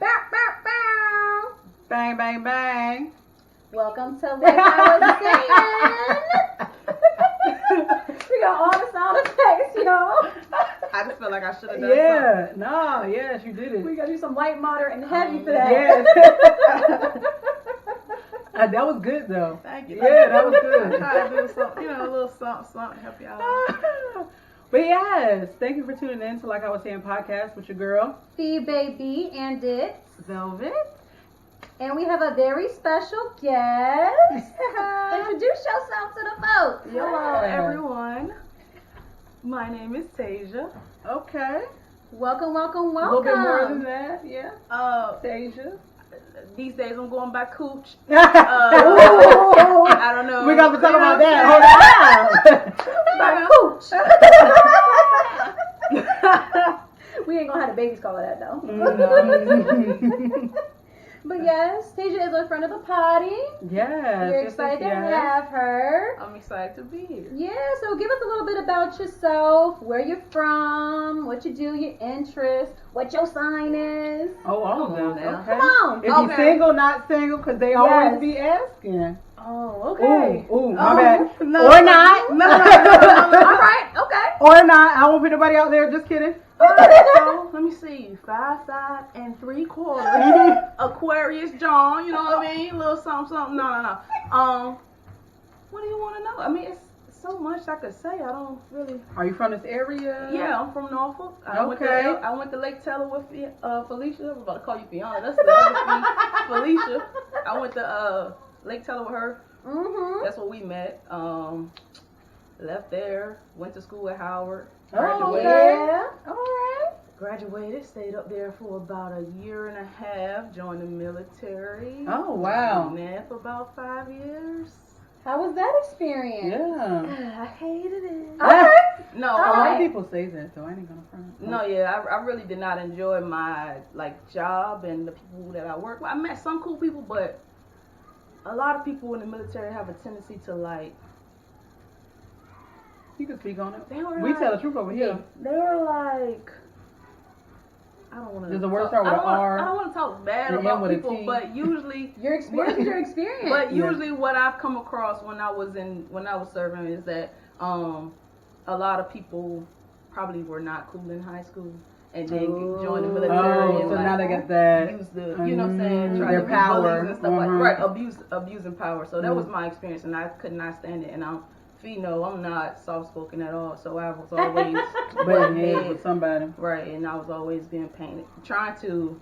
Bow, bow, bow. Bang, bang, bang. Welcome to Late Hour Sayin. We got all the sound effects, I just feel like I should have done something. Yeah, no, yes, you did it. We gotta do some light, moderate, and heavy for that. Yes. That was good though. Thank you. Yeah, that was good. I tried to do something, a little something to help y'all out. But yes, thank you for tuning in to Like I Was Saying podcast with your girl. Fee Baby and it's Velvet. and we have a very special guest. Introduce yourself to the folks. Hello, everyone. My name is Tasia. Okay. Welcome, welcome, A welcome. little bit more than that, yeah. Tasia. These days I'm going by Cooch. Ooh. I don't know. We got to talk about that. By Cooch. We ain't gonna have the babies call her that though. But yes, Tasia is a friend of the potty. Yes. We're excited to have her. I'm excited to be here. Yeah, so give us a little bit about yourself, where you're from, what you do, your interests, what your sign is. Oh, all of them. now. Okay. Come on. If you single, not single, because they always be asking. Oh, okay. Ooh, my bad. No, or not. No. All right, okay. Or not. I won't put nobody out there. Just kidding. So let me see, 5'3". Aquarius John, you know what I mean? Little something. No. What do you want to know? I mean, it's so much I could say. I don't really. Are you from this area? Yeah, I'm from Norfolk. I went to Lake Teller with Felicia. I'm about to call you Fiona. That's the other thing, Felicia. I went to Lake Teller with her. Mm-hmm. That's where we met. Left there. Went to school at Howard. Oh, Graduated. yeah. All right. Graduated, stayed up there for about a year and a half, joined the military. Oh, wow. Been there for about 5 years. How was that experience? Yeah. I hated it. Okay. No, A lot of people say that, so I ain't gonna front. no, yeah, I really did not enjoy my job and the people that I work with. I met some cool people, but a lot of people in the military have a tendency to You can speak on it. They were We tell the truth over here. They were like, I don't want to. Does the word start with an R? I don't want to talk bad And about with a people, T? but usually Your experience is your experience. But usually, what I've come across when I was serving is that a lot of people probably were not cool in high school and then joined the military. Oh, and so now they got that. use the, you know what I'm saying, try their to be power bullies and stuff right, abusing power. So that was my experience, and I could not stand it. And I'm not soft spoken at all, so I was always butting heads with somebody. Right, and I was always being painted, trying to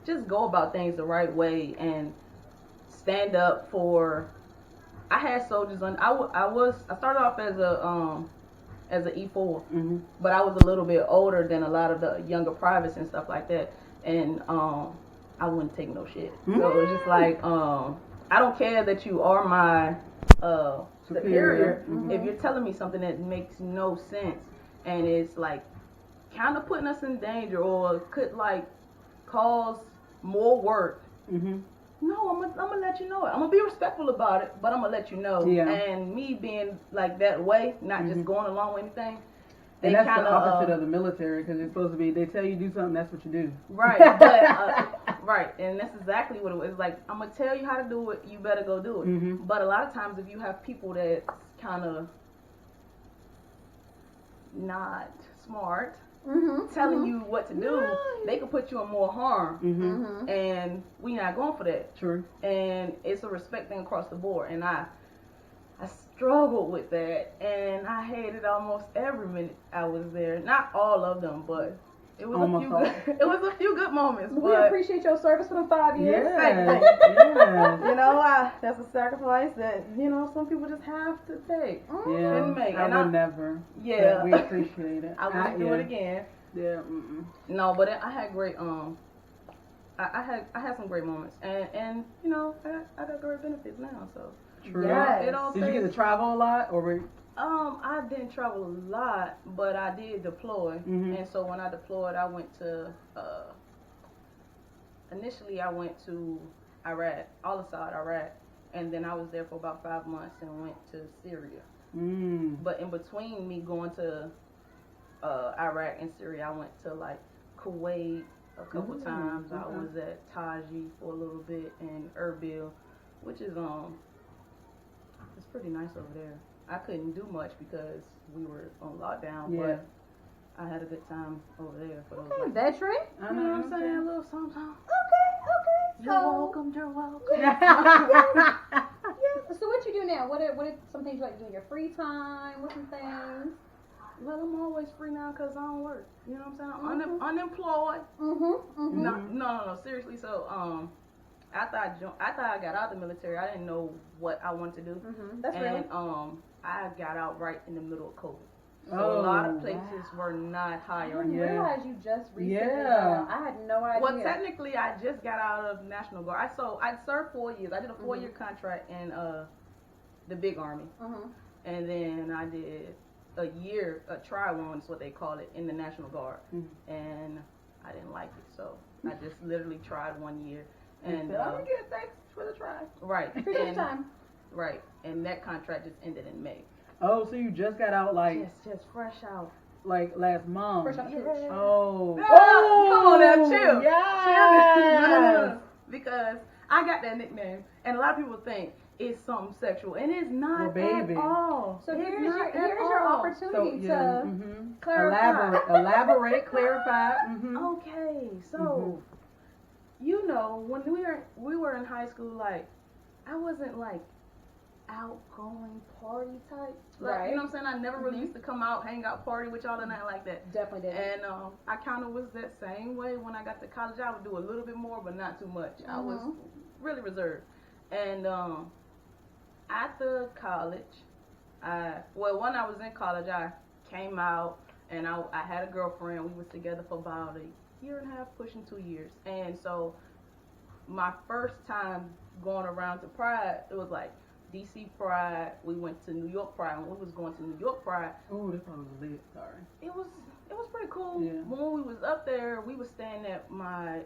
just go about things the right way and stand up for. I had soldiers on. I started off as an E4, but I was a little bit older than a lot of the younger privates and stuff like that, and I wouldn't take no shit. So it was just like I don't care that you are my superior. If you're telling me something that makes no sense and it's kind of putting us in danger or could cause more work, no, I'm gonna let you know it. I'm gonna be respectful about it, but I'm gonna let you know. Yeah. And me being that way, not just going along with anything. And that's the opposite of the military, because it's supposed to be, they tell you do something, that's what you do. Right, but right, and that's exactly what it was. I'm gonna tell you how to do it, you better go do it. But a lot of times, if you have people that's kind of not smart, telling you what to do, they can put you in more harm. And we not going for that. True. And it's a respect thing across the board. And I struggled with that, and I hated almost every minute I was there. Not all of them, but it was it was a few good moments. We appreciate your service for the 5 years. Yeah. That's a sacrifice that some people just have to take. Yeah, and make. I would never. Yeah, we appreciate it. I wouldn't do it again. Yeah. No, but I had great I had some great moments, and I got great benefits now. So true. Yes. Did you get to travel a lot, or I didn't travel a lot, but I did deploy. And so when I deployed, I went to initially I went to Iraq, Al-Assad, Iraq, and then I was there for about 5 months and went to Syria. But in between me going to Iraq and Syria, I went to Kuwait, a couple times. I was at Taji for a little bit in Erbil, which is it's pretty nice over there. I couldn't do much because we were on lockdown, but I had a good time over there for those. Okay, veteran. You know what I'm saying? A little something. Okay. You're welcome. You're welcome. Yeah. So what you do now? What are some things you like to do in your free time? What some things? Well, I'm always free now because I don't work. You know what I'm saying? I'm unemployed. No, seriously. So, after I got out of the military, I didn't know what I wanted to do. That's and real. I got out right in the middle of COVID. So a lot of places were not I hiring. didn't realize you just recently. I had no idea. Well, technically, I just got out of National Guard. I served 4 years. I did a 4-year contract in the big army, and then I did a year, a try one is what they call it, in the National Guard, and I didn't like it, so I just literally tried 1 year, and I get thanks for the try. Right, Appreciate time. Right, and that contract just ended in May. Oh, so you just got out Just fresh out. like last month. Fresh out. Oh. Come on now, chill. Yeah. No. Because I got that nickname, and a lot of people think it's something sexual, and it's not at all. So it's here's not your all. opportunity So, to clarify. Elaborate, clarify. Okay, so you know, when we were in high school, like I wasn't like outgoing party type. Like, Right. You know what I'm saying? I never really used to come out, hang out, party with y'all and nothing like that. Definitely did. And I kind of was that same way when I got to college. I would do a little bit more, but not too much. I was really reserved. And after college, when I was in college, I came out and I had a girlfriend. We was together for about a year and a half, pushing 2 years. And so my first time going around to Pride, it was like DC Pride. We went to New York Pride. When we was going to New York Pride, Oh, this one was lit. Sorry. it was pretty cool. Yeah. When we was up there, we was staying at my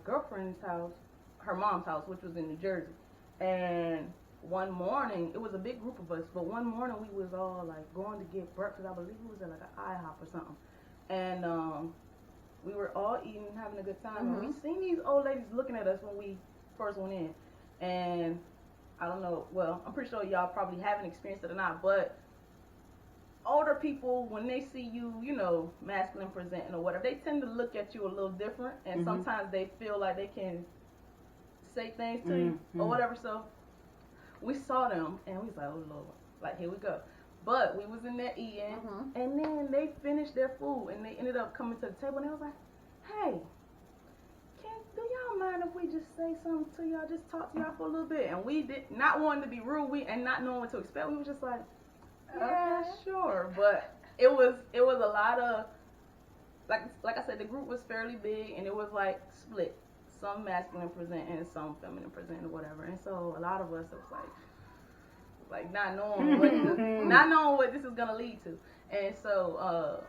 girlfriend's house, her mom's house, which was in New Jersey. And one morning, it was a big group of us, but one morning we was all like going to get breakfast. I believe it was at like an IHOP or something. And we were all eating, having a good time. And we seen these old ladies looking at us when we first went in. And I don't know, well, I'm pretty sure y'all probably haven't experienced it or not, but older people, when they see you, you know, masculine presenting or whatever, they tend to look at you a little different, and sometimes they feel like they can say things to you or whatever. So we saw them, and we was like, oh Lord, like, here we go. But we was in there eating, and then they finished their food, and they ended up coming to the table, and they was like, hey, do y'all mind if we just say something to y'all, just talk to y'all for a little bit? And we did not wanting to be rude, and not knowing what to expect. We was just like, yeah, sure. But it was a lot of, like I said, the group was fairly big, and it was like split, some masculine presenting, some feminine presenting, or whatever. And so a lot of us was like not knowing what this is gonna lead to. And so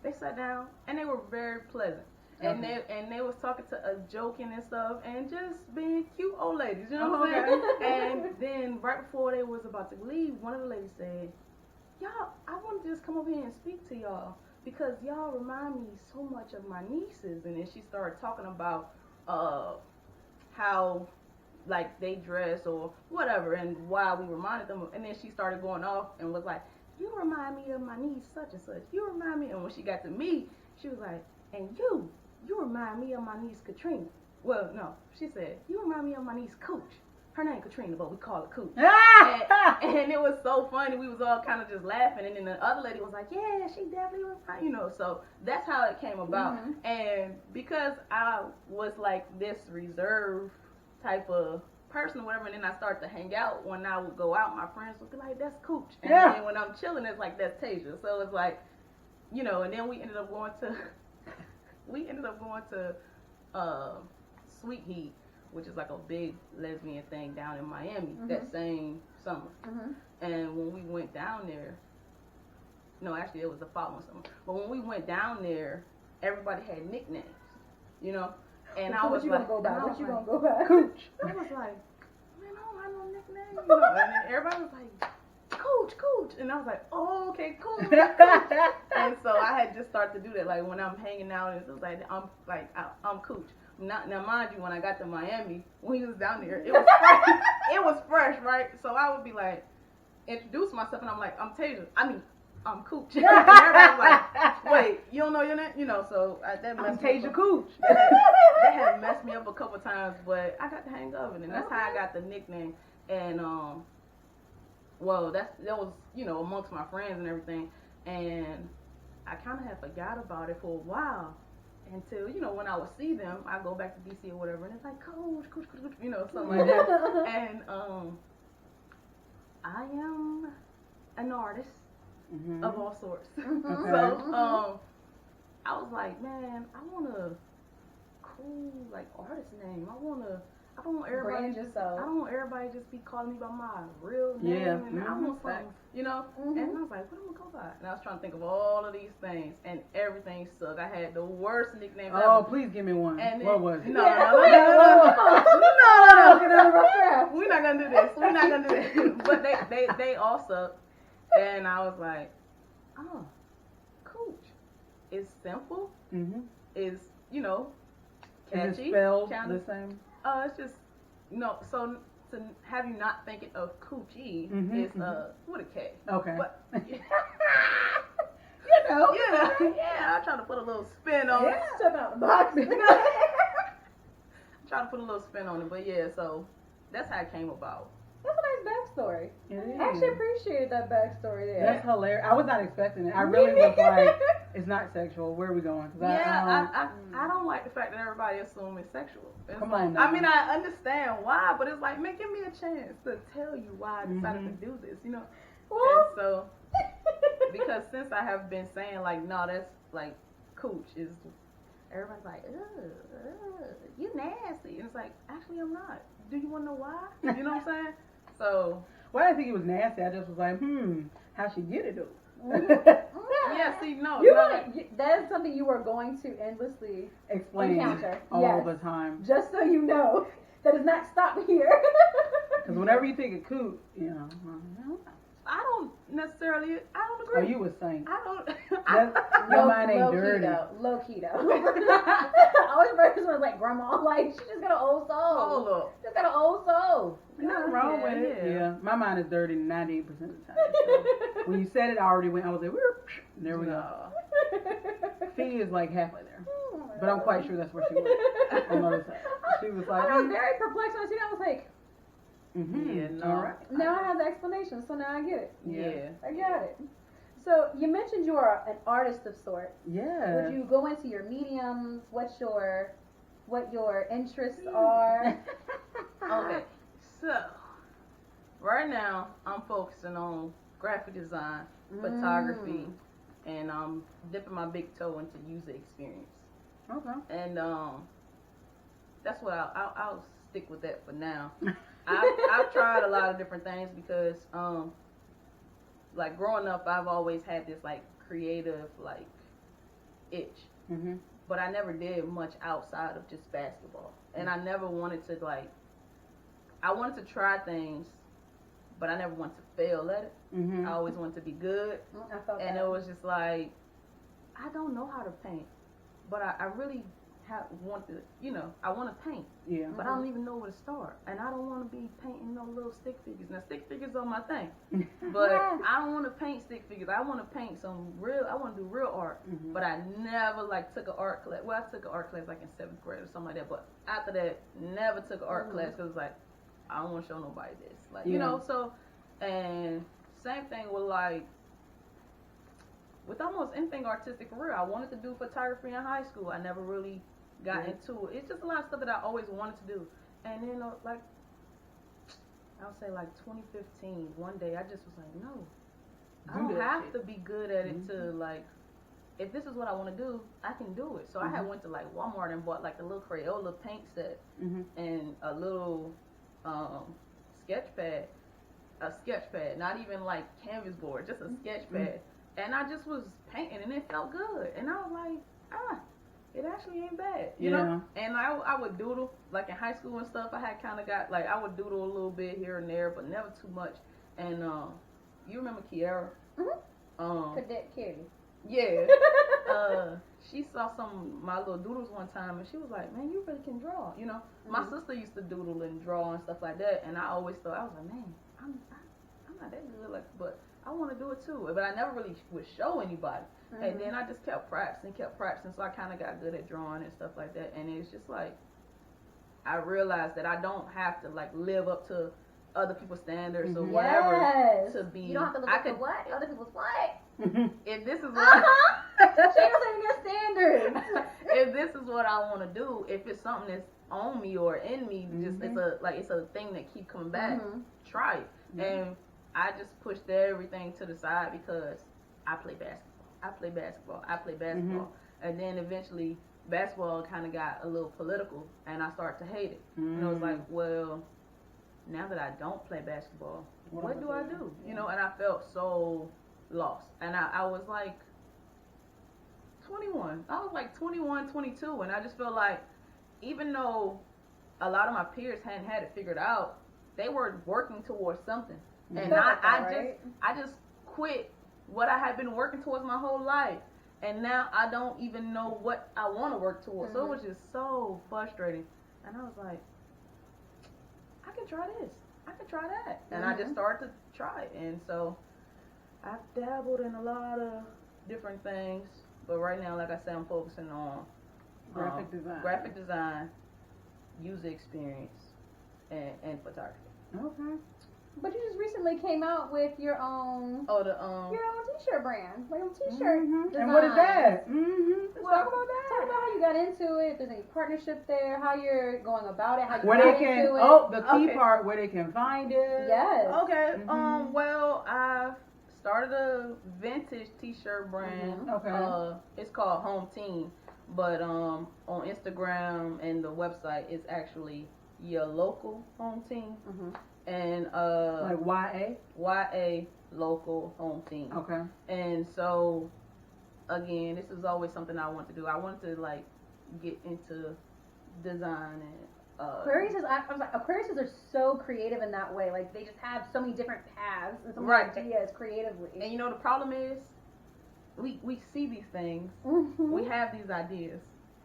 they sat down, and they were very pleasant. And they was talking to us, joking and stuff, and just being cute old ladies, you know what I'm saying? And then right before they was about to leave, one of the ladies said, y'all, I want to just come over here and speak to y'all because y'all remind me so much of my nieces. And then she started talking about how like they dress or whatever and why we reminded them. And then she started going off and was like, you remind me of my niece such and such. You remind me. And when she got to me, she was like, and you remind me of my niece Katrina. Well, no, she said, you remind me of my niece Cooch. Her name Katrina, but we call her Cooch. and it was so funny. We was all kind of just laughing. And then the other lady was like, yeah, she definitely was fine, you know. So that's how it came about. And because I was like this reserved type of person or whatever, and then I started to hang out. When I would go out, my friends would be like, that's Cooch. And then when I'm chilling, it's like, that's Tasia. So it's like, you know, and then we ended up going to Sweet Heat, which is like a big lesbian thing down in Miami that same summer. And when we went down there, no, actually it was the following summer. But when we went down there, everybody had nicknames, you know. And I was like, what you gonna go by? Cooch. I was like, man, I don't have no nickname, you know. And then everybody was like, Cooch. And I was like, oh, okay, cool. And so I had just started to do that. Like when I'm hanging out, and it was like, I'm Cooch. Now, mind you, when I got to Miami, when he was down there, it was fresh. It was fresh, right? So I would be like, introduce myself, and I'm like, I'm Tasia. I'm Cooch. And everybody's like, wait, you don't know your name? You know, so that messed me Tasia up. Cooch. That had messed me up a couple times, but I got the hang of it, and that's how I got the nickname. And well, that was, you know, amongst my friends and everything, and I kind of had forgot about it for a while until, you know, when I would see them, I go back to DC or whatever, and it's like, Coach, you know, something like that. And I am an artist of all sorts. Okay. So I was like, man, I want a cool like artist name. I don't want everybody Brand yourself. I don't want everybody just be calling me by my real name. Yeah. And I want something, you know. And I was like, what am I gonna go by? And I was trying to think of all of these things, and everything sucked. I had the worst nickname ever. Oh, please give me one. And What was it? No, we're not gonna do this. We're not gonna do this. But they all suck. And I was like, oh, Cooch. It's simple. It's, you know, catchy. Is it spelled kinda, the same? it's just, no, so to have you not thinking of Coochie is with a K. Okay. But, you know. Yeah, I'm trying to put a little spin on it. Step out the box. Trying to put a little spin on it, but yeah, so that's how it came about. That's a nice backstory. It is. I actually appreciated that backstory there. That's hilarious. I was not expecting it. I really was like, it's not sexual. Where are we going? I don't like the fact that everybody assumes it's sexual. It's Come like, on now. I mean, I understand why, but it's like, man, give me a chance to tell you why I decided to do this, you know? Well, And so, because since I have been saying, like, no, that's, like, Cooch is, everybody's like, you nasty. And it's like, actually, I'm not. Do you want to know why? You know what I'm saying? So. Well, I didn't think it was nasty. I just was like, how she get it though? Yeah, see, no. that is something you are going to endlessly Explain encounter all the time. Just so you know, that does not stop here. Because whenever you think of coot, you know. I don't necessarily, I don't Oh, agree. you was saying. I don't. Your mind ain't dirty. Low keto. I always first was like grandma, like she just got an old soul. Hold up. She's got an old soul. Nothing wrong with it. Yeah. My mind is dirty 98% of the time. So when you said it, I already went. I was like, there we go. Fee is like halfway there, but I'm quite sure that's where she was. On the other side. She was like, I was very perplexed when I seen that. I was like, Yeah, no. All right. now I have the explanation, so now I get it. Yeah. I got it. So you mentioned you are an artist of sort. Yeah. Would you go into your mediums? What your interests are? Okay. So, right now, I'm focusing on graphic design, photography, and I'm dipping my big toe into user experience. Okay. And that's what I'll stick with that for now. I've tried a lot of different things because, like growing up, I've always had this like creative like itch, but I never did much outside of just basketball, and I never wanted to like. I wanted to try things, but I never wanted to fail at it. I always wanted to be good, I felt and that. it was just like I don't know how to paint, but I really want to, you know, I want to paint. Yeah. But I don't even know where to start. And I don't want to be painting no little stick figures. Now, stick figures are my thing. But I don't want to paint stick figures. I want to paint I want to do real art. But I never, like, took an art class. Well, I took an art class, like, in 7th grade or something like that. But after that, never took an art class because, like, I don't want to show nobody this. Like, you know, so, and same thing with, like, with almost anything artistic for real. I wanted to do photography in high school. I never really got into it. It's just a lot of stuff that I always wanted to do. And then, like, I'll say like 2015, one day I just was like, no, I don't have to be good at it to like, if this is what I want to do, I can do it. So I had went to like Walmart and bought like a little Crayola paint set and a little sketch pad, not even like canvas board, just a sketch pad. And I just was painting and it felt good. And I was like, it actually ain't bad, you know? And I would doodle, like in high school and stuff, I had kind of got, like, I would doodle a little bit here and there, but never too much. And you remember Kiara? Cadet Kitty. Yeah. She saw some of my little doodles one time, and she was like, "Man, you really can draw." You know, my sister used to doodle and draw and stuff like that, and I always thought, I was like, "Man, I'm not that good, like, but I want to do it too." But I never really would show anybody. And then I just kept practicing, so I kind of got good at drawing and stuff like that. And it's just like, I realized that I don't have to like live up to other people's standards or whatever to be. You don't have to look up to what? Other people's what? If this is what she was in your standards. If this is what I want to do, if it's something that's on me or in me, just it's a thing that keep coming back. Try it. And I just pushed everything to the side because I play basketball. And then eventually basketball kind of got a little political, and I started to hate it. And I was like, well, now that I don't play basketball, what do I do? You know, and I felt so lost. And I was like 21. I was like 21, 22, and I just felt like even though a lot of my peers hadn't had it figured out, they were working towards something. And I just quit what I had been working towards my whole life. And now I don't even know what I want to work towards. So it was just so frustrating. And I was like, I can try this. I can try that. And I just started to try it. And so I've dabbled in a lot of different things. But right now, like I said, I'm focusing on graphic design, user experience, and photography. Okay. But you just recently came out with your own t-shirt brand, like a t-shirt design. And what is that? Let's talk about that. Talk about how you got into it. If there's any partnership there, how you're going about it, how you where got they can into it. the key part where they can find it. Yes. Okay. Well, I've started a vintage t-shirt brand. Okay. It's called Home Team, but on Instagram and the website it's actually Your Local Home Team. And like YA Local Home Team. Okay. And so again, this is always something I want to do. I want to like get into design and Aquariuses, I was like, Aquariuses are so creative in that way. Like they just have so many different paths and so many ideas creatively. And you know the problem is, we see these things, we have these ideas.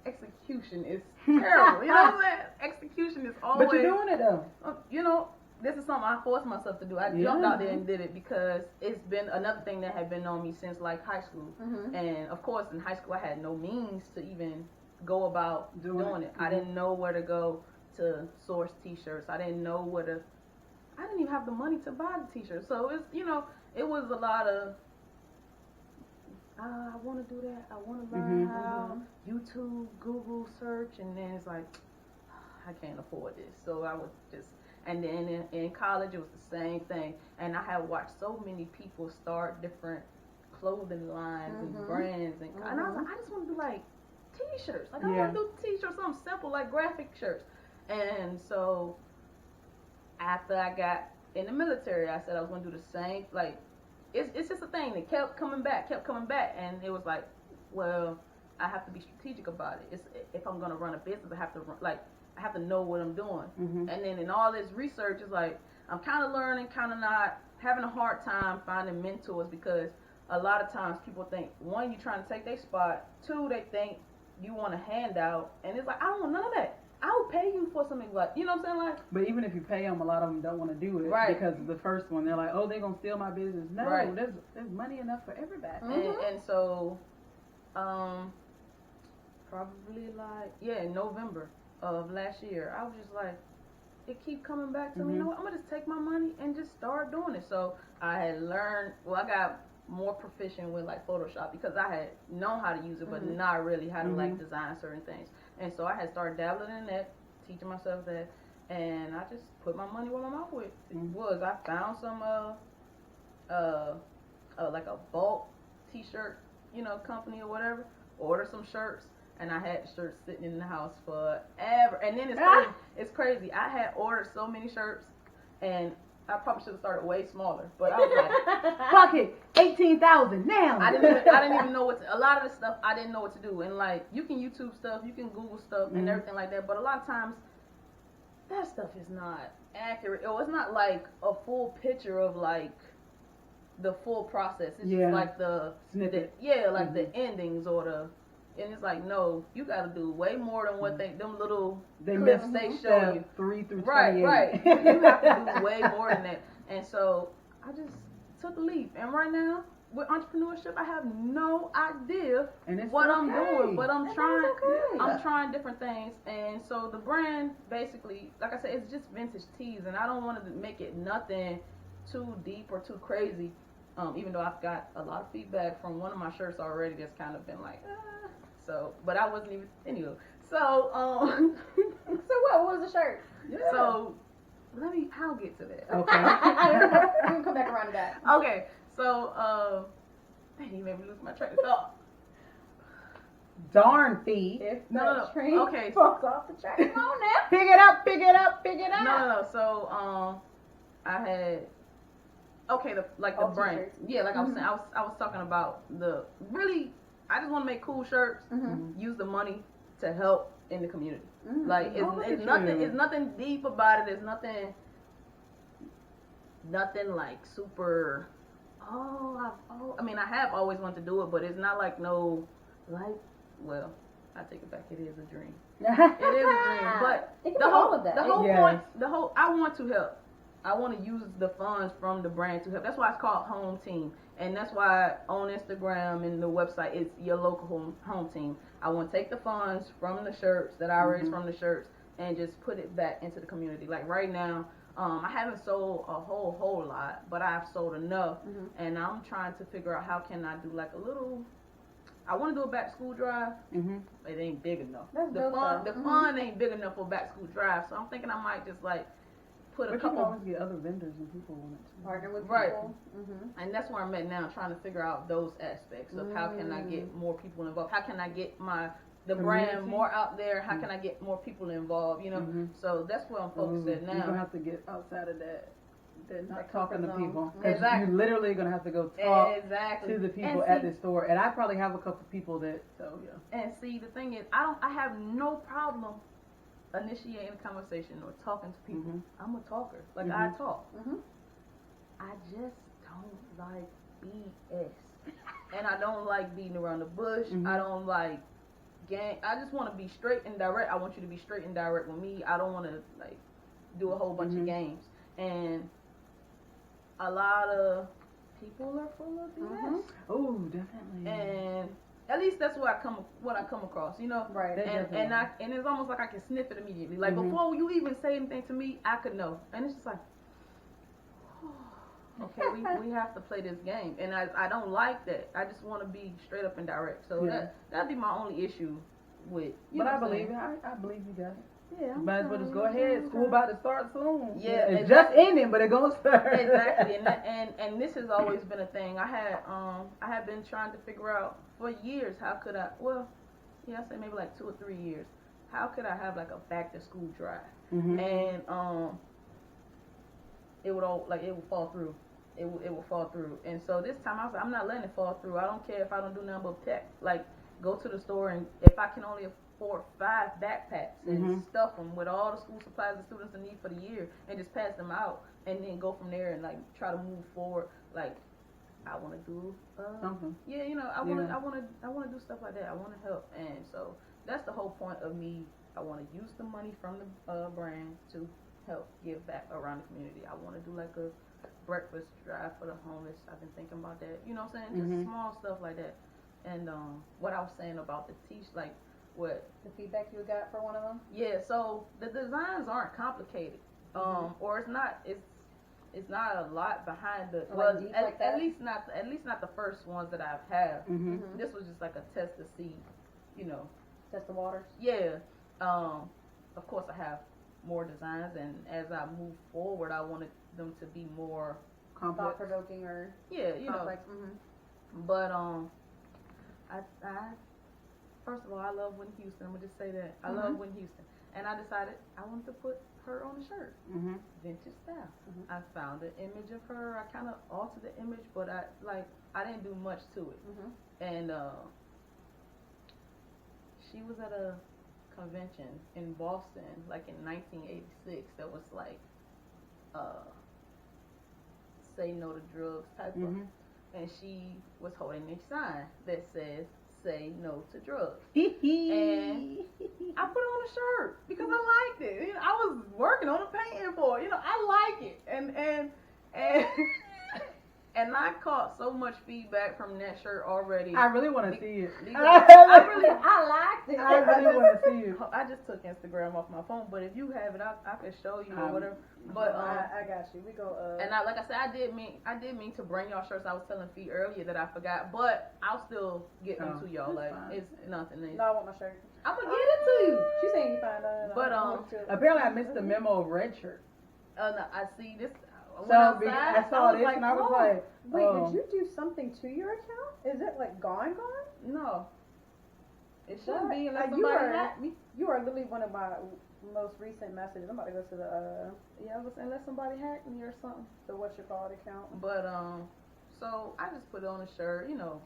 Execution is terrible. You know what I'm saying? Execution is always. But you're doing it though. You know, this is something I forced myself to do. I jumped out there and did it because it's been another thing that had been on me since like high school. And of course, in high school, I had no means to even go about doing it. I didn't know where to go to source t-shirts. I didn't know I didn't even have the money to buy the t-shirts. So it's, you know, it was a lot of, I want to do that. I want to learn how. YouTube, Google search, and then it's like, I can't afford this. So I was just, and then in college it was the same thing. And I had watched so many people start different clothing lines and brands, and I was like, I just want to do like t-shirts. Like I want to do t-shirts, something simple like graphic shirts. And so after I got in the military, I said I was going to do the same. Like it's just a thing that kept coming back, and it was like, well, I have to be strategic about it. If I'm going to run a business, I have to know what I'm doing. And then in all this research, it's like I'm kind of learning, kind of not, having a hard time finding mentors, because a lot of times people think, one, you're trying to take their spot, two, they think you want a handout, and it's like, I don't want none of that. I will pay you for something, like, you know what I'm saying? Like, but even if you pay them, a lot of them don't want to do it, because the first one, they're like, oh, they're gonna steal my business. No, there's money enough for everybody. And so, probably like in November of last year, I was just like, it keep coming back to me. You know what? I'm gonna just take my money and just start doing it. So I had learned. Well, I got more proficient with like Photoshop, because I had known how to use it, but not really how to like design certain things. And so I had started dabbling in that, teaching myself that, and I just put my money where my mouth was. I found some like a bulk t-shirt, you know, company or whatever. Ordered some shirts, and I had shirts sitting in the house forever. And then it's crazy. I had ordered so many shirts, and I probably should have started way smaller, but I was like, fuck it, 18,000 now. I didn't even know a lot of the stuff I didn't know what to do. And like, you can YouTube stuff, you can Google stuff and everything like that, but a lot of times that stuff is not accurate. Or it's not like a full picture of like the full process. It's Yeah. just like the Snippet. the endings or the. And it's like, no, you got to do way more than what them little clips they show you. 3 through 28. Right. You have to do way more than that. And so I just took a leap. And right now, with entrepreneurship, I have no idea what I'm doing, but I'm trying. I'm trying different things. And so the brand, basically, like I said, it's just vintage tees, and I don't want to make it nothing too deep or too crazy. Even though I've got a lot of feedback from one of my shirts already that's kind of been like, so, but I wasn't even, anyway. So, so what was the shirt? Yeah. So, I'll get to that. Okay. We're gonna come back around to that. Okay, so, you made me lose my train of thought. Darn Fee. If No. train Okay. falls off the track, come on now. Pick it up. No. So, I had, the brand. T-shirts. Yeah, like I was saying, I was talking about I just want to make cool shirts. Use the money to help in the community. Like it's nothing deep about it. It's nothing like super. I mean, I have always wanted to do it, but it's not like no like. Well, I take it back. It is a dream. It is a dream. But the whole point, I want to help. I want to use the funds from the brand to help. That's why it's called Home Team. And that's why on Instagram and the website, it's your local home team. I want to take the funds from the shirts that I raised from the shirts and just put it back into the community. Like right now, I haven't sold a whole lot, but I've sold enough. And I'm trying to figure out how can I do like a little, I want to do a back to school drive. It ain't big enough. The fund ain't big enough for a back to school drive. So I'm thinking I might just like, put a couple. You can always get other vendors and people want it to partner with people. And that's where I'm at now, trying to figure out those aspects of how can I get more people involved. How can I get the brand more out there? How can I get more people involved? You know, so that's where I'm focused at now. You're gonna have to get outside of that. Not talking to people. Exactly. You're literally gonna have to go talk to the people at the store. And I probably have a couple people that. So yeah. And see, the thing is, I have no problem initiating a conversation or talking to people. I'm a talker. Like I talk. I just don't like BS. And I don't like beating around the bush. I don't like gang. I just want to be straight and direct. I want you to be straight and direct with me. I don't want to like do a whole bunch of games. And a lot of people are full of BS. Oh, definitely. And at least that's what I come across, you know. Right. And it's almost like I can sniff it immediately. Like before you even say anything to me, I could know. And it's just like, okay, we have to play this game. And I don't like that. I just want to be straight up and direct. So that'd be my only issue with. But I believe it. I believe you got it. Yeah. Might as well just go ahead. School about to start soon. Yeah. It's just ending, but it gonna start. Exactly. And this has always been a thing. I had been trying to figure out for years how could I I say maybe like 2 or 3 years. How could I have like a back to school drive? And it would fall through. It would fall through. And so this time I was like, I'm not letting it fall through. I don't care if I don't do nothing but pack. Like go to the store and if I can only afford 5 backpacks and stuff them with all the school supplies the students need for the year and just pass them out and then go from there and like try to move forward. Like I want to do something. Yeah, you know, I want to do stuff like that. I want to help, and so that's the whole point of me. I want to use the money from the brand to help give back around the community. I want to do like a breakfast drive for the homeless. I've been thinking about that. You know what I'm saying? Just small stuff like that. And what I was saying about the like what the feedback you got for one of them. Yeah. So the designs aren't complicated, or it's not. It's not a lot behind the at least not the first ones that I've had. This was just like a test to see, you know, test the waters. Yeah. Of course I have more designs, and as I move forward, I wanted them to be more thought provoking or complex. But I first of all, I love Whitney Houston. I'm gonna just say that I love Whitney Houston, and I decided I wanted to put her on the shirt, vintage style. I found an image of her. I kind of altered the image, but I didn't do much to it. And she was at a convention in Boston, like in 1986. That was like say no to drugs type of. And she was holding a sign that says say no to drugs. And I put it on a shirt because I liked it. You know, I was working on a painting for it. You know, I like it. And I caught so much feedback from that shirt already. I really want to see it. I liked it. I really want to see it. I just took Instagram off my phone, but if you have it, I can show you or whatever. But I got you. We go. And like I said, I did mean to bring y'all shirts. I was telling Fee earlier that I forgot, but I'll still get them to y'all. Like fine. It's nothing. No, I want my shirt. I'm gonna get it to you. She's saying you find out. But apparently I missed the memo of red shirt. No, I see this. So I saw this and I was like, wait, did you do something to your account? Is it like gone? No. It shouldn't be unless somebody hacked me. You are literally one of my most recent messages. I'm about to go to the I was saying unless somebody hacked me or something. The what's your called account. But so I just put it on a shirt, you know,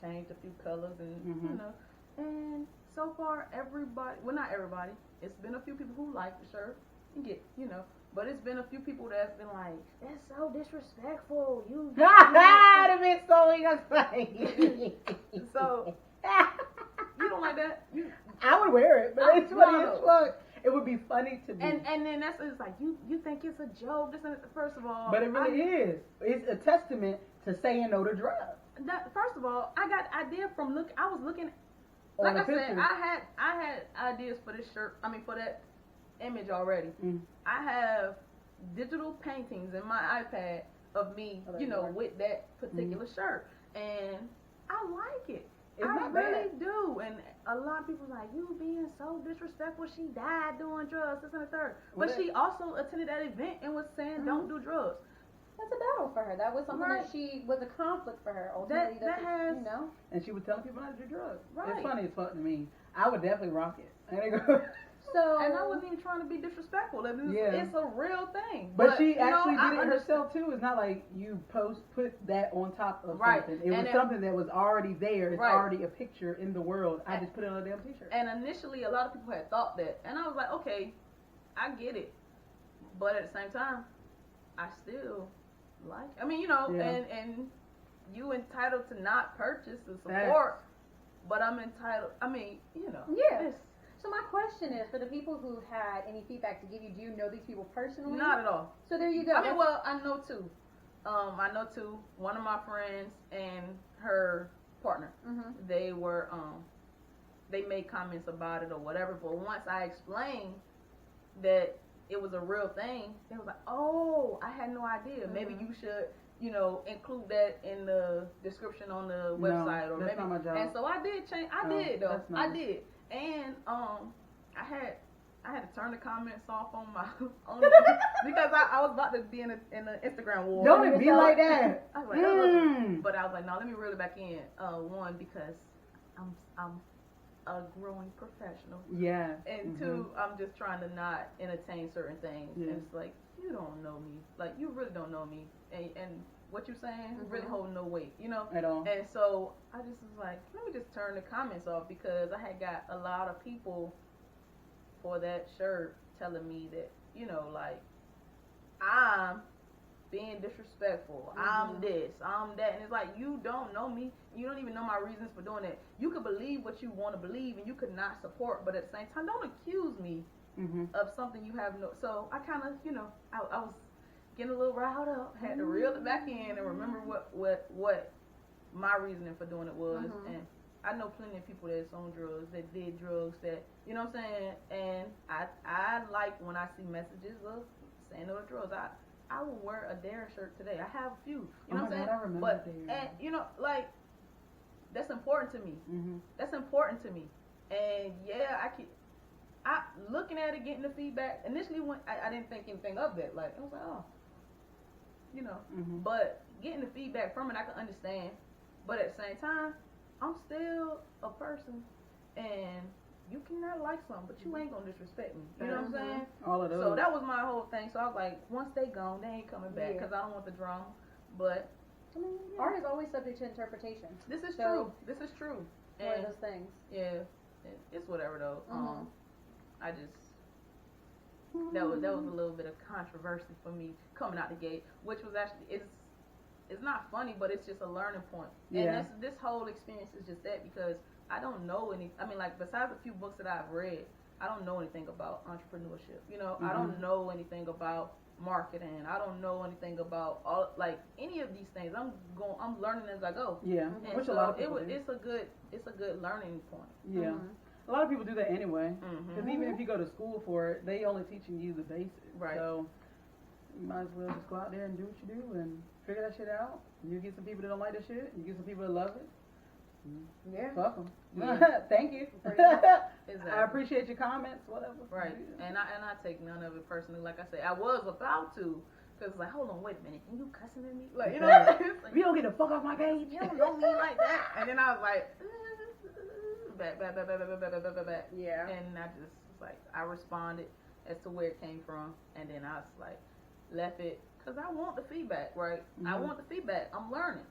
changed a few colors and you know, and so far everybody, well not everybody, it's been a few people who like the shirt and get, you know. But it's been a few people that's been like, that's so disrespectful. You have been so disrespectful. So you don't like that? I would wear it, but it's funny as fuck. It would be funny to me. And then it's like you think it's a joke. This and first of all, but it really is. It's a testament to saying no to drugs. First of all, I got idea from I was looking. On like I pictures. said, I had ideas for this shirt. I mean for that image already. I have digital paintings in my iPad of me, you know, with that particular shirt, and I like it. I really do. And a lot of people like, you being so disrespectful. She died doing drugs, this and the third. But she also attended that event and was saying, don't do drugs. That's a battle for her. That was something that she was a conflict for her. Ultimately, that has, you know. And she was telling people not to do drugs. Right. It's funny as fuck to me. I would definitely rock it. So, and I wasn't even trying to be disrespectful. It's a real thing. But she actually did it herself too. It's not like you put that on top of something. It was something that was already there. It's already a picture in the world. I just put it on a damn t-shirt. And initially, a lot of people had thought that, and I was like, okay, I get it. But at the same time, I still like. I mean, you know, and you entitled to not purchase and support. But I'm entitled. I mean, you know. Yeah. So my question is, for the people who had any feedback to give you, do you know these people personally? Not at all. So there you go. I mean, well, I know two. I know two. One of my friends and her partner. They were, they made comments about it or whatever. But once I explained that it was a real thing, they was like, "Oh, I had no idea. Maybe you should." You know, include that in the description on the website, or maybe. Not my job. And so I did change. I did though. I did. And I had to turn the comments off on my own because I was about to be in an Instagram war. Don't it be like that? I was like, but I was like, no, let me reel it back in. One, because I'm a growing professional. Yeah. And two, I'm just trying to not entertain certain things. Yeah. And it's like, you don't know me. Like, you really don't know me. And what you're saying really hold no weight, you know? At all. And so I just was like, let me just turn the comments off, because I had got a lot of people for that shirt telling me that, you know, like, I'm being disrespectful. I'm this, I'm that. And it's like, you don't know me. You don't even know my reasons for doing that. You could believe what you want to believe, and you could not support, but at the same time, don't accuse me of something you have no. So I kind of, you know, I was getting a little riled up, had to reel it back in and remember what my reasoning for doing it was. And I know plenty of people that's on drugs, that did drugs, that, you know what I'm saying? And I like when I see messages of saying no to drugs. I will wear a Dare shirt today. I have a few, you know what I'm saying? I remember but and you know, like, that's important to me. That's important to me. And yeah, I looking at it, getting the feedback. Initially, when I didn't think anything of that. Like, I was like, oh, you know. But getting the feedback from it, I can understand. But at the same time, I'm still a person, and you cannot like something, but you ain't gonna disrespect me. You know what I'm saying? All of those. So that was my whole thing. So I was like, once they gone, they ain't coming back, because I don't want the drama. But I mean, art is always subject to interpretation. This is true. This is true. One of those things. Yeah, it's whatever though. I just that was a little bit of controversy for me coming out the gate, which was actually it's not funny, but it's just a learning point. Yeah. And this whole experience is just that because I don't know any. I mean, like besides a few books that I've read, I don't know anything about entrepreneurship. You know, I don't know anything about marketing. I don't know anything about all like any of these things. I'm learning as I go. Yeah, and which so a lot of people do. it's a good learning point. Yeah. A lot of people do that anyway. Because even if you go to school for it, they only teaching you the basics. Right. So you might as well just go out there and do what you do and figure that shit out. You get some people that don't like that shit. You get some people that love it. Yeah. Fuck them. Yeah. Thank you. Exactly. I appreciate your comments, whatever. Right. And I take none of it personally. Like I say, I was about to. Because like, hold on, wait a minute. Can you cussing at me? Like, you know, like, you don't get the fuck off my page. You don't know me like that. And then I was like, back. Yeah. And I just like, I responded as to where it came from. And then I was like, left it. Because I want the feedback, right? I want the feedback. I'm learning.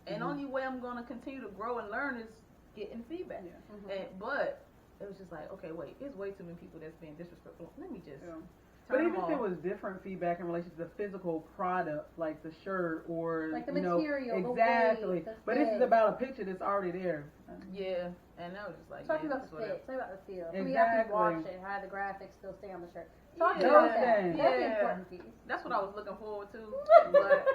And only way I'm going to continue to grow and learn is getting feedback. Yeah. But it was just like, okay, wait, there's way too many people that's being disrespectful. Let me just But even if it was different feedback in relation to the physical product, like the shirt or like the you know, material, exactly. the weight, the but this is about a picture that's already there. Yeah, and that was just like talking yeah, about the fit, talking about the feel. Exactly. We have to watch it, how the graphics still stay on the shirt. Talk Yeah. about that. Yeah. That's the important piece. That's what I was looking forward to. But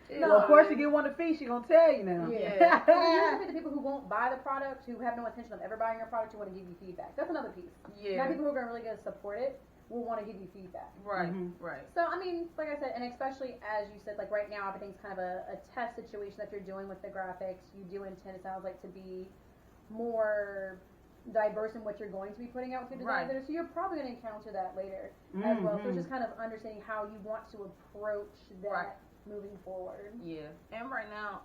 Well, of course, you get one to feed, she gonna tell you now. Yeah. Usually the people who won't buy the product, who have no intention of ever buying your product, who want to give you feedback. That's another piece. Yeah. Now, people who are really going to support it will want to give you feedback. Right, right. So, I mean, like I said, and especially as you said, like right now, everything's kind of a test situation that you're doing with the graphics. You do intend, it sounds like, to be more diverse in what you're going to be putting out with your designs. Right. So you're probably going to encounter that later as well. So it's just kind of understanding how you want to approach that moving forward. Yeah. And right now,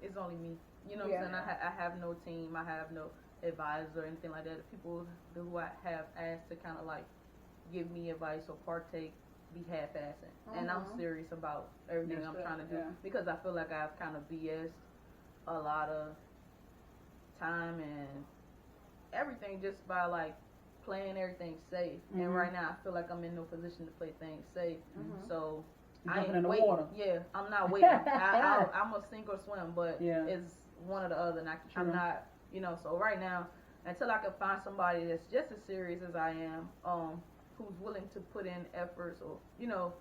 it's only me. You know what I'm saying? I have no team. I have no advisor or anything like that. The people who I have asked to kind of like give me advice or partake be half-assing. And I'm serious about everything I'm trying to do because I feel like I've kind of BS'd a lot of time and everything just by like playing everything safe. And right now I feel like I'm in no position to play things safe. So I ain't waiting. Water. Yeah, I'm not waiting. I'm a sink or swim, but it's one or the other. And I'm not, you know. So right now, until I can find somebody that's just as serious as I am, who's willing to put in efforts, or you know,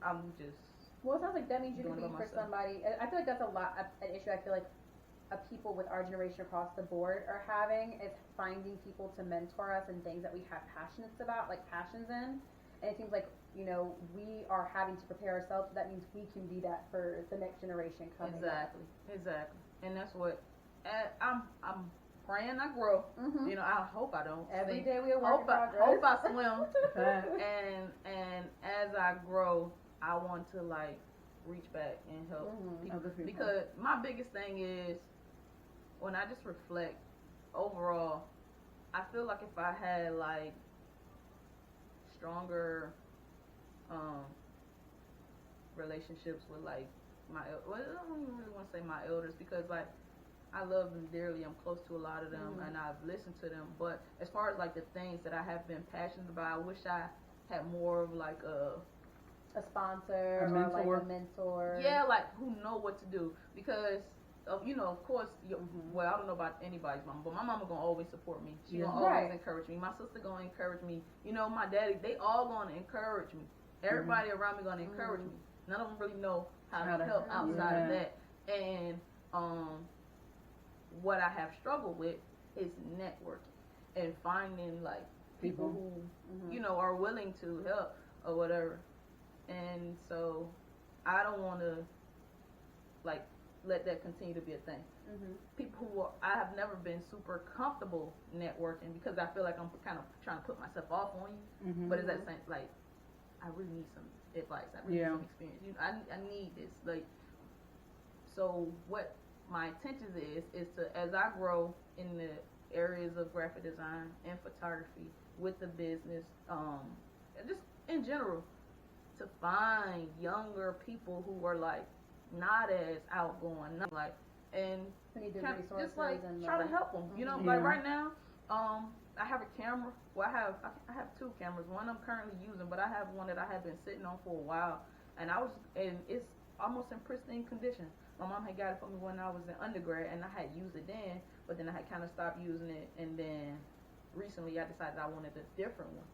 I'm just. Well, it sounds like that means you can be for somebody. I feel like that's an issue. I feel like people with our generation across the board are having is finding people to mentor us in things that we have passions in. And it seems like, you know, we are having to prepare ourselves. So that means we can be that for the next generation coming. Exactly. And that's what I'm praying I grow. You know, I hope I don't. Every day we are working progress. Hope I swim. and as I grow, I want to like reach back and help people. Because my biggest thing is when I just reflect overall, I feel like if I had like stronger relationships with like I don't even really want to say my elders because like I love them dearly. I'm close to a lot of them and I've listened to them. But as far as like the things that I have been passionate about, I wish I had more of like a sponsor or like a mentor. Yeah, like who know what to do because. You know, of course. Well, I don't know about anybody's mom, but my mama gonna always support me. She gonna always encourage me. My sister gonna encourage me. You know, my daddy. They all gonna encourage me. Everybody around me gonna encourage me. None of them really know how to help outside of that. And what I have struggled with is networking and finding like people who you know are willing to help or whatever. And so I don't want to like. Let that continue to be a thing. People who I have never been super comfortable networking because I feel like I'm kind of trying to put myself off on you. But it's that same like I really need some advice. I really need some experience. You know, I need this. Like so, what my intentions is to as I grow in the areas of graphic design and photography with the business, just in general, to find younger people who are like. Not as outgoing, not like, and just like try to help them. You know, like right now, I have a camera. Well, I have two cameras. One I'm currently using, but I have one that I have been sitting on for a while, and it's almost in pristine condition. My mom had got it for me when I was in undergrad, and I had used it then, but then I had kind of stopped using it, and then recently I decided I wanted a different one,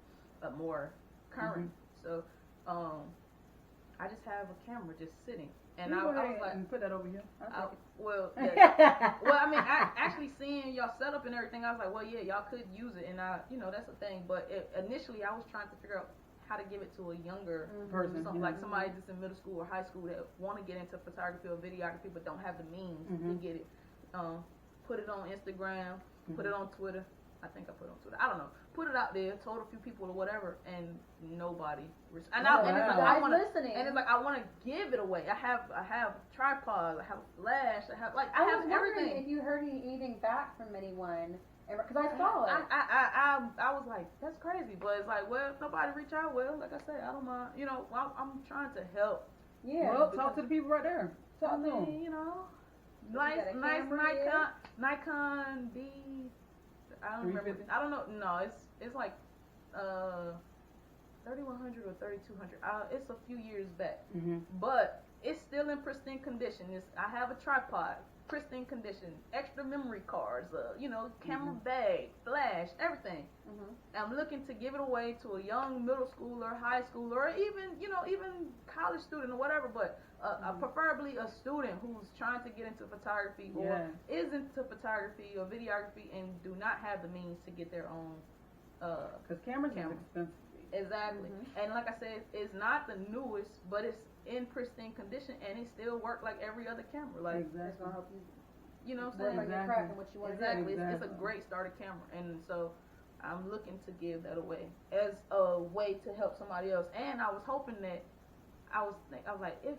a more current. So, I just have a camera just sitting, and I was like, and put that over here. Well, I mean, actually seeing y'all setup and everything, I was like, well, yeah, y'all could use it, and that's the thing. But initially, I was trying to figure out how to give it to a younger person, like somebody that's in middle school or high school that want to get into photography or videography but don't have the means to get it. Put it on Instagram, put it on Twitter. I think I put it on Twitter. I don't know. Put it out there, told a few people or whatever, and nobody. And it's like I want to, and it's like I want to give it away. I have tripods, I have flash, I have everything. If you heard anything back from anyone. Because I saw it. I was like, that's crazy. But it's like, well, if nobody reach out, well, like I said, I don't mind. I'm trying to help. Yeah. Well, talk to the people right there. Talk to them. Nice Nikon D. I don't remember. I don't know. No, it's like 3100 or 3200. It's a few years back, but it's still in pristine condition. I have a tripod. Pristine condition, extra memory cards, camera bag, flash, everything. I'm looking to give it away to a young middle schooler, high schooler, or even college student or whatever, but preferably a student who's trying to get into photography or is into photography or videography and do not have the means to get their own. Because cameras are expensive. Exactly. And like I said, it's not the newest, but it's in pristine condition and it still work like every other camera. Like it's gonna help you. You know what I'm saying? Exactly. What you want exactly. It's a great starter camera, and so I'm looking to give that away as a way to help somebody else. And I was hoping that I was like, if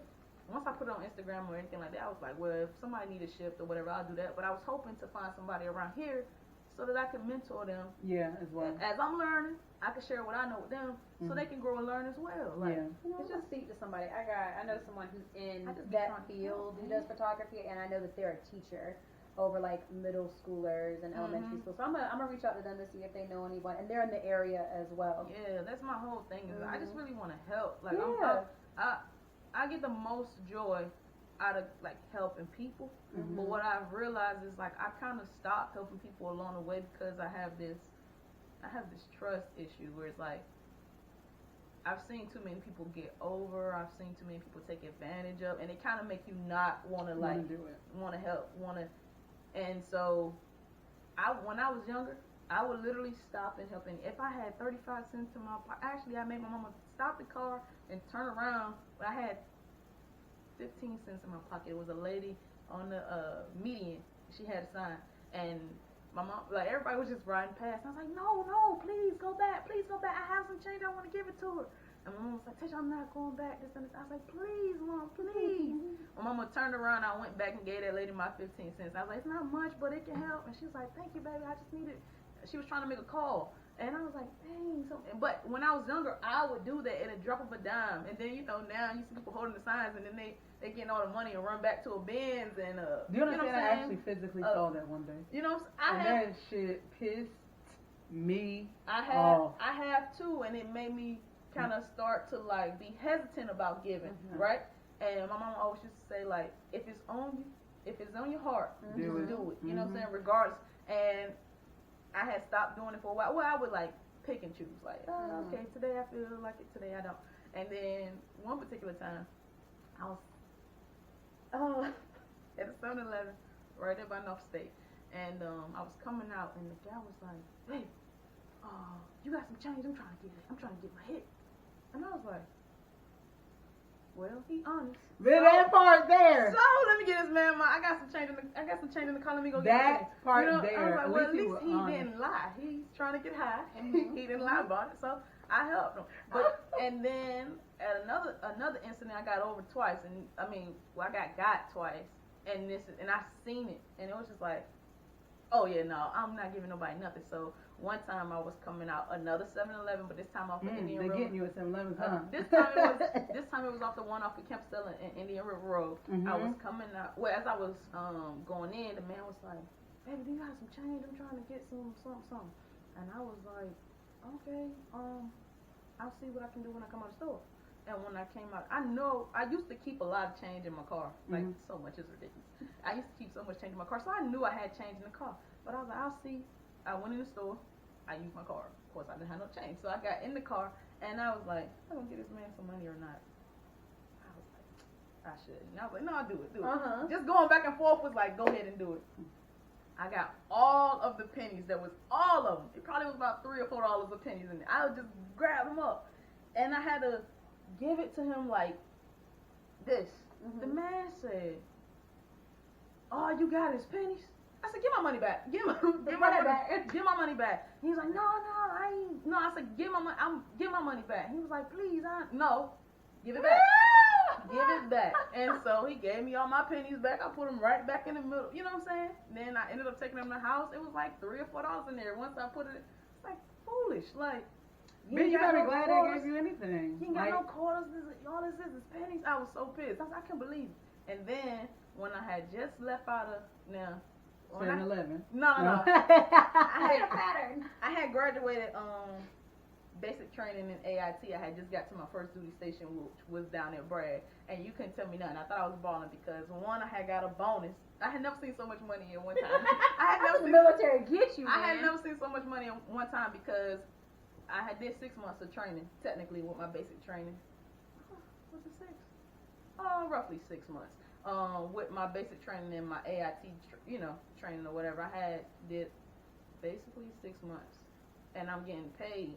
once I put it on Instagram or anything like that, I was like, well, if somebody need a shift or whatever, I'll do that. But I was hoping to find somebody around here so that I can mentor them. Yeah, as well. As I'm learning, I can share what I know with them, so they can grow and learn as well. Like, just speak to somebody. I know someone who's in that field who does photography, and I know that they're a teacher over like middle schoolers and elementary school. So I'm gonna reach out to them to see if they know anyone, and they're in the area as well. Yeah, that's my whole thing. Is I just really want to help. Like I get the most joy out of like helping people, but what I've realized is like I kind of stopped helping people along the way because I have this trust issue where it's like I've seen too many people get over. I've seen too many people take advantage of, and it kind of make you not want to like want to help, and so when I was younger, I would literally stop and help. And if I had 35 cents in my pocket, actually I made my mama stop the car and turn around. But I had 15 cents in my pocket. It was a lady on the median. She had a sign, and my mom, like everybody was just riding past. And I was like, no, please go back. I have some change. I want to give it to her. And my mom was like, Tisha, I'm not going back. This and this. I was like, please, Mom, please. My mama turned around. I went back and gave that lady my 15 cents. I was like, it's not much, but it can help. And she was like, thank you, baby. I just needed. She was trying to make a call. And I was like, dang. But when I was younger, I would do that at a drop of a dime. And then, now you see people holding the signs, and then they getting all the money and run back to a Benz. And, do you understand? I actually physically saw that one day. You know, that shit pissed me off. I have too, and it made me kind of start to, like, be hesitant about giving, right? And my mom always used to say, like, if it's on your heart, do it. You know what I'm saying? Regardless. And I had stopped doing it for a while. Well, I would like pick and choose. Like, okay, today I feel like it, today I don't. And then one particular time, I was at a 7-Eleven right there by North State, and I was coming out, and the guy was like, "Hey, you got some change? I'm trying to get my hit." And I was like, well, he honest. That part there. So let me get this man. I got some change in the car. Let me go get that part there. I was like, well, at least he didn't lie. He's trying to get high. He didn't lie about it. So I helped him. But and then at another incident, I got over twice, and I got twice, and I seen it, and it was just like, oh yeah, no, I'm not giving nobody nothing. So one time I was coming out another 7-Eleven, but this time off the Indian Road. They're getting you at 7-Eleven, huh? This time it was off the one off the Campstella and Indian River Road. I was coming out. Well, as I was going in, the man was like, "Baby, do you got some change? I'm trying to get some." And I was like, "Okay, I'll see what I can do when I come out of the store." And when I came out, I know I used to keep a lot of change in my car. Like, so much is ridiculous. I used to keep so much change in my car, so I knew I had change in the car. But I was like, I'll see. I went in the store. I used my card. Of course, I didn't have no change. So I got in the car, and I was like, I'm going to give this man some money or not. I was like, I should. And I was like, no, I'll do it. Just going back and forth was like, go ahead and do it. I got all of the pennies. There was all of them. It probably was about $3 or $4 of pennies in there. I would just grab them up. And I had to give it to him like this. The man said, all you got is pennies? I said, give my money back. Give my money back. He was like, no, I ain't. No, I said, give my money back. He was like, please, no, give it back. Give it back. And so he gave me all my pennies back. I put them right back in the middle. You know what I'm saying? Then I ended up taking them to the house. It was like $3 or $4 in there. Once I put it, it's like foolish. Like, you gotta be glad they gave you anything. He ain't got no quarters. All this is pennies. I was so pissed. I was like, I can't believe it. And then when I had just left out of 7-Eleven. No. I had graduated basic training in AIT. I had just got to my first duty station, which was down at Bragg. And you couldn't tell me nothing. I thought I was balling because one, I had got a bonus. I had never seen so much money in one time. The military get you, man. I had never seen so much money in one time because I had did 6 months of training, technically with my basic training. Was it 6? Roughly 6 months. With my basic training and my AIT, training or whatever, I did basically 6 months, and I'm getting paid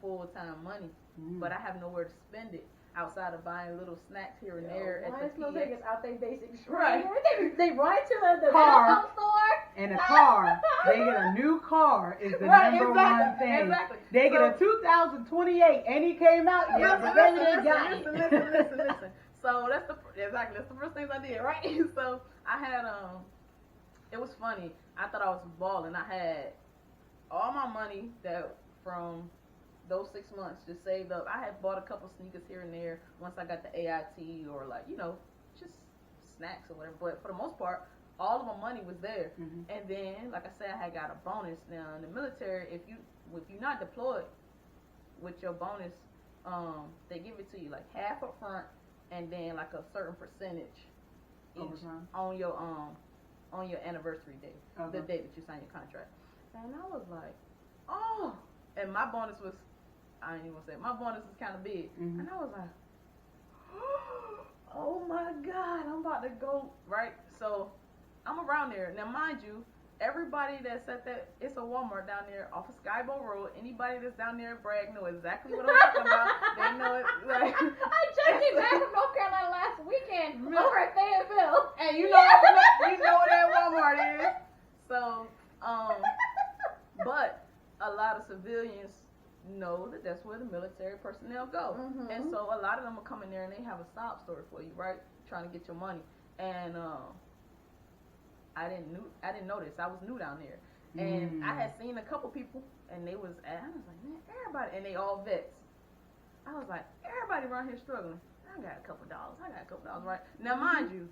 full-time money, but I have nowhere to spend it outside of buying little snacks here and there at the PX. Out their basic right. They run to the car store. And a car, they get a new car is the number one thing. Exactly. They get a 2028, and he came out yet, but baby, they got it. Listen. So that's the first things I did, right? So I had it was funny. I thought I was balling. I had all my money that from those 6 months just saved up. I had bought a couple sneakers here and there once I got the AIT or like just snacks or whatever. But for the most part, all of my money was there. And then, like I said, I had got a bonus. Now in the military, if you're not deployed with your bonus, they give it to you like half up front. And then like a certain percentage on your anniversary day, the day that you sign your contract. And I was like, oh, and my bonus was, I ain't even gonna say it, my bonus was kind of big. And I was like, oh my God, I'm about to go, right? So I'm around there. Now mind you, everybody that's at that, it's a Walmart down there off of Skybo Road. Anybody that's down there at Bragg know exactly what I'm talking about. They know it. Like, I just came back from North Carolina last weekend over at Fayetteville. And you know what that Walmart is. So, but a lot of civilians know that that's where the military personnel go. And so a lot of them will come in there and they have a sob story for you, right? Trying to get your money. And I didn't know this. I was new down there. And I had seen a couple people and I was like, man, everybody, and they all vets. I was like, everybody around here struggling. I got a couple dollars, right? Now mind you,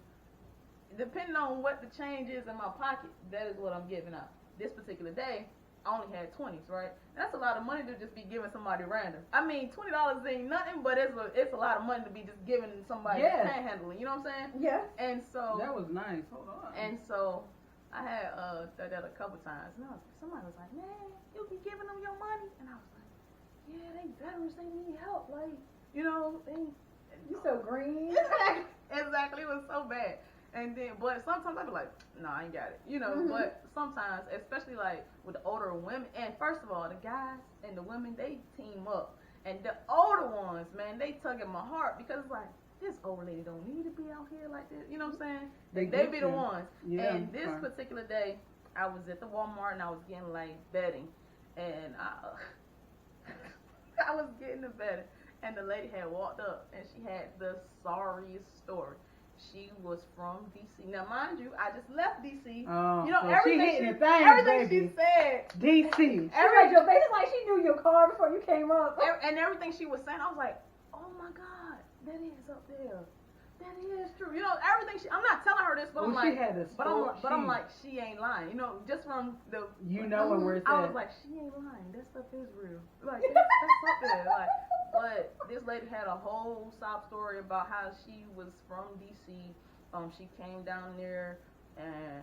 depending on what the change is in my pocket, that is what I'm giving out. This particular day, I only had 20s, right? That's a lot of money to just be giving somebody random. I mean, $20 ain't nothing, but it's a lot of money to be just giving somebody panhandling. You know what I'm saying? Yes. And so that was nice. Hold on. And so I had done that a couple times, and somebody was like, "Man, you be giving them your money," and I was like, "Yeah, they veterans, they need help, like you so green." Exactly. It was so bad. And then, but sometimes I'd be like, no, I ain't got it, but sometimes, especially like with the older women, and first of all, the guys and the women, they team up. And the older ones, man, they tug at my heart because it's like, this old lady don't need to be out here like this. You know what I'm saying? They be the ones. Yeah, and this particular day, I was at the Walmart and I was getting like bedding. And I was getting the bedding. And the lady had walked up and she had the sorriest story. She was from DC. Now, mind you, I just left DC. Oh, so everything she said. DC. She read your face like she knew your car before you came up. And everything she was saying, I was like, oh my God, that is up there. that is true. You know, everything. I'm not telling her this, but I'm like, she had this. but I'm like, she ain't lying. You know, just from the. You know where it's at. I was like, she ain't lying. That stuff is real. Like that's up there. Like, but this lady had a whole sob story about how she was from DC. She came down there and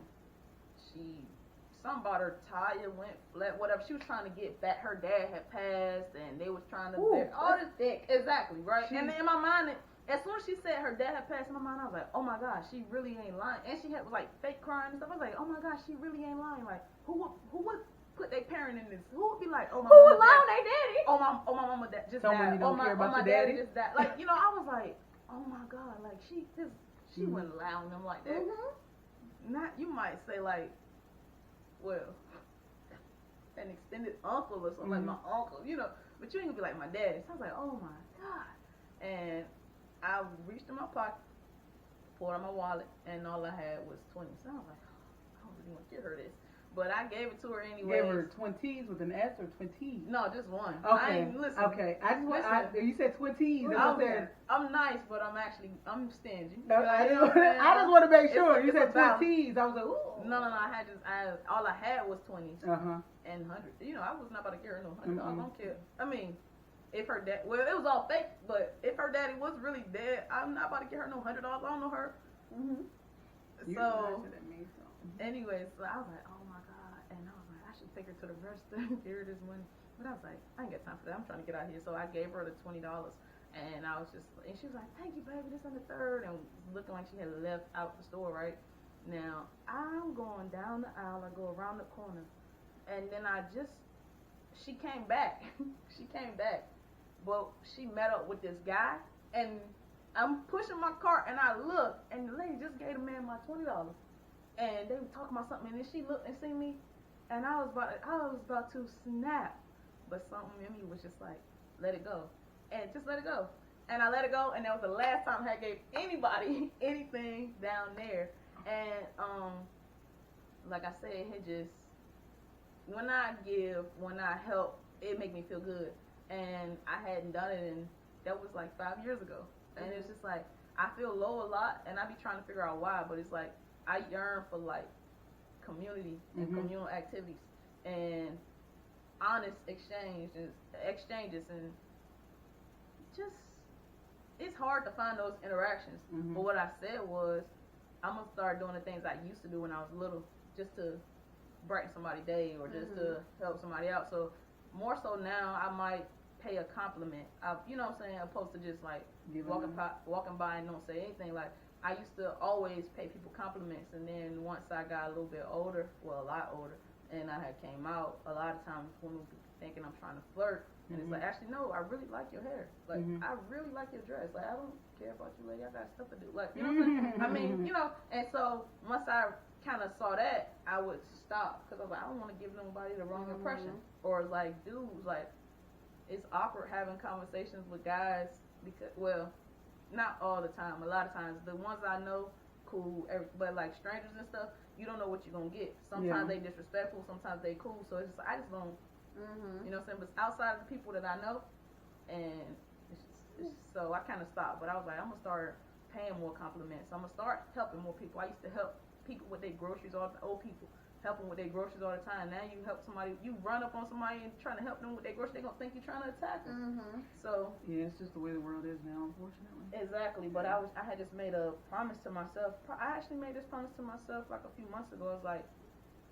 something about her tire went flat, whatever. She was trying to get back. Her dad had passed, and they was trying to all this dick. Exactly, right? And then in my mind, as soon as she said her dad had passed, in my mind, I was like, oh my gosh, she really ain't lying. And she had like fake crying and stuff. I was like, oh my gosh, she really ain't lying. Like, who would put their parent in this? Who would be like, oh my Who mama, would lie on their daddy? Oh my mama just Someone died. you don't care about my your daddy just died. Like, you know, I was like, oh my god, like she wouldn't lie on them like that. Not, you might say like, well, an extended uncle or something, like my uncle, you know, but you ain't gonna be like my daddy. So I was like, oh my god. And I reached in my pocket, pulled out my wallet, and all I had was 20. So I was like, I don't really want to get her this. But I gave it to her anyway. Gave her 20s with an S or 20s? No, just one. Okay. Listen. Okay. You said 20s. I'm nice, but I'm stingy. I just want to make sure. You said 20s. I was like, ooh. No. All I had was 20s. And 100. You know, I was not about to get her no $100. I don't care. I mean, if her dad, well, it was all fake, but if her daddy was really dead, I'm not about to get her no $100. I don't know her. So, anyways, so I was like, oh my god, and I was like, I should take her to the register and give her this money. But I was like, I ain't got time for that. I'm trying to get out of here. So I gave her the $20, and I was just, and she was like, thank you, baby. This and the third, and looking like she had left out the store. Right now, I'm going down the aisle. I go around the corner, and then she came back. She came back. But she met up with this guy, and I'm pushing my cart, and I look, and the lady just gave the man my $20, and they were talking about something, and then she looked and seen me, and I was about to snap, but something in me was just like, let it go, and just let it go, and I let it go, and that was the last time I gave anybody anything down there, and like I said, it just, when I help, it make me feel good. And I hadn't done it, and that was like 5 years ago. And it's just like, I feel low a lot, and I be trying to figure out why, but it's like, I yearn for like community and communal activities and honest exchanges, and just, it's hard to find those interactions. But what I said was, I'm gonna start doing the things I used to do when I was little, just to brighten somebody's day or just to help somebody out. So more so now, I might pay a compliment. You know what I'm saying? Opposed to just like walking by and don't say anything. Like, I used to always pay people compliments, and then once I got a little bit older, well, a lot older, and I had came out, a lot of times women would be thinking I'm trying to flirt, and it's like, actually, no, I really like your hair. Like, I really like your dress. Like, I don't care about you, lady. I got stuff to do. Like, you know what I'm saying? I mean, you know, and so once I kind of saw that, I would stop, because I was like, I don't want to give nobody the wrong impression. Or like dudes, like, it's awkward having conversations with guys because, well, not all the time. A lot of times, the ones I know, cool, but like strangers and stuff, you don't know what you're gonna get. Sometimes they disrespectful, sometimes they cool. So it's just, I just don't, you know what I'm saying? But outside of the people that I know, and so I kind of stopped. But I was like, I'm gonna start paying more compliments. I'm gonna start helping more people. I used to help people with their groceries, all the old people. Helping with their groceries all the time. Now you help somebody, you run up on somebody and trying to help them with their groceries, they're gonna think you're trying to attack them. So yeah, it's just the way the world is now, unfortunately. Exactly, but I had just made a promise to myself. I actually made this promise to myself like a few months ago. I was like,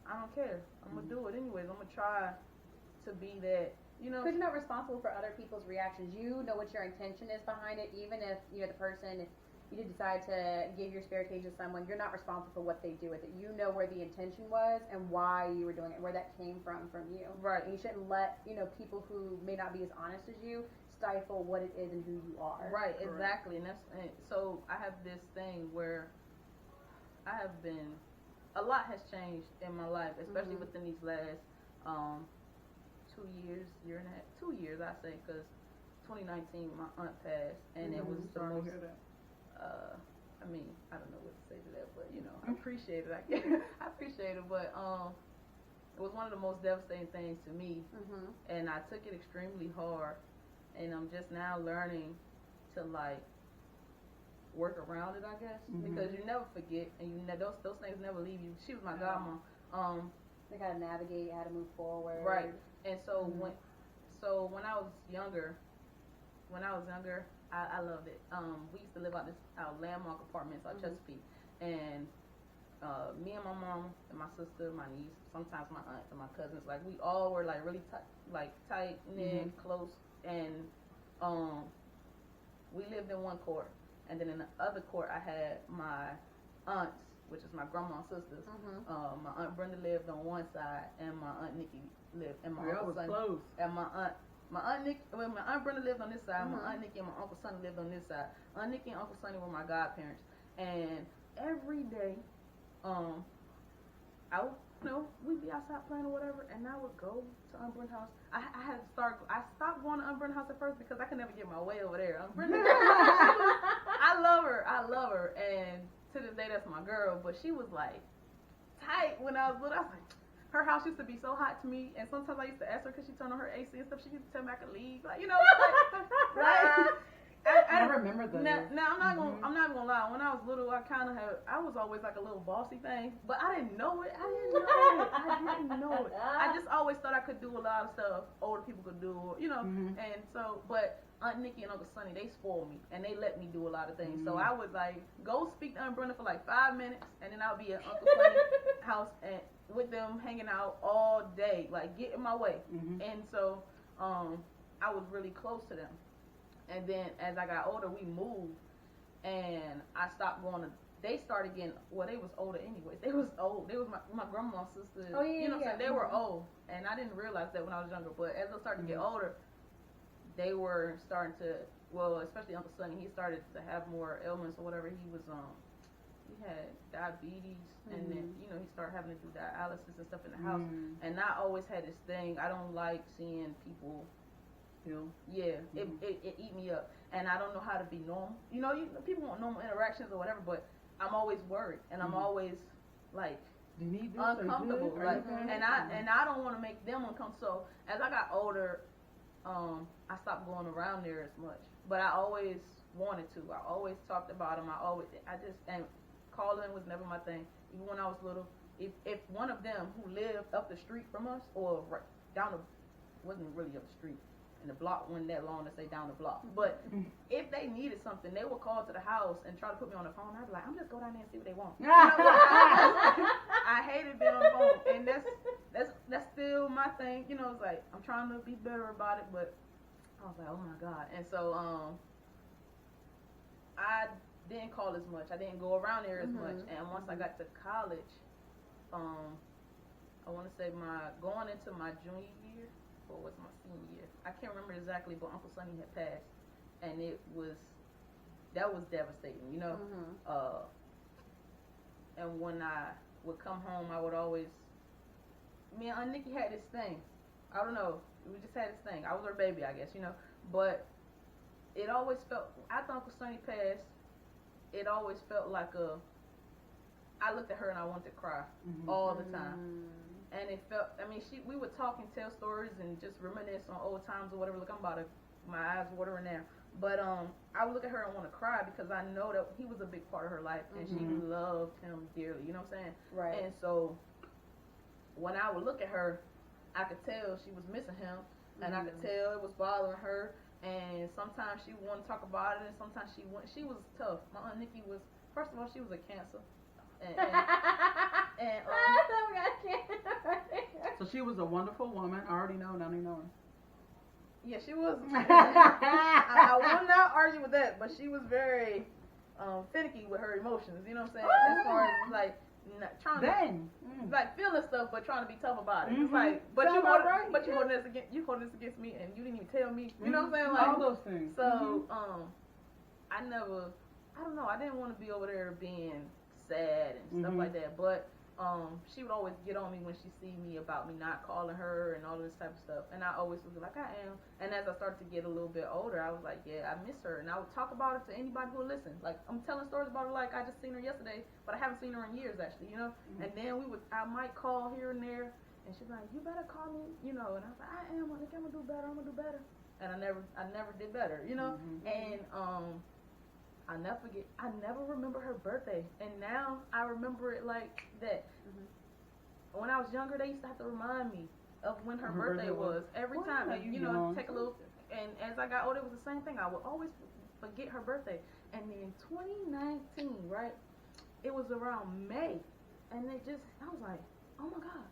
I don't care. I'm gonna do it anyways. I'm gonna try to be that. You know, because you're not responsible for other people's reactions. You know what your intention is behind it, even if the person. You did decide to give your spare cage to someone, you're not responsible for what they do with it. You know where the intention was and why you were doing it, where that came from you. Right. And you shouldn't let, people who may not be as honest as you stifle what it is and who you are. Right, exactly. And so I have this thing where I have been, a lot has changed in my life, especially within these last 2 years, year and a half, 2 years I say, because 2019 my aunt passed, and it was the most. I mean, I don't know what to say to that, but I appreciate it. I appreciate it, but it was one of the most devastating things to me, and I took it extremely hard. And I'm just now learning to like work around it, I guess, because you never forget, and those things never leave you. She was my godmom. Like how to navigate, how to move forward. Right. And so when I was younger, I loved it. We used to live out our landmark apartments out Chesapeake, and me and my mom and my sister, my niece, sometimes my aunt and my cousins, like we all were like really tight knit, close, and we lived in one court, and then in the other court I had my aunts, which is my grandma's sisters. My aunt Brenda lived on one side, and my aunt Nikki lived, and my uncle Sonny, close. and my aunt Brenda lived on this side. My aunt Nikki and my uncle Sonny lived on this side. Aunt Nikki and Uncle Sonny were my godparents, and every day, I would, we'd be outside playing or whatever, and I would go to Aunt Brenda's house. I stopped going to Aunt Brenda's house at first because I could never get my way over there. Aunt Brenda, I love her, and to this day that's my girl, but she was like tight when I was little. I was like, her house used to be so hot to me, and sometimes I used to ask her because she turned on her AC and stuff. She used to tell me I could leave, like I remember that. Now I'm not gonna lie. When I was little, I was always like a little bossy thing, but I didn't know it. I didn't know it. I just always thought I could do a lot of stuff older people could do, And so, but Aunt Nikki and Uncle Sonny, they spoiled me, and they let me do a lot of things. So I would like go speak to Aunt Brenda for like 5 minutes, and then I'll be at Uncle Sonny's house and with them hanging out all day, like getting my way. And so I was really close to them. And then as I got older, we moved, and I stopped going to. They started getting. Well, they was older anyways. They was old. They was my grandma's sisters. Oh yeah, you know what I'm saying? They were old, and I didn't realize that when I was younger. But as I started to get older, they were starting to. Well, especially Uncle Sonny, he started to have more ailments or whatever. He was he had diabetes, and then he started having to do dialysis and stuff in the house. And I always had this thing. I don't like seeing people. Yeah, it eat me up, and I don't know how to be normal. People want normal interactions or whatever, but I'm always worried, and I'm always like uncomfortable, like, and I don't want to make them uncomfortable. So as I got older, I stopped going around there as much, but I always wanted to. I always talked about them. And calling was never my thing. Even when I was little, if one of them who lived up the street from us or right down wasn't really up the street. And the block wasn't that long to say down the block. But if they needed something, they would call to the house and try to put me on the phone. I'd be like, I'm just go down there and see what they want. I hated being on the phone, and that's still my thing. It's like I'm trying to be better about it, but I was like, oh my god. And so I didn't call as much. I didn't go around there as much. And once I got to college, I want to say going into my junior year. Or was my senior year? I can't remember exactly, but Uncle Sonny had passed, and that was devastating, and when I would come home, I would always. Me and Aunt Nikki had this thing. I don't know. We just had this thing. I was her baby, I guess, But it always felt after Uncle Sonny passed, it always felt like I looked at her and I wanted to cry all the time. And it felt, we would talk and tell stories and just reminisce on old times or whatever. Look, I'm about to, my eyes watering now. But I would look at her and want to cry because I know that he was a big part of her life and she loved him dearly. You know what I'm saying? Right. And so when I would look at her, I could tell she was missing him, and I could tell it was bothering her. And sometimes she would want to talk about it, and sometimes she wouldn't. She was tough. My Aunt Nikki was, first of all, she was a Cancer. So she was a wonderful woman. I already know, now you know her. Yeah, she was. I will not argue with that, but she was very finicky with her emotions. You know what I'm saying? As far as like trying to like feeling stuff, but trying to be tough about it. It's like, but you holding this against me, and you didn't even tell me. You know what I'm saying? Like all those things. So I don't know. I didn't want to be over there being sad and stuff like that, but she would always get on me when she see me about me not calling her and all this type of stuff, and I always would be like, I am. And as I started to get a little bit older, I was like, yeah, I miss her, and I would talk about it to anybody who would listen. Like, I'm telling stories about her like I just seen her yesterday, but I haven't seen her in years actually, and then I might call here and there, and she'd be like, you better call me, and I was like, I am. I'm gonna do better, and I never did better, and I never forget. I never remember her birthday, and now I remember it like that. Mm-hmm. When I was younger, they used to have to remind me of when her birthday was every time. And, you know, take a little. And as I got older, it was the same thing. I would always forget her birthday. And then 2019, right? It was around May, and I was like, oh my God,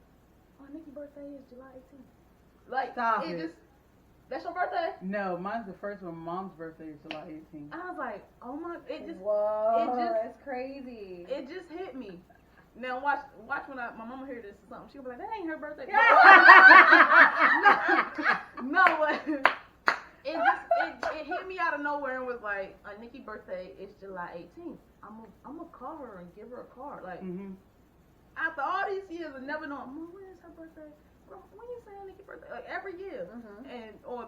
Nikki's birthday is July 18th. Like, Stop it it. just. That's your birthday? No, mine's the first one. Mom's birthday is July 18th. I was like, oh my, Whoa, that's crazy. It just hit me. Now watch when my mama hear this or something. She'll be like, that ain't her birthday. No, it hit me out of nowhere and was like, Nikki's birthday is July 18th. I'm gonna call her and give her a card. Like, after all these years of never knowing, Mom, when is her birthday? When you saying Nikki's birthday? Like every year, and or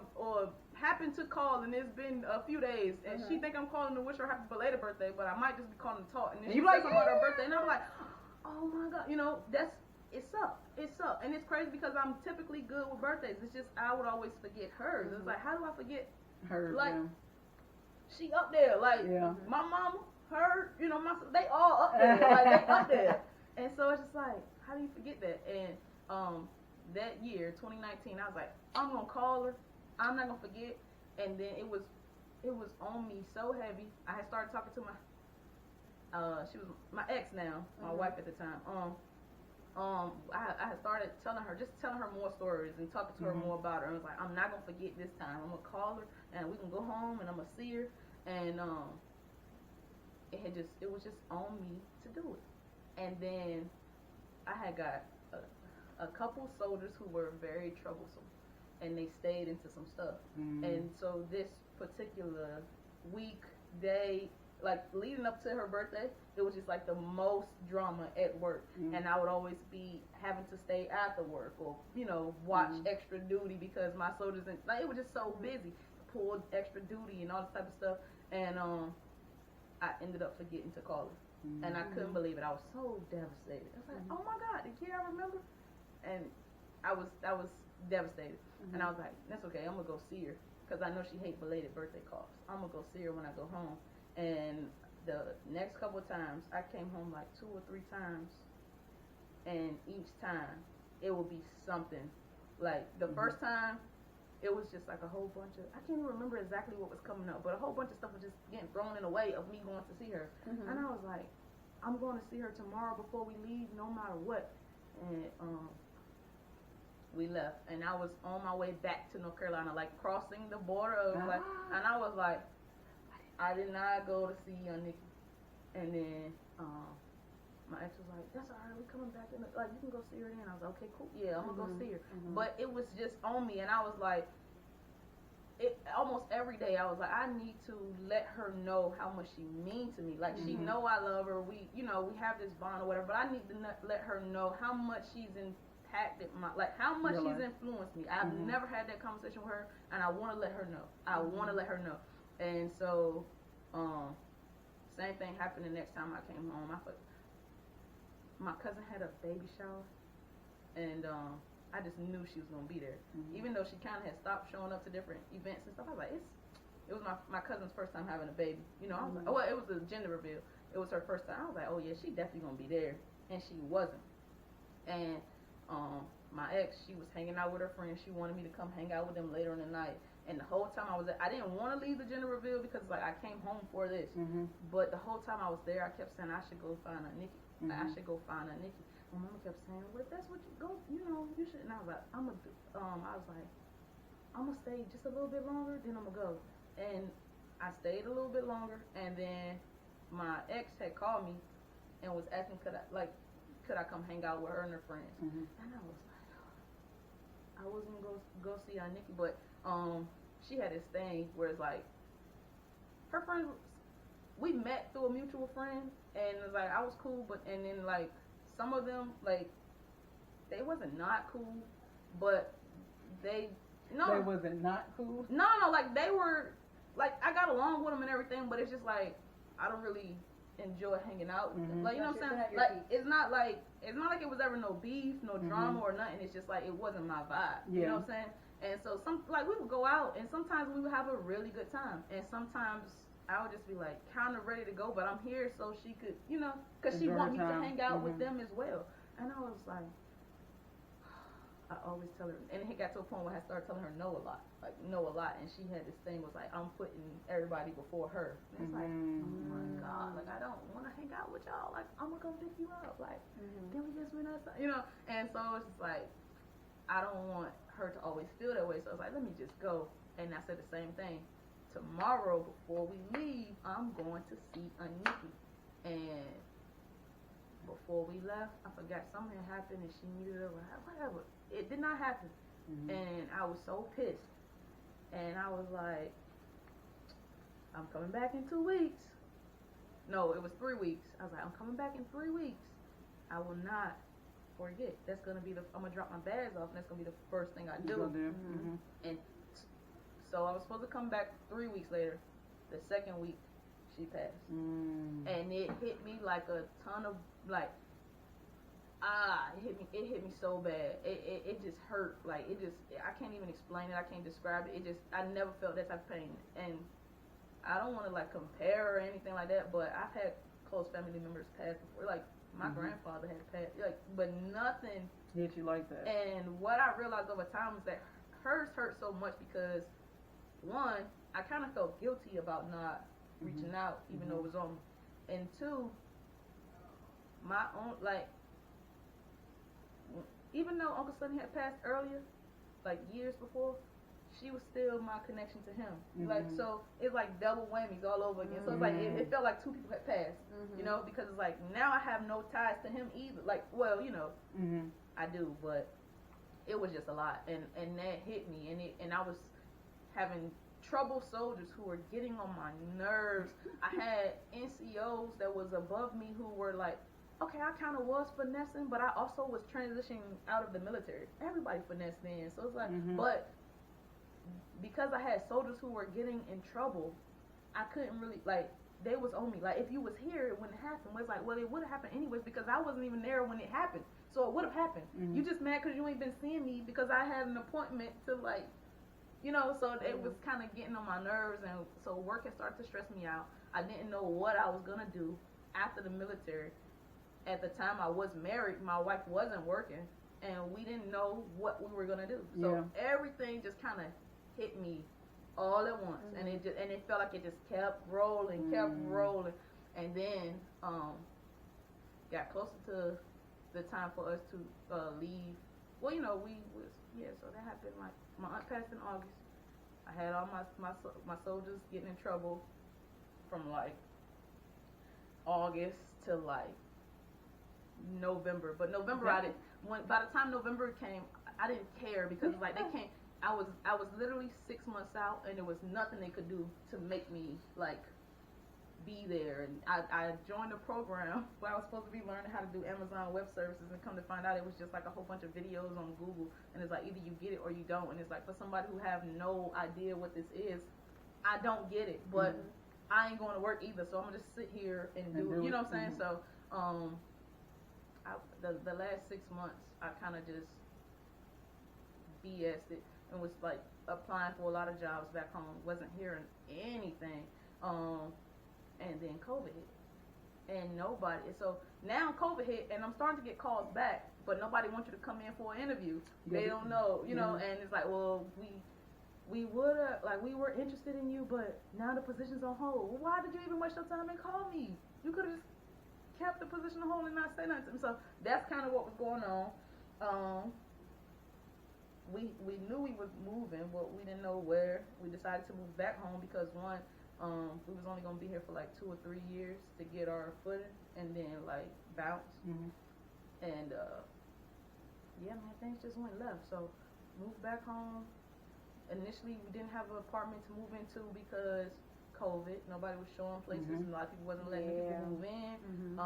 happen to call, and it's been a few days, and she think I'm calling to wish her happy belated birthday, but I might just be calling to talk, and then she like about her birthday, and I'm like, oh my God, you know, it's up, and it's crazy because I'm typically good with birthdays. It's just I would always forget hers. It's like, how do I forget hers? Like she up there, like my mama, her, you know, they all up there, like they up there, and so it's just like, how do you forget that? And that year, 2019, I was like, I'm gonna call her. I'm not gonna forget. And then it was on me so heavy. I had started talking to she was my ex now, my wife at the time. I had started telling her more stories and talking to her more about her. I was like, I'm not gonna forget this time. I'm gonna call her and we can go home and I'm gonna see her. And it was just on me to do it. And then I had got a couple soldiers who were very troublesome, and they stayed into some stuff. And so this particular week, day, like leading up to her birthday, it was just like the most drama at work. And I would always be having to stay after work or, you know, watch extra duty because my soldiers, like it was just so busy, pulled extra duty and all this type of stuff. And I ended up forgetting to call her. And I couldn't believe it. I was so devastated. I was like, oh my God, the year I remember. And I was devastated. And I was like, that's okay, I'm gonna go see her because I know she hates belated birthday calls. I'm gonna go see her when I go home. And the next couple of times, I came home like 2 or 3 times, and each time it would be something. Like the first time, it was just like a whole bunch of, I can't even remember exactly what was coming up, but a whole bunch of stuff was just getting thrown in the way of me going to see her. And I was like, I'm going to see her tomorrow before we leave, no matter what. And we left, and I was on my way back to North Carolina, like crossing the border of like, and I was like, I did not go to see young Nikki. And then my ex was like, that's alright, we coming back in, like you can go see her then. I was like, okay, cool, yeah, I'm gonna go see her. But it was just on me, and I was like, almost every day I was like, I need to let her know how much she means to me. Like she know I love her, we, you know, we have this bond or whatever, but I need to let her know how much she's impacted how much she's influenced me. I've never had that conversation with her, and I want to let her know. I want to let her know. And so same thing happened the next time I came home. My cousin had a baby shower, and I just knew she was gonna be there, even though she kind of had stopped showing up to different events and stuff. I was like, it was my cousin's first time having a baby. You know, I was like, oh, well, it was a gender reveal. It was her first time. I was like, oh yeah, she definitely gonna be there, and she wasn't. And my ex, she was hanging out with her friends. She wanted me to come hang out with them later in the night. And the whole time I was there, I didn't want to leave the gender reveal because like I came home for this. But the whole time I was there, I kept saying I should go find a Nikki. I should go find a Nikki. My mama kept saying, well, if that's what you go, you know, you should. And I was like, I'm gonna stay just a little bit longer, then I'm gonna go. And I stayed a little bit longer, and then my ex had called me and was asking could I come hang out with her and her friends. And I was like, I wasn't gonna go see Aunt Nikki, but she had this thing where it's like her friends, we met through a mutual friend, and it was like I was cool, but and then like some of them like they wasn't not cool, but they wasn't not cool. No, like they were like I got along with them and everything, but it's just like I don't really enjoy hanging out with them. Like, you know what I'm saying? Like it's not like it was ever no beef, no drama or nothing. It's just like it wasn't my vibe. You know what I'm saying? And so we would go out, and sometimes we would have a really good time, and sometimes I would just be like kind of ready to go, but I'm here so she could, you know, because she Enjoy want me to time. hang out with them as well. And I was like, I always tell her, and it got to a point where I started telling her no a lot, and she had this thing was like, I'm putting everybody before her. And it's like, oh my God, like I don't want to hang out with y'all. Like I'm gonna come pick you up. Like, can we just win us, you know? And so it's just like, I don't want her to always feel that way. So I was like, let me just go. And I said the same thing. Tomorrow, before we leave, I'm going to see Aniki. And before we left, I forgot something happened and she needed a ride. Whatever. It did not happen. And I was so pissed. And I was like, I'm coming back in 2 weeks. No, it was 3 weeks. I was like, I'm coming back in 3 weeks. I will not forget. That's going to be I'm going to drop my bags off and that's going to be the first thing I do. And so I was supposed to come back 3 weeks later. The second week, she passed. And it hit me like a ton of, like, it hit me so bad. It just hurt. Like, I can't even explain it. I can't describe it. I never felt that type of pain. And I don't want to, like, compare or anything like that, but I've had close family members pass before. Like, my grandfather had passed. Like, but nothing hit you like that. And what I realized over time is that hers hurt so much because, one, I kind of felt guilty about not reaching out, even though it was on me. And two, my own, like, even though Uncle Sonny had passed earlier, like years before, she was still my connection to him. Like, so it's like double whammies all over again. So it's like, it felt like 2 people had passed, you know, because it's like, now I have no ties to him either. Like, well, you know, I do, but it was just a lot. And that hit me. And I was having trouble soldiers who were getting on my nerves. I had NCOs that was above me who were like, okay, I kind of was finessing, but I also was transitioning out of the military. Everybody finessed then. So it's like, but because I had soldiers who were getting in trouble, I couldn't really, like, they was on me. Like, if you was here, it wouldn't happen. It's like, well, it would have happened anyways because I wasn't even there when it happened. So it would have happened. You just mad because you ain't been seeing me because I had an appointment to, like, you know, so it was kind of getting on my nerves, and so work had started to stress me out. I didn't know what I was going to do after the military. At the time I was married, my wife wasn't working, and we didn't know what we were going to do. So everything just kind of hit me all at once, and it felt like it just kept rolling, and then got closer to the time for us to leave. Well, you know, so that happened, like, my aunt passed in August. I had all my soldiers getting in trouble from, like, August to, like, November. But November, by the time November came, I didn't care because, like, they came, I was literally 6 months out, and there was nothing they could do to make me, like, be there. And I joined a program where I was supposed to be learning how to do Amazon Web Services, and come to find out it was just like a whole bunch of videos on Google, and it's like either you get it or you don't. And it's like, for somebody who have no idea what this is, I don't get it, but I ain't going to work either, so I'm gonna just sit here and do it. You know what I'm saying? So the last 6 months I kind of just BS'd it and was like applying for a lot of jobs back home, wasn't hearing anything. And then COVID hit, and nobody. So now COVID hit, and I'm starting to get calls back, but nobody wants you to come in for an interview. They don't know, you know. And it's like, well, we would have, like, we were interested in you, but now the position's on hold. Well, why did you even waste your time and call me? You could have just kept the position on hold and not say nothing to me. So that's kind of what was going on. We knew we was moving, but we didn't know where. We decided to move back home because, one, we was only gonna be here for like 2 or 3 years to get our footing, and then, like, bounce. And man, things just went left. So moved back home. Initially, we didn't have an apartment to move into because COVID. Nobody was showing places, and a lot of people wasn't letting people move in.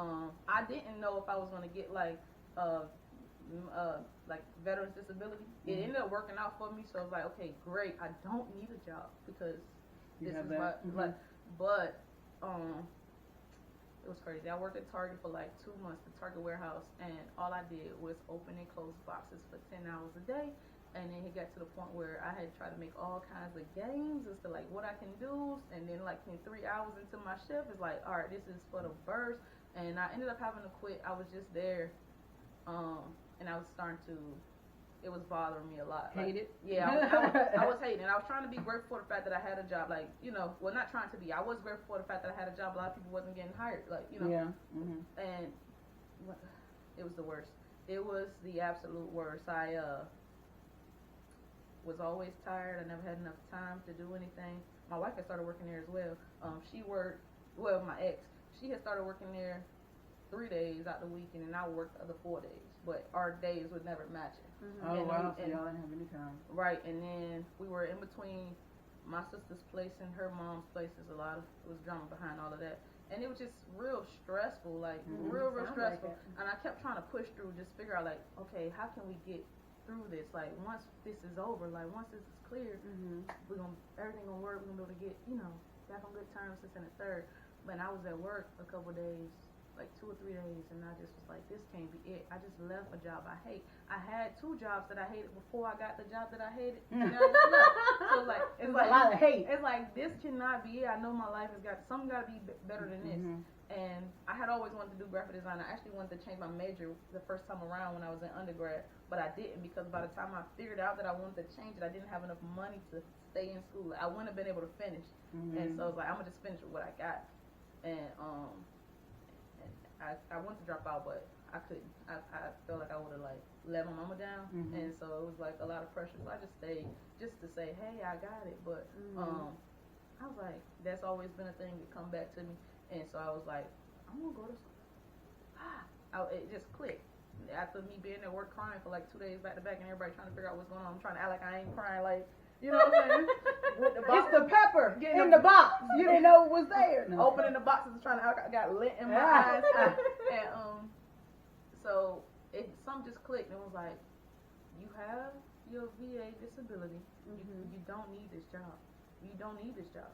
I didn't know if I was gonna get like veterans disability. It ended up working out for me, so I was like, okay, great. I don't need a job because this is what. But it was crazy. I worked at Target for like 2 months, the Target warehouse, and all I did was open and close boxes for 10 hours a day. And then it got to the point where I had tried to make all kinds of games as to like what I can do. And then like in 3 hours into my shift, it's like, all right, this is for the burst. And I ended up having to quit. I was just there, and I was starting to. It was bothering me a lot. Hate it? Yeah, I was hating. I was trying to be grateful for the fact that I had a job. Like, you know, well, not trying to be. I was grateful for the fact that I had a job. A lot of people wasn't getting hired. Like, you know. Yeah. Mm-hmm. And it was the worst. It was the absolute worst. I was always tired. I never had enough time to do anything. My wife had started working there as well. She worked, well, my ex, she had started working there 3 days out the week, and then I worked the other 4 days. But our days would never match it. Mm-hmm. Oh, wow. So y'all didn't have any time. Right, and then we were in between my sister's place and her mom's place. There's a lot of, it was drama behind all of that. And it was just real stressful, like real stressful. Like, and I kept trying to push through, just figure out like, okay, how can we get through this? Like once this is over, like once this is clear, everything gonna work. We're gonna be able to get, you know, back on good terms, this and the third. But I was at work a couple days, like 2 or 3 days, and I just was like, this can't be it. I just left a job I hate. I had 2 jobs that I hated before I got the job that I hated. And I just left. So like, it's like a lot of hate. It's like, this cannot be it. I know my life has got, something got to be better than this. And I had always wanted to do graphic design. I actually wanted to change my major the first time around when I was in undergrad, but I didn't, because by the time I figured out that I wanted to change it, I didn't have enough money to stay in school. I wouldn't have been able to finish. And so I was like, I'm gonna just finish with what I got. And I wanted to drop out, but I couldn't. I felt like I would have like let my mama down, and so it was like a lot of pressure. So I just stayed just to say, hey, I got it. But I was like, that's always been a thing to come back to me, and so I was like, I'm gonna go to school. It just clicked. After me being at work crying for like 2 days back to back, and everybody trying to figure out what's going on, I'm trying to act like I ain't crying, like, you know what I'm saying? With the box, it's the pepper in the box. You didn't know it was there. No. Opening the boxes, trying to act like I got lint in my eyes. And so something just clicked, and it was like, you have your VA disability. You don't need this job. You don't need this job.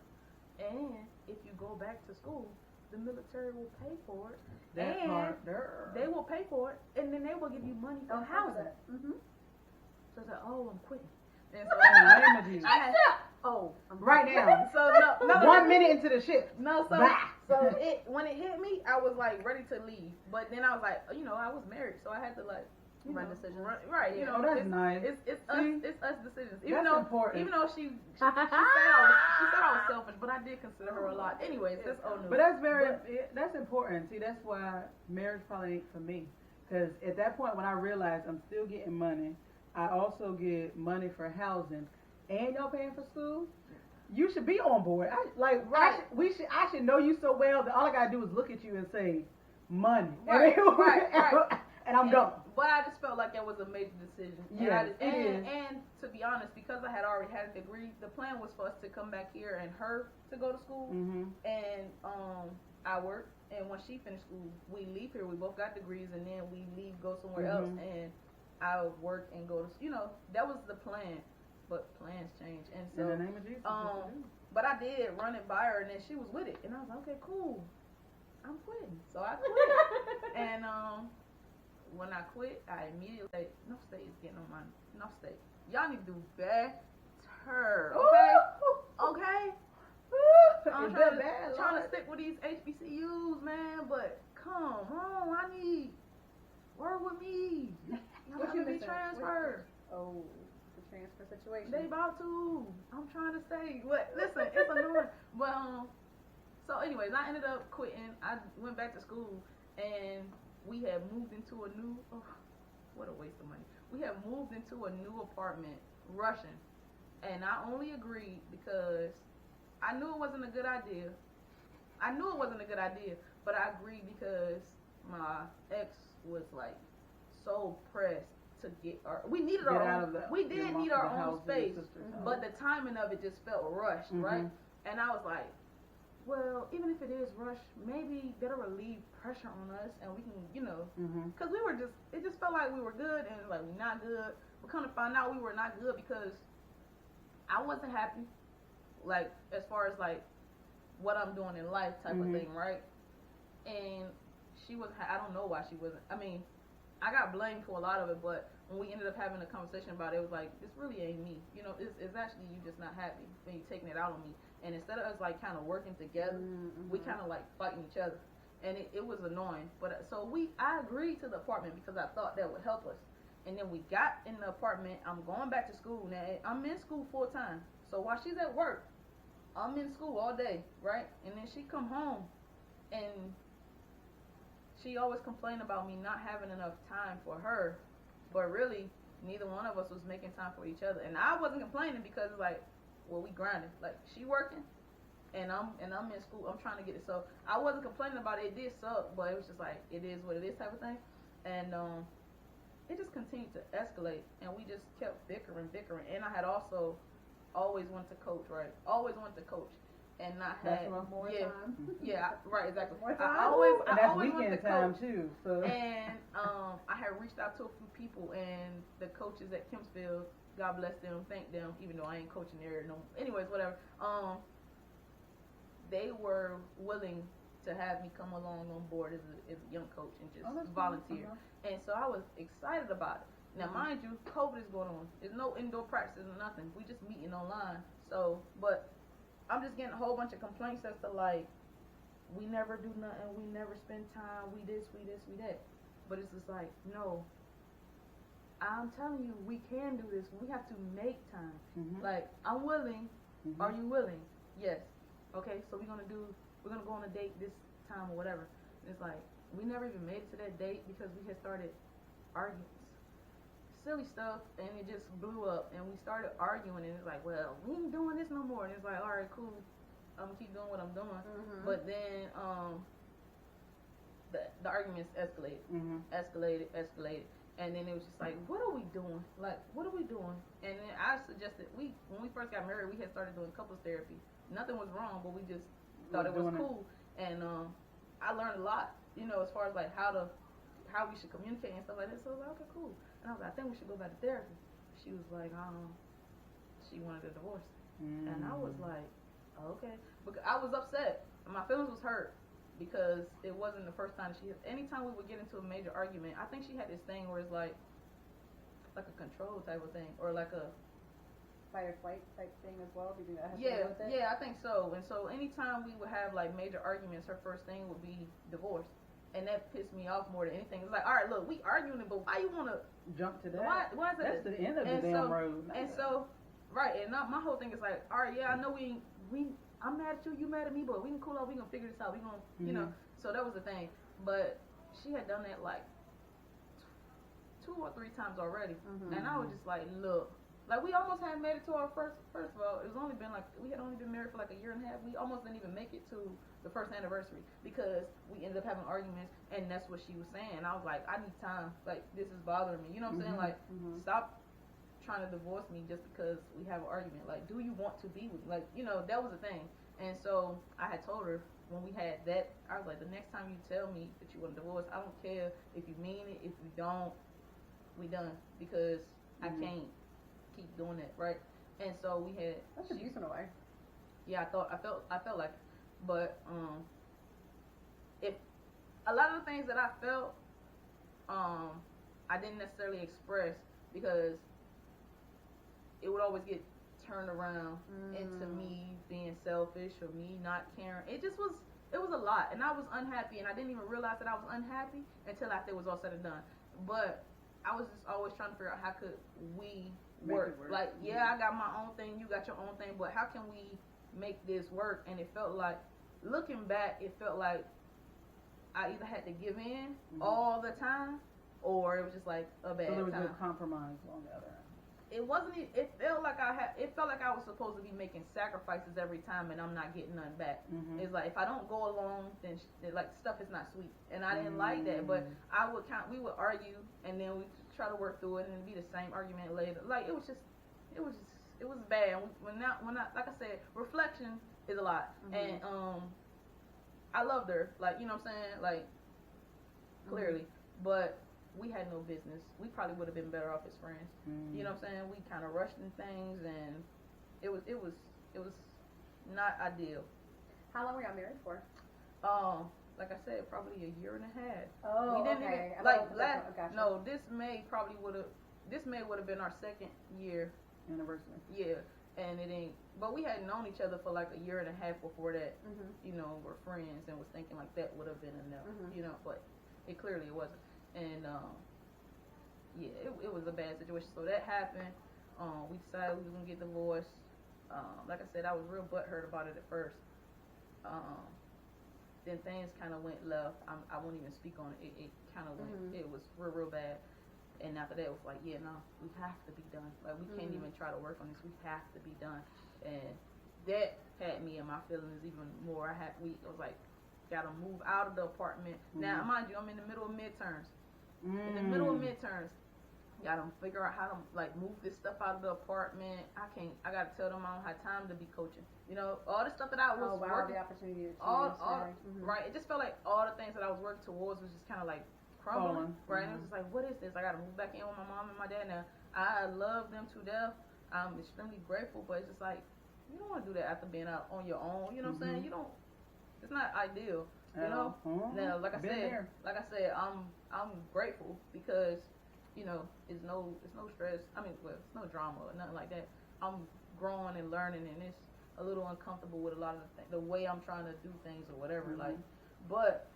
And if you go back to school, the military will pay for it. That part there. They will pay for it, and then they will give you money for housing. So I said, oh, I'm quitting. And so right now. So no, 1 minute into the shift. No, so when it hit me, I was like ready to leave, but then I was like, you know, I was married, so I had to like run decisions. Right, you know, that's nice. It's us decisions. Even that's though important. Even though she said I was selfish, but I did consider her a lot. Anyways, that's old news. But that's important. See, that's why marriage probably ain't for me, because at that point when I realized I'm still getting money, I also get money for housing, and y'all paying for school. You should be on board. I should know you so well that all I gotta do is look at you and say money. Right. And I'm gone. But I just felt like that was a major decision. Yeah, and to be honest, because I had already had a degree, the plan was for us to come back here and her to go to school, and I work. And when she finished school, we leave here. We both got degrees, and then we leave, go somewhere else, and I would work and go to, you know, that was the plan. But plans change, and so in the name of Jesus, but I did run it by her, and then she was with it, and I was like, okay, cool, I'm quitting. So I quit, and when I quit, I immediately said, no state is getting on my no state. Y'all need to do better, okay? I'm trying to stick with these HBCUs, man, but come on, I need work with me. Y'all got to be transferred. Transfer situation. They about to. I'm trying to say. But listen, it's annoying. But so anyways, I ended up quitting. I went back to school, and we had moved into a new. Oh, what a waste of money. We had moved into a new apartment, rushing, and I only agreed because I knew it wasn't a good idea. But I agreed because my ex was like so pressed to get we needed our own, we did need our own space, but the timing of it just felt rushed, right? And I was like, well, even if it is rushed, maybe that'll relieve pressure on us, and we can, you know, because it just felt like we were good, and like we're not good. We kind of found out we were not good because I wasn't happy, like as far as like what I'm doing in life type of thing, right? And she was, I don't know why she wasn't. I mean, I got blamed for a lot of it, but when we ended up having a conversation about it, it was like, this really ain't me. You know, it's actually you just not happy when you taking it out on me. And instead of us like kind of working together, we kind of like fighting each other, and it was annoying. But so I agreed to the apartment because I thought that would help us. And then we got in the apartment. I'm going back to school now. I'm in school full time. So while she's at work, I'm in school all day, right? And then she come home, and she always complained about me not having enough time for her. But really, neither one of us was making time for each other. And I wasn't complaining because it's like, well, we grinding. Like, she working, and I'm in school. I'm trying to get it. So I wasn't complaining about it. It did suck, but it was just like, it is what it is type of thing. And it just continued to escalate, and we just kept bickering. And I had also always wanted to coach, right? Always wanted to coach. And not had more time. Yeah, right, exactly. More time. I always weekend wanted to time coach. too. So. And I had reached out to a few people, and the coaches at Kempsville, God bless them, thank them, even though I ain't coaching there. No, anyways, whatever. They were willing to have me come along on board as a young coach and just volunteer. Cool. And so I was excited about it. Now, mind you, COVID is going on. There's no indoor practices or nothing. We just meeting online. So, but I'm just getting a whole bunch of complaints as to like, we never do nothing, we never spend time, we this, we that. But it's just like, no, I'm telling you, we can do this. We have to make time. Like, I'm willing. Are you willing? Yes. Okay, so we're gonna go on a date this time or whatever. And it's like, we never even made it to that date because we had started arguments. Silly stuff, and it just blew up, and we started arguing, and it's like, well, we ain't doing this no more. And it's like, all right, cool, I'm gonna keep doing what I'm doing. But then the arguments escalated, and then it was just like, what are we doing? Like, what are we doing? And then I suggested when we first got married, we had started doing couples therapy. Nothing was wrong, but we just thought it was cool, and I learned a lot, you know, as far as like how we should communicate and stuff like that. So I was like, okay, cool. And I was like, I think we should go back to therapy. She was like, she wanted a divorce. And I was like, okay. Because I was upset. My feelings was hurt because it wasn't the first time anytime we would get into a major argument, I think she had this thing where it's like a control type of thing, or like a fight or flight type thing as well. Do you think that has to yeah, do with it? Yeah, I think so. And so anytime we would have like major arguments, her first thing would be divorce. And that pissed me off more than anything. It's like, all right, look, we arguing, but why you want to jump to that? Why is that? That's the end of the damn road. And so, right, and my whole thing is like, all right, yeah, I know I'm mad at you, you mad at me, but we can cool out, we gonna figure this out, we gonna, you know. So that was the thing. But she had done that like 2 or 3 times already, and I was just like, look. Like, we almost hadn't made it to our first of all, it was only been like, we had only been married for like a year and a half. We almost didn't even make it to the first anniversary because we ended up having arguments, and that's what she was saying. And I was like, I need time. Like, this is bothering me. You know what I'm saying? Like, stop trying to divorce me just because we have an argument. Like, do you want to be with me? Like, you know, that was the thing. And so I had told her when we had that, I was like, the next time you tell me that you want a divorce, I don't care if you mean it. If you don't, we done. Because I can't keep doing that, right? And so we had that's abuse in a way. Yeah, I felt like it. But if a lot of the things that I felt I didn't necessarily express because it would always get turned around into me being selfish or me not caring. It was a lot, and I was unhappy, and I didn't even realize that I was unhappy until after it was all said and done. But I was just always trying to figure out how could we work. Like, yeah, I got my own thing, you got your own thing, but how can we make this work? And it felt like, looking back, it felt like I either had to give in all the time, or it was just like a bad time. So there was no compromise on the other end. It wasn't. It felt like I was supposed to be making sacrifices every time, and I'm not getting none back. It's like, if I don't go along, then like stuff is not sweet, and I didn't like that. But we would argue, and then we try to work through it, and it'd be the same argument later. Like, it was bad. When like I said, reflection is a lot, and I loved her, like, you know what I'm saying, like, clearly, but we had no business. We probably would have been better off as friends. You know what I'm saying? We kind of rushed in things, and it was not ideal. How long were y'all married for? Like I said, probably a year and a half. Oh, we didn't okay. even, like, no, this May probably would have. this May would have been our 2nd year anniversary. Yeah, and it ain't. But we had known each other for like a year and a half before that. You know, we're friends, and was thinking like that would have been enough. You know, but it clearly it wasn't. And yeah, it was a bad situation. So that happened. We decided we was gonna get divorced. Like I said, I was real butthurt about it at first. Then things kind of went left. I won't even speak on it. It kind of went. It was real bad. And after that, it was like, yeah, no, we have to be done. Like, we can't even try to work on this. We have to be done. And that had me in my feelings even more. I was like, gotta move out of the apartment. Now, mind you, I'm in the middle of midterms. In the middle of midterms, gotta figure out how to like move this stuff out of the apartment. I gotta tell them I don't have time to be coaching. You know, all the stuff that I was working, the opportunity to right. It just felt like all the things that I was working towards was just kind of like crumbling, right? And it was just like, what is this? I gotta move back in with my mom and my dad now. I love them to death. I'm extremely grateful, but it's just like, you don't want to do that after being out on your own. You know what I'm saying? You don't. It's not ideal. You know. Now, like I said, I'm grateful because, you know, it's no stress. I mean, well, it's no drama or nothing like that. I'm growing and learning, and it's a little uncomfortable with a lot of the way I'm trying to do things or whatever. Like, but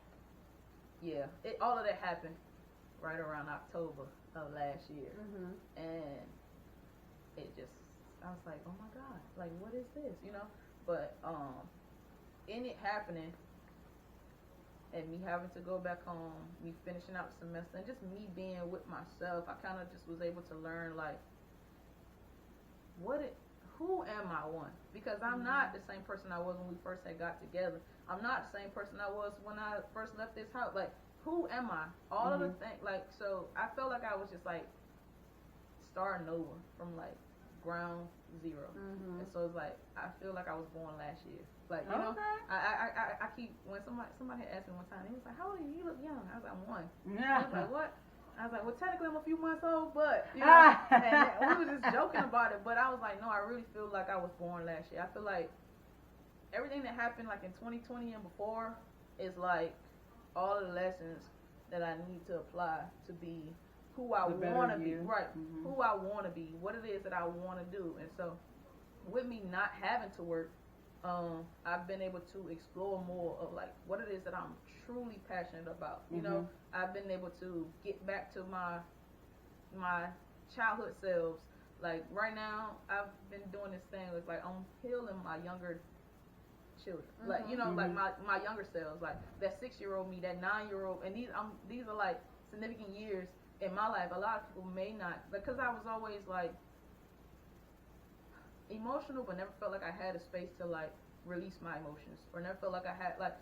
yeah, all of that happened right around October of last year, and it just, I was like, oh my God, like, what is this, you know? But in it happening, and me having to go back home, me finishing out the semester, and just me being with myself, I kind of just was able to learn, like, who am I, one? Because I'm not the same person I was when we first had got together. I'm not the same person I was when I first left this house. Like, who am I? All of the things, like, so I felt like I was just, like, starting over from, like, ground zero. And so it's like, I feel like I was born last year. Like, you know, I keep, when somebody had asked me one time, he was like, how old are you? You look young. I was like, I'm 1. I was like, what? I was like, well, technically I'm a few months old, but, you know, and we were just joking about it, but I was like, no, I really feel like I was born last year. I feel like everything that happened, like, in 2020 and before is, like, all of the lessons that I need to apply to be who I want to be, right, who I want to be, what it is that I want to do. And so with me not having to work, I've been able to explore more of like what it is that I'm truly passionate about. You know, I've been able to get back to my childhood selves. Like right now, I've been doing this thing with like I'm healing my younger children. Like, you know, like my younger selves, like that 6-year-old me, that 9-year-old, and these are like significant years in my life. A lot of people may not, because I was always like emotional, but never felt like I had a space to like release my emotions, or never felt like I had like,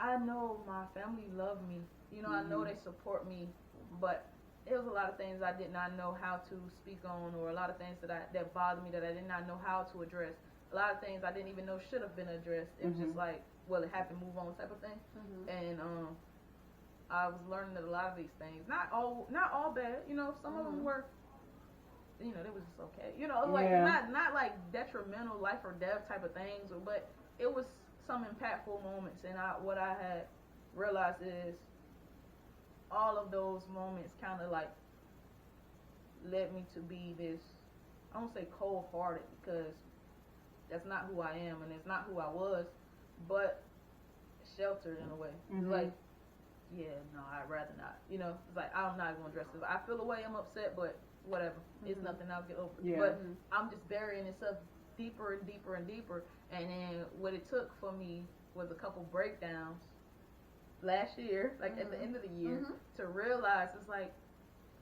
I know my family love me, you know, I know they support me, but it was a lot of things I did not know how to speak on, or a lot of things that bothered me that I did not know how to address. A lot of things I didn't even know should have been addressed. It was just like, well, it happened, move on type of thing. And I was learning that a lot of these things, not all bad, you know, some of them were, you know, they was just okay, you know, like not like detrimental life or death type of things, but it was some impactful moments. And what I had realized is all of those moments kind of like led me to be this, I don't say cold-hearted, because that's not who I am and it's not who I was, but sheltered in a way. Like, yeah, no, I'd rather not, you know. It's like, I'm not going to address it. I feel the way, I'm upset, but whatever, it's nothing, I'll get over it. But I'm just burying this up deeper and deeper and deeper. And then what it took for me was a couple breakdowns last year, like at the end of the year, to realize it's like,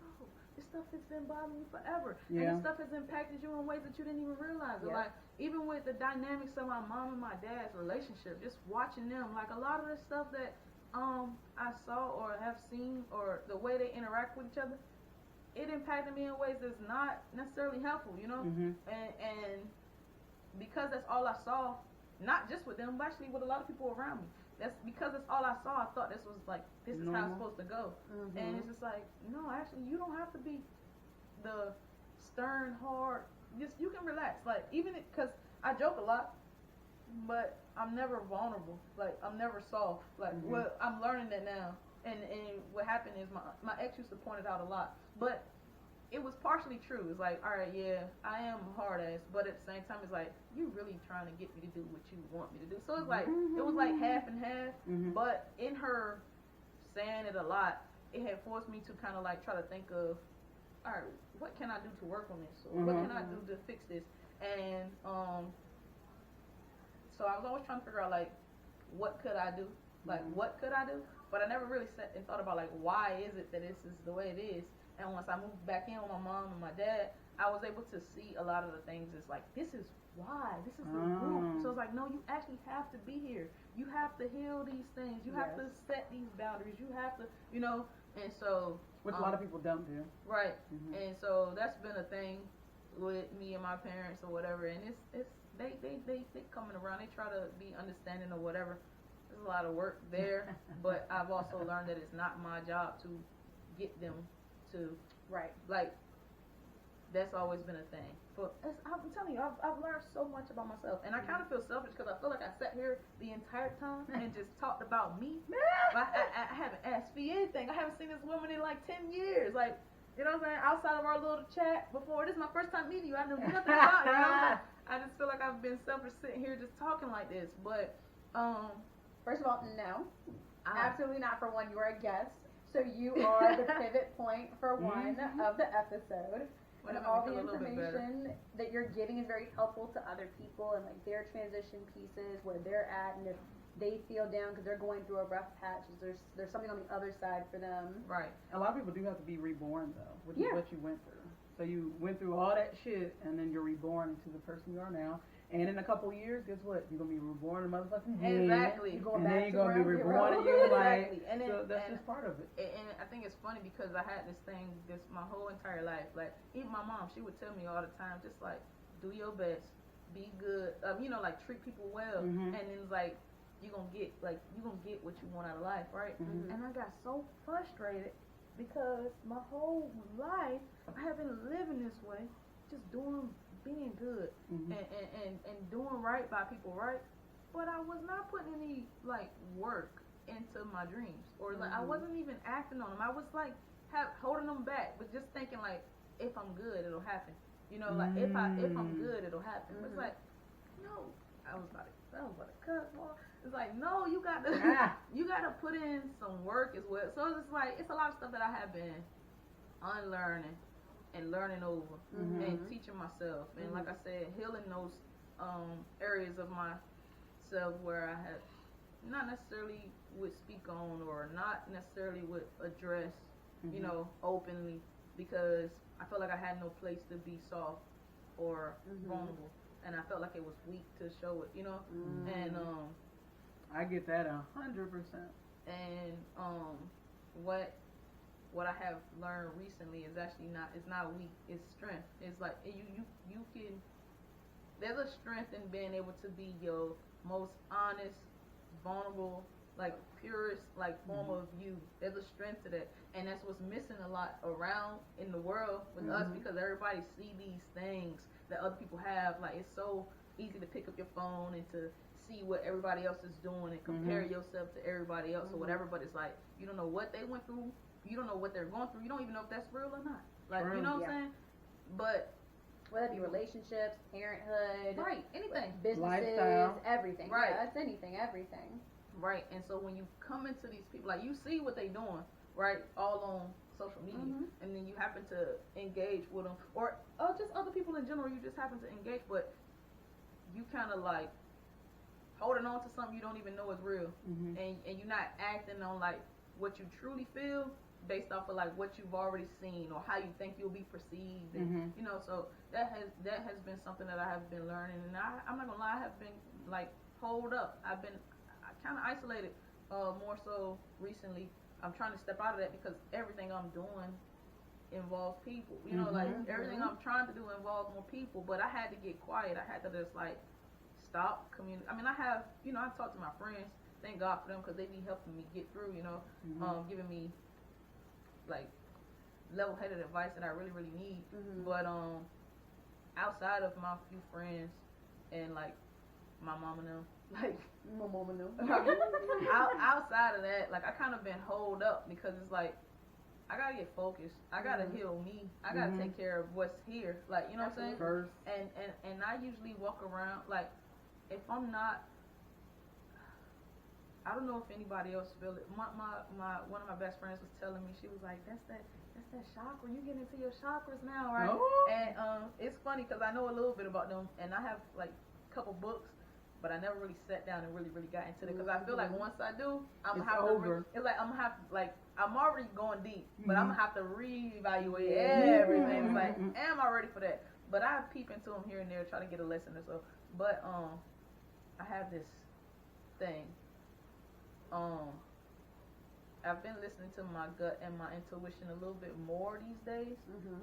oh, this stuff has been bothering you forever. And this stuff has impacted you in ways that you didn't even realize. Like, even with the dynamics of my mom and my dad's relationship, just watching them, like a lot of the stuff that I saw or have seen, or the way they interact with each other, it impacted me in ways that's not necessarily helpful, you know? And because that's all I saw, not just with them, but actually with a lot of people around me, that's because that's all I saw, I thought this was like, this is how it's supposed to go. And it's just like, no, actually, you don't have to be the stern, hard, just, you can relax. Like, even because I joke a lot, but I'm never vulnerable. Like, I'm never soft. Like, well, I'm learning that now. And what happened is my ex used to point it out a lot. But was partially true. It's like, all right, yeah, I am a hard ass, but at the same time, it's like you really trying to get me to do what you want me to do. So it's like it was like half and half. But in her saying it a lot, it had forced me to kind of like try to think of, all right, what can I do to work on this, or what can I do to fix this? And so I was always trying to figure out like, what could I do? Like, what could I do? But I never really sat and thought about like, why is it that this is the way it is? And once I moved back in with my mom and my dad, I was able to see a lot of the things as like, this is why, this is the root. So it's like, no, you actually have to be here. You have to heal these things. You have to set these boundaries. You have to, you know. And so, which a lot of people don't do. Right. And so that's been a thing with me and my parents or whatever. And it's they coming around. They try to be understanding or whatever. There's a lot of work there, but I've also learned that it's not my job to get them to like. That's always been a thing. But I'm telling you, I've learned so much about myself, and I kind of feel selfish because I feel like I sat here the entire time and just talked about me. I haven't asked for anything. I haven't seen this woman in like 10 years. Like, you know what I'm saying? Outside of our little chat before, this is my first time meeting you. I knew nothing about you. I just feel like I've been selfish sitting here just talking like this. But first of all, no, absolutely not. For one, you are a guest, so you are the pivot point for one of the episode. And all the information that you're giving is very helpful to other people and like their transition pieces, where they're at, and if they feel down because they're going through a rough patch, there's something on the other side for them. Right. A lot of people do have to be reborn though, which is what you went through. So you went through all that shit, and then you're reborn into the person you are now. And in a couple of years, guess what? You're gonna be reborn in motherfucking head. Exactly. You're going back, and then you're gonna be reborn in you, like. Exactly. And so that's just part of it. And I think it's funny because I had this thing, my whole entire life. Like even my mom, she would tell me all the time, just like, do your best, be good, you know, like treat people well, and then it's like you gonna get what you want out of life, right? And I got so frustrated because my whole life I have been living this way, just being good and doing right by people, right? But I was not putting any like work into my dreams, or like I wasn't even acting on them. I was like holding them back, but just thinking like, if I'm good, it'll happen. You know, like if I'm good, it'll happen. But it's like, no, I was about to cut. It's like, no, you got to put in some work as well. So it's like it's a lot of stuff that I have been unlearning and learning over and teaching myself, and like I said, healing those areas of myself where I have not necessarily would speak on, or not necessarily would address, you know, openly, because I felt like I had no place to be soft or vulnerable, and I felt like it was weak to show it, you know. And I get that 100%. And what I have learned recently is actually it's not weak, it's strength. It's like you can, there's a strength in being able to be your most honest, vulnerable, like purest like form of you. There's a strength to that, and that's what's missing a lot around in the world with us, because everybody see these things that other people have. Like it's so easy to pick up your phone and to see what everybody else is doing and compare yourself to everybody else or whatever, but it's like you don't know what they went through, you don't know what they're going through, you don't even know if that's real or not. Like you know what I'm saying? But whether it be relationships, parenthood, right, anything, businesses, lifestyle, everything, right? Yeah, that's anything, everything, right? And so when you come into these people, like you see what they doing, right, all on social media, and then you happen to engage with them, or just other people in general, you just happen to engage, but you kind of like holding on to something you don't even know is real, and you're not acting on like what you truly feel based off of like what you've already seen or how you think you'll be perceived, and you know, so that has been something that I have been learning, and I'm not gonna lie, I have been like holed up. I kind of isolated more so recently. I'm trying to step out of that because everything I'm doing involves people, you know, like everything I'm trying to do involves more people, but I had to get quiet. I had to just like stop communicating. I mean, I have, you know, I talk to my friends, thank God for them, because they be helping me get through, you know, giving me like level-headed advice that I really, really need. But outside of my few friends and like my mama and them, like my mama know. outside of that, like I kind of been holed up because it's like I gotta get focused. I gotta heal me. I gotta take care of what's here. Like, you know what I'm saying? First. And I usually walk around like, if I'm not, I don't know if anybody else feel it. My one of my best friends was telling me, she was like, that's that chakra. You get into your chakras now, right? Oh. And it's funny because I know a little bit about them, and I have like a couple books, but I never really sat down and really got into it because I feel like once I do, I'm gonna have to. It's like I'm gonna have to, like, I'm already going deep, but I'm gonna have to reevaluate everything. It's like, am I ready for that? But I peep into them here and there, try to get a lesson or so. But I have this thing. I've been listening to my gut and my intuition a little bit more these days,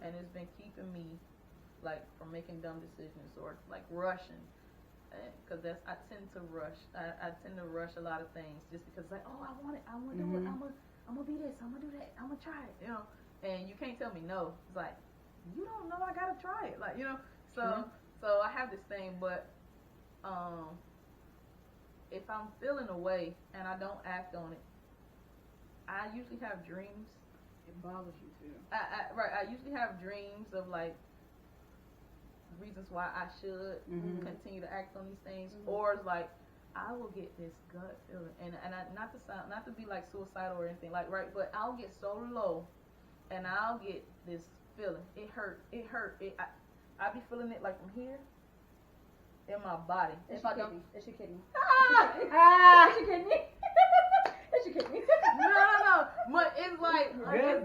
and it's been keeping me like from making dumb decisions or like rushing. Because I tend to rush. I tend to rush a lot of things just because, like, oh, I want it. I want to do it. I'm gonna be this. I'm gonna do that. I'm gonna try it. You know, and you can't tell me no. It's like, you don't know. I gotta try it. Like, you know. So I have this thing, but if I'm feeling a way and I don't act on it, I usually have dreams. It bothers you too. I usually have dreams of like reasons why I should continue to act on these things, or it's like I will get this gut feeling, and I, not to be like suicidal or anything, like, right, but I'll get so low, and I'll get this feeling. It hurt. I be feeling it like from here in my body. Is she kidding? Is she kidding me? Is she kidding me? No. But it's like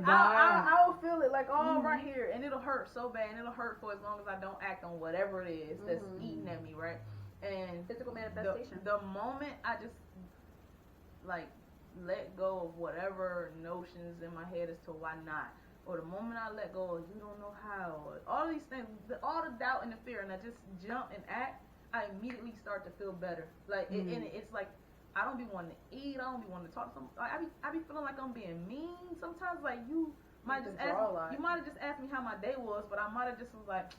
I will feel it like all right here, and it'll hurt so bad, and it'll hurt for as long as I don't act on whatever it is that's eating at me, right? And physical manifestation. The moment I just like let go of whatever notions in my head as to why not, or the moment I let go of you don't know how, or all these things, all the doubt and the fear, and I just jump and act, I immediately start to feel better. Like and it's like I don't be wanting to eat. I don't be wanting to talk to someone. I be feeling like I'm being mean sometimes. Like you might just ask me how my day was, but I might have just was like,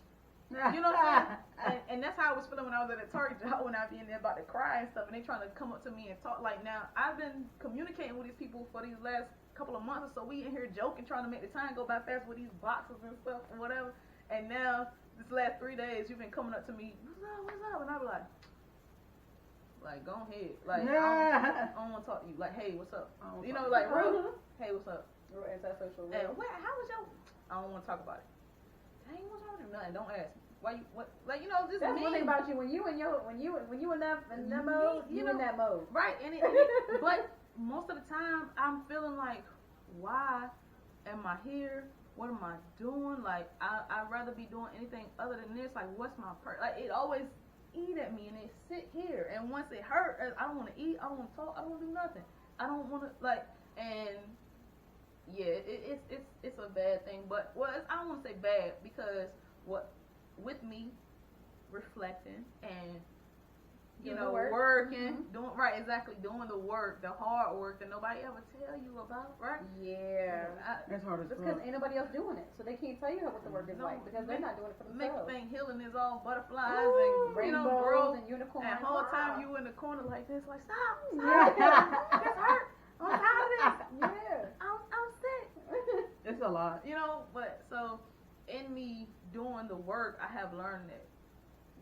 you know what I'm saying? And that's how I was feeling when I was at a Target job, when I be in there about to cry and stuff, and they trying to come up to me and talk. Like, now I've been communicating with these people for these last couple of months or so. We in here joking, trying to make the time go by fast with these boxes and stuff and whatever. And now this last 3 days, you've been coming up to me, what's up? And I be like, go ahead. Like, I don't want to talk to you. Like, hey, what's up? You know, like, real. Hey, what's up? Real antisocial. And how was your? I don't want to talk about it. Dang, what's wrong with you? Nothing. Don't ask me. Why you? What? Like, you know, just that's me. one thing about you. When you in that mode, you in that mode. Right. But most of the time, I'm feeling like, why am I here? What am I doing? Like, I'd rather be doing anything other than this. Like, what's my Like, it always eat at me, and it sit here, and once it hurt, I don't want to eat, I don't want to talk, I don't want to do nothing, I don't want to, like, and yeah, it's a bad thing, but I don't want to say bad, because with me reflecting and working, doing the work, the hard work that nobody ever tell you about, right? Yeah. That's hard as fuck. Because ain't nobody else doing it, so they can't tell you what the work is like, because they're not doing it for themselves. Make think healing is all butterflies and rainbows growth and unicorns. And the whole time you in the corner like this, like stop. This hurt. I'm tired of this. Yeah. I'm sick. It's a lot. But so in me doing the work, I have learned that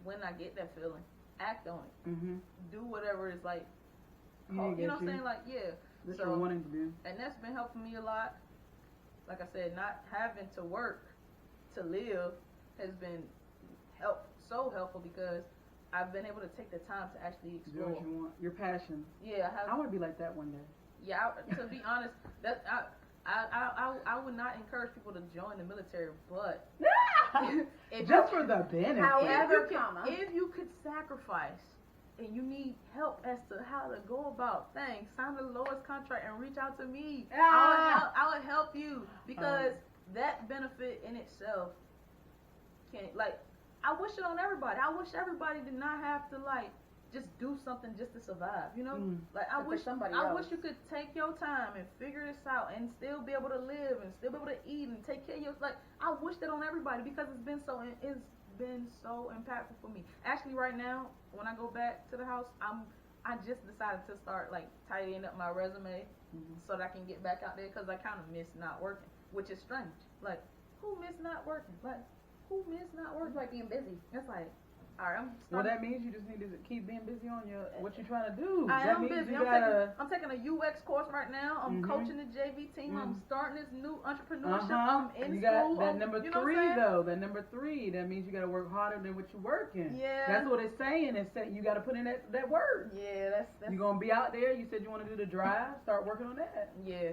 when I get that feeling, act on it. Do whatever is like, you know what I'm saying? Like, yeah. That's what you're wanting to do. And that's been helping me a lot. Like I said, not having to work to live has been so helpful, because I've been able to take the time to actually explore. Do what you want. Your passion. Yeah, I want to be like that one day. Yeah, to be honest, I would not encourage people to join the military, but just for the benefit. However, if you could sacrifice and you need help as to how to go about things, sign the lowest contract and reach out to me. I would help you, because that benefit in itself can't, like, I wish it on everybody. I wish everybody did not have to, like, just do something just to survive, Like, I wish you could take your time and figure this out and still be able to live and still be able to eat and take care of your, like, I wish that on everybody, because it's been so impactful for me. Actually, right now, when I go back to the house, I just decided to start, like, tidying up my resume so that I can get back out there, because I kind of miss not working. which is strange. Like, who miss not working? Like, who miss not working? Like being busy. It's like, all right, I'm Well, starting. that means you just need to keep being busy on your what you're trying to do. I that am means busy. you gotta. I'm taking a UX course right now. I'm Mhm. coaching the JV team. I'm starting this new entrepreneurship. Uh-huh. I'm in You school. got that number you know 3 what I'm saying? though. That number 3. That means you gotta work harder than what you're working. Yeah. That's what it's saying. It's saying you gotta put in that work. Yeah, that's You're gonna be out there. You said you want to do the drive. Start working on that. yeah.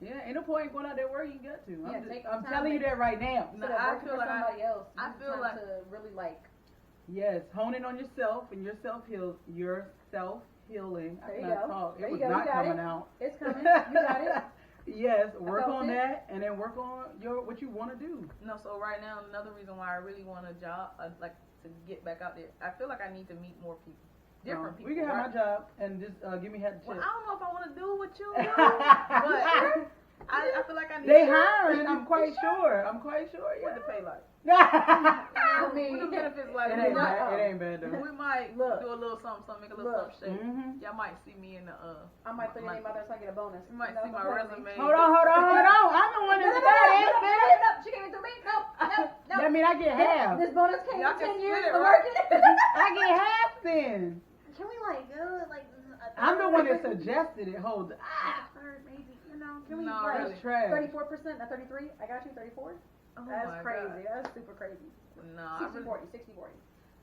Yeah, ain't no point going out there where you got to. Yeah, take I'm the telling you time. that right now. Instead No, of I working feel for like somebody else, I use feel time like- to really like. Yes, honing on yourself and your self healing. I There you cannot go. talk. There It you was go. You not got coming it. out. It's coming. You got it. Yes, work felt on it. that, and then work on what you want to do. No, so right now, another reason why I really want a job, like to get back out there, I feel like I need to meet more people, different people. We can have right? my job and just give me head to Well, chest. I don't know if I want to do what you do, but I feel like I need. They to- hiring. I'm quite sure. What Yeah. the pay like? I mean, What the benefits like? It We ain't might- bad. It ain't bad though. We might Look. do a little something, make a little Look. something shake. Mhm. Y'all might see me in the I might throw your name out there so I get a bonus. You might No, see my don't tell me. resume. Hold on. I'm the one No, no, that's no, bad. no, Ain't no, finished. no, she came through me. No. That mean I get half. This bonus came Y'all in can 10 years split it, of right? working. I get half then. Can we like go like? I'm the one that suggested it. Hold on. Third, maybe. You know? Can we No, like really. That's trash. 34%? Not 33. I got you 34. Oh That's my crazy. God. That's super crazy. No, I 60 really, 40. 60 40.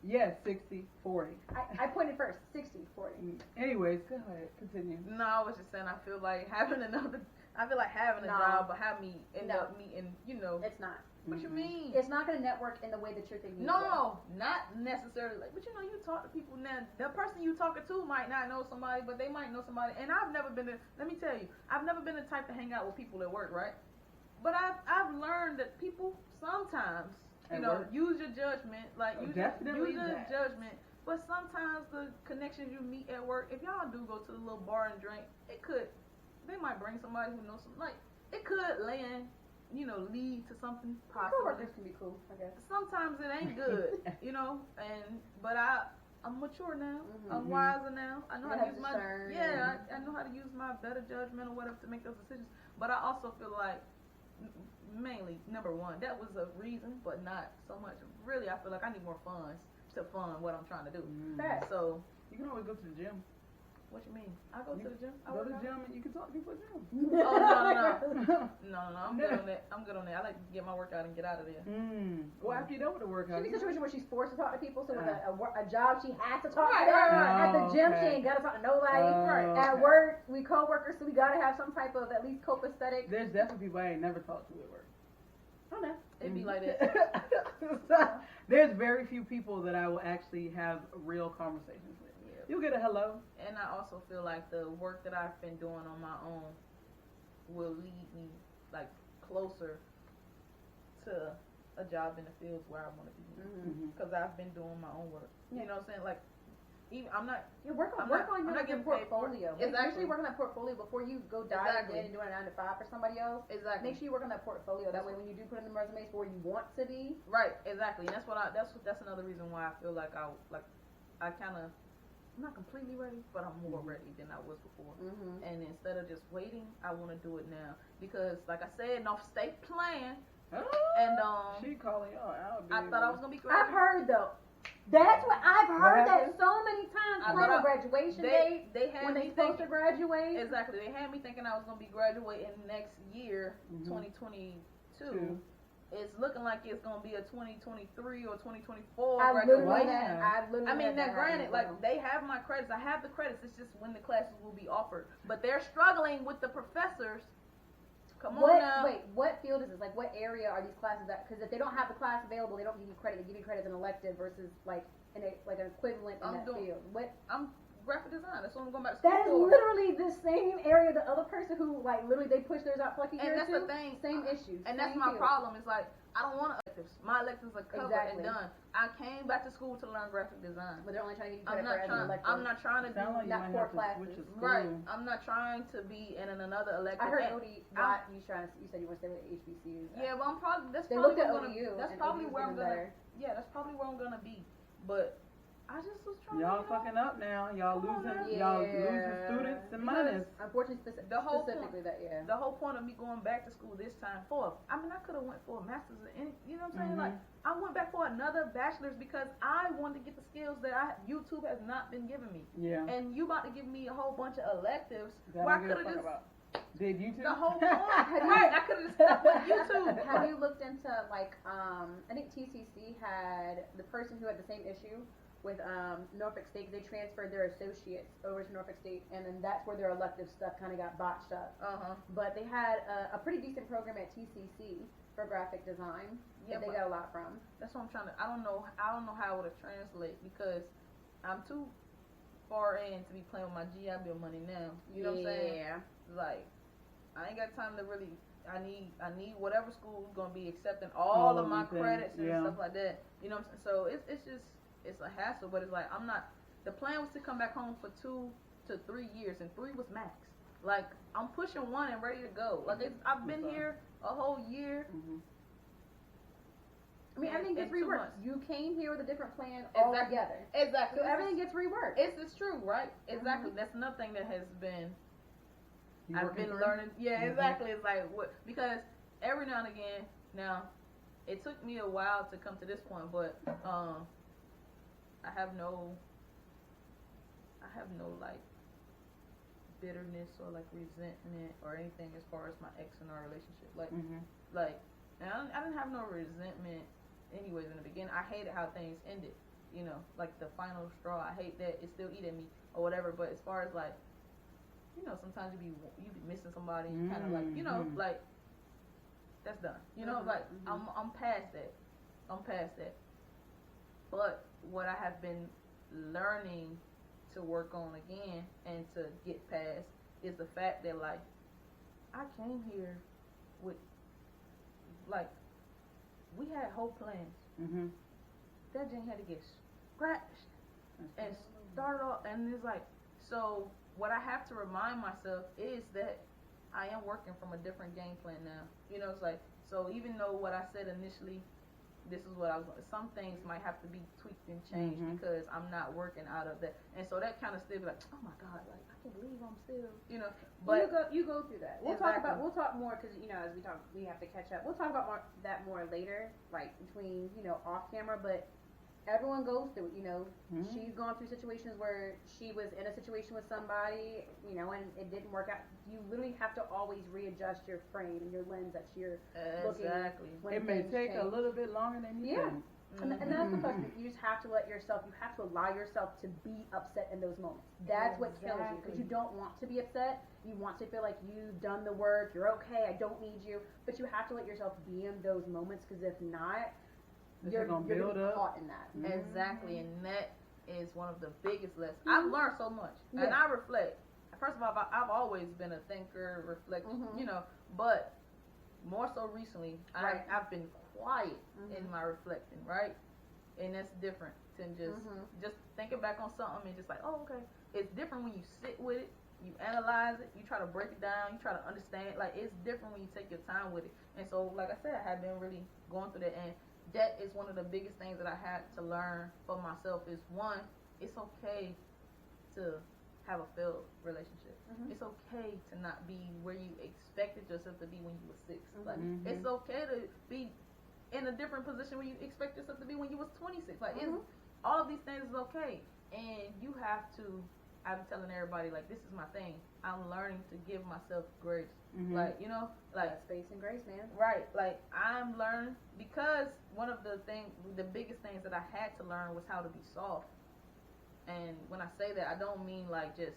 Yes, 60-40. I pointed first. 60 40. Anyways, go ahead. Continue. no, I was just saying I feel like having a No. job but have me end No. up meeting, It's not. what you mean? It's not going to network in the way that you're thinking. No, not necessarily. Like, but you talk to people now. The person you talking to might not know somebody, but they might know somebody. And I've never been. Let me tell you, I've never been the type to hang out with people at work, right? But I've learned that people sometimes, At you know, work? use your judgment, like use Definitely your that. judgment. But sometimes the connections you meet at work, if y'all do go to the little bar and drink, they might bring somebody who knows some, like, it could land, lead to something possible. Coworkers can be cool, I guess. Sometimes it ain't good, but I'm mature now. Mhm. I'm wiser now. I know You how to have use my discern. I know how to use my better judgment or whatever to make those decisions. But I also feel like mainly number one, that was a reason, but not so much. Really, I feel like I need more funds to fund what I'm trying to do. Facts. So You can always go to the gym. what you mean? I go to the gym. I Go to work the out. gym and you can talk to people at the gym. Oh no! I'm good on that. I'm good on that. I like to get my workout and get out of there. Well, after you're done with the workout, She's in a situation where she's forced to talk to people, so with a job she has to talk Right, to them. right, At the gym, okay. she ain't got to talk to nobody. Oh, At okay. work, we co-workers, so we got to have some type of at least copacetic. there's definitely people I ain't never talked to at work. I don't know. It'd be like that. There's very few people that I will actually have real conversations with. Yeah. You'll get a hello. And I also feel like the work that I've been doing on my own will lead me like closer to a job in the fields where I want to be. Because I've been doing my own work. You know what I'm saying? Like, even I'm not. You work on I'm your, not your getting paid for it. portfolio. Exactly. Make sure you work on that portfolio before you go dive Exactly. in and doing a 9 to 5 for somebody else. Exactly. Make sure you work on that portfolio. That way, when you do put in the resumes for where you want to be, Right. Exactly. And that's another reason why I feel like I kind of. I'm not completely ready, but I'm more ready than I was before. And instead of just waiting, I want to do it now because, like I said, no state plan. And she calling y'all out. I thought I was gonna be great. I've heard though. That's what I've heard happened? that so many times. I Plan thought a graduation date They had when me they supposed to thinking graduate. exactly. They had me thinking I was gonna be graduating next year, 2022. It's looking like it's gonna be a 2023 or 2024 I've literally graduation. had. I mean, now granted, like they have my credits. I have the credits. It's just when the classes will be offered. But they're struggling with the professors. Come on now. Wait, what field is this? Like, what area are these classes at? Because if they don't have the class available, they don't give you credit. They give you credit as an elective versus like an equivalent in I'm that doing- field. What? I'm graphic design. That's what I'm going back to school That is for. literally the same area the other person who like literally they push theirs out for like a year And or that's two. the thing. Same issue. And that's same my field. problem. Is like I don't want electives. My electives are covered Exactly. and done. I came back to school to learn graphic design. But they're only trying to give you I'm credit for not it as an trying. elective. I'm not trying to Sound like do you not might core have to classes. switch to school. right. I'm not trying to be in another elective. I heard And- OD. What you trying to? You said you want to stay with HBCUs. Yeah, but I'm probably that's They probably looked at where I'm ODU. gonna, that's and probably ODU where I'm was gonna. better. Yeah, that's probably where I'm gonna be. But I just was trying. Y'all fucking up now. Y'all losing. Y'all losing students and minors. Unfortunately, specifically that. The whole point of me going back to school this time I could have went for a master's in any. You know what I'm saying? Like I went back for another bachelor's because I wanted to get the skills that YouTube has not been giving me. Yeah. And you about to give me a whole bunch of electives where I could have just. Did YouTube? The whole point. I could have just stuck with YouTube. Have you looked into like I think TCC had the person who had the same issue with Norfolk State. They transferred their associates over to Norfolk State, and then that's where their elective stuff kind of got botched up. But they had a pretty decent program at TCC for graphic design that they got a lot from. That's what I'm trying to. I don't know how it would have translated because I'm too far in to be playing with my GI Bill money now. You know what I'm saying? Yeah. Like I ain't got time to really. I need whatever school is gonna be accepting all of my credits and stuff like that. You know what I'm saying? So it's just. It's a hassle, but it's like I'm not. The plan was to come back home for 2 to 3 years, and 3 was max. Like I'm pushing 1 and ready to go. Like I've been here a whole year. I mean, everything gets reworked. You came here with a different plan altogether. Exactly. So everything gets reworked. It's true, right? Exactly. That's nothing that has been. I've been learning. Yeah, exactly. It's like what because every now and again. Now, it took me a while to come to this point, but I have no like bitterness or like resentment or anything as far as my ex and our relationship. Like, and I didn't have no resentment anyways in the beginning. I hated how things ended, you know, like the final straw. I hate that it still eat at me or whatever. But as far as like, you know, sometimes you be missing somebody, you kind of like, you know, like that's done. You know, like I'm past that. I'm past that. But what I have been learning to work on again and to get past is the fact that like I came here with like we had whole plans. That Jane had to get scratched and started off, and it's like so. What I have to remind myself is that I am working from a different game plan now. You know, it's like so. Even though what I said initially. This is what I was. Some things might have to be tweaked and changed because I'm not working out of that, and so that kind of still be like, oh my god, like I can't believe I'm still, you know. But you go through that. We'll talk more because you know as we talk, we have to catch up. We'll talk about that more later, like between off camera. But everyone goes through it, you know. She's gone through situations where she was in a situation with somebody, you know, and it didn't work out. You literally have to always readjust your frame and your lens that you're looking at. It may take a little bit longer than you think. And that's the question. You just have to you have to allow yourself to be upset in those moments. That's what kills you because you don't want to be upset. You want to feel like you've done the work, you're okay, I don't need you. But you have to let yourself be in those moments because if not, you're gonna build up caught in that. Exactly, and that is one of the biggest lessons. I've learned so much, and I reflect. First of all, I've always been a thinker, reflect, you know, but more so recently, I've been quiet in my reflecting, right? And that's different than just thinking back on something and just like, oh, okay. It's different when you sit with it, you analyze it, you try to break it down, you try to understand it. Like, it's different when you take your time with it. And so, like I said, I have been really going through that, and that is one of the biggest things that I had to learn for myself is one, it's okay to have a failed relationship. It's okay to not be where you expected yourself to be when you were 6. Like, it's okay to be in a different position where you expect yourself to be when you was 26. Like, it's, all of these things is okay. And you have to, I'm telling everybody, like, this is my thing. I'm learning to give myself grace. Like, you know, like space and grace, man. Right. Like, I'm learning because one of the biggest things that I had to learn was how to be soft. And when I say that, I don't mean like just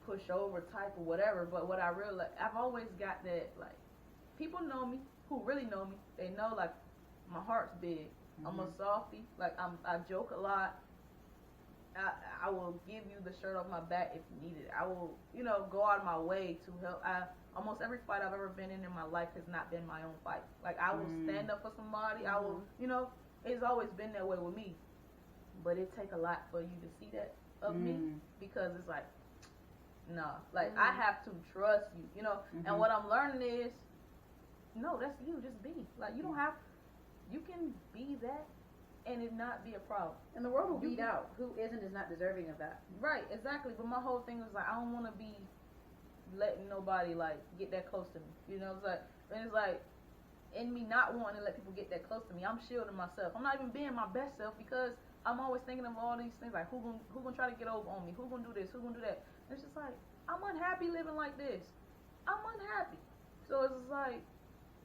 push over type or whatever, but what I realize, I've always got that, like, people know me, who really know me, they know, like, my heart's big. I'm a softie. Like, I joke a lot. I will give you the shirt off my back if you need it. I will, you know, go out of my way to help. Almost every fight I've ever been in my life has not been my own fight. Like, I will stand up for somebody. I will, you know, it's always been that way with me. But it take a lot for you to see that of me because it's like, nah. Like, I have to trust you, you know. And what I'm learning is, no, that's you. Just be. Like, you don't have, you can be that and it not be a problem. And the world will weed out who isn't is not deserving of that. Right, exactly. But my whole thing was like, I don't want to be letting nobody like get that close to me. You know, it's like in me not wanting to let people get that close to me, I'm shielding myself. I'm not even being my best self because I'm always thinking of all these things like who gonna try to get over on me, who gonna do this, who gonna do that. And it's just like I'm unhappy living like this. I'm unhappy. So it's just like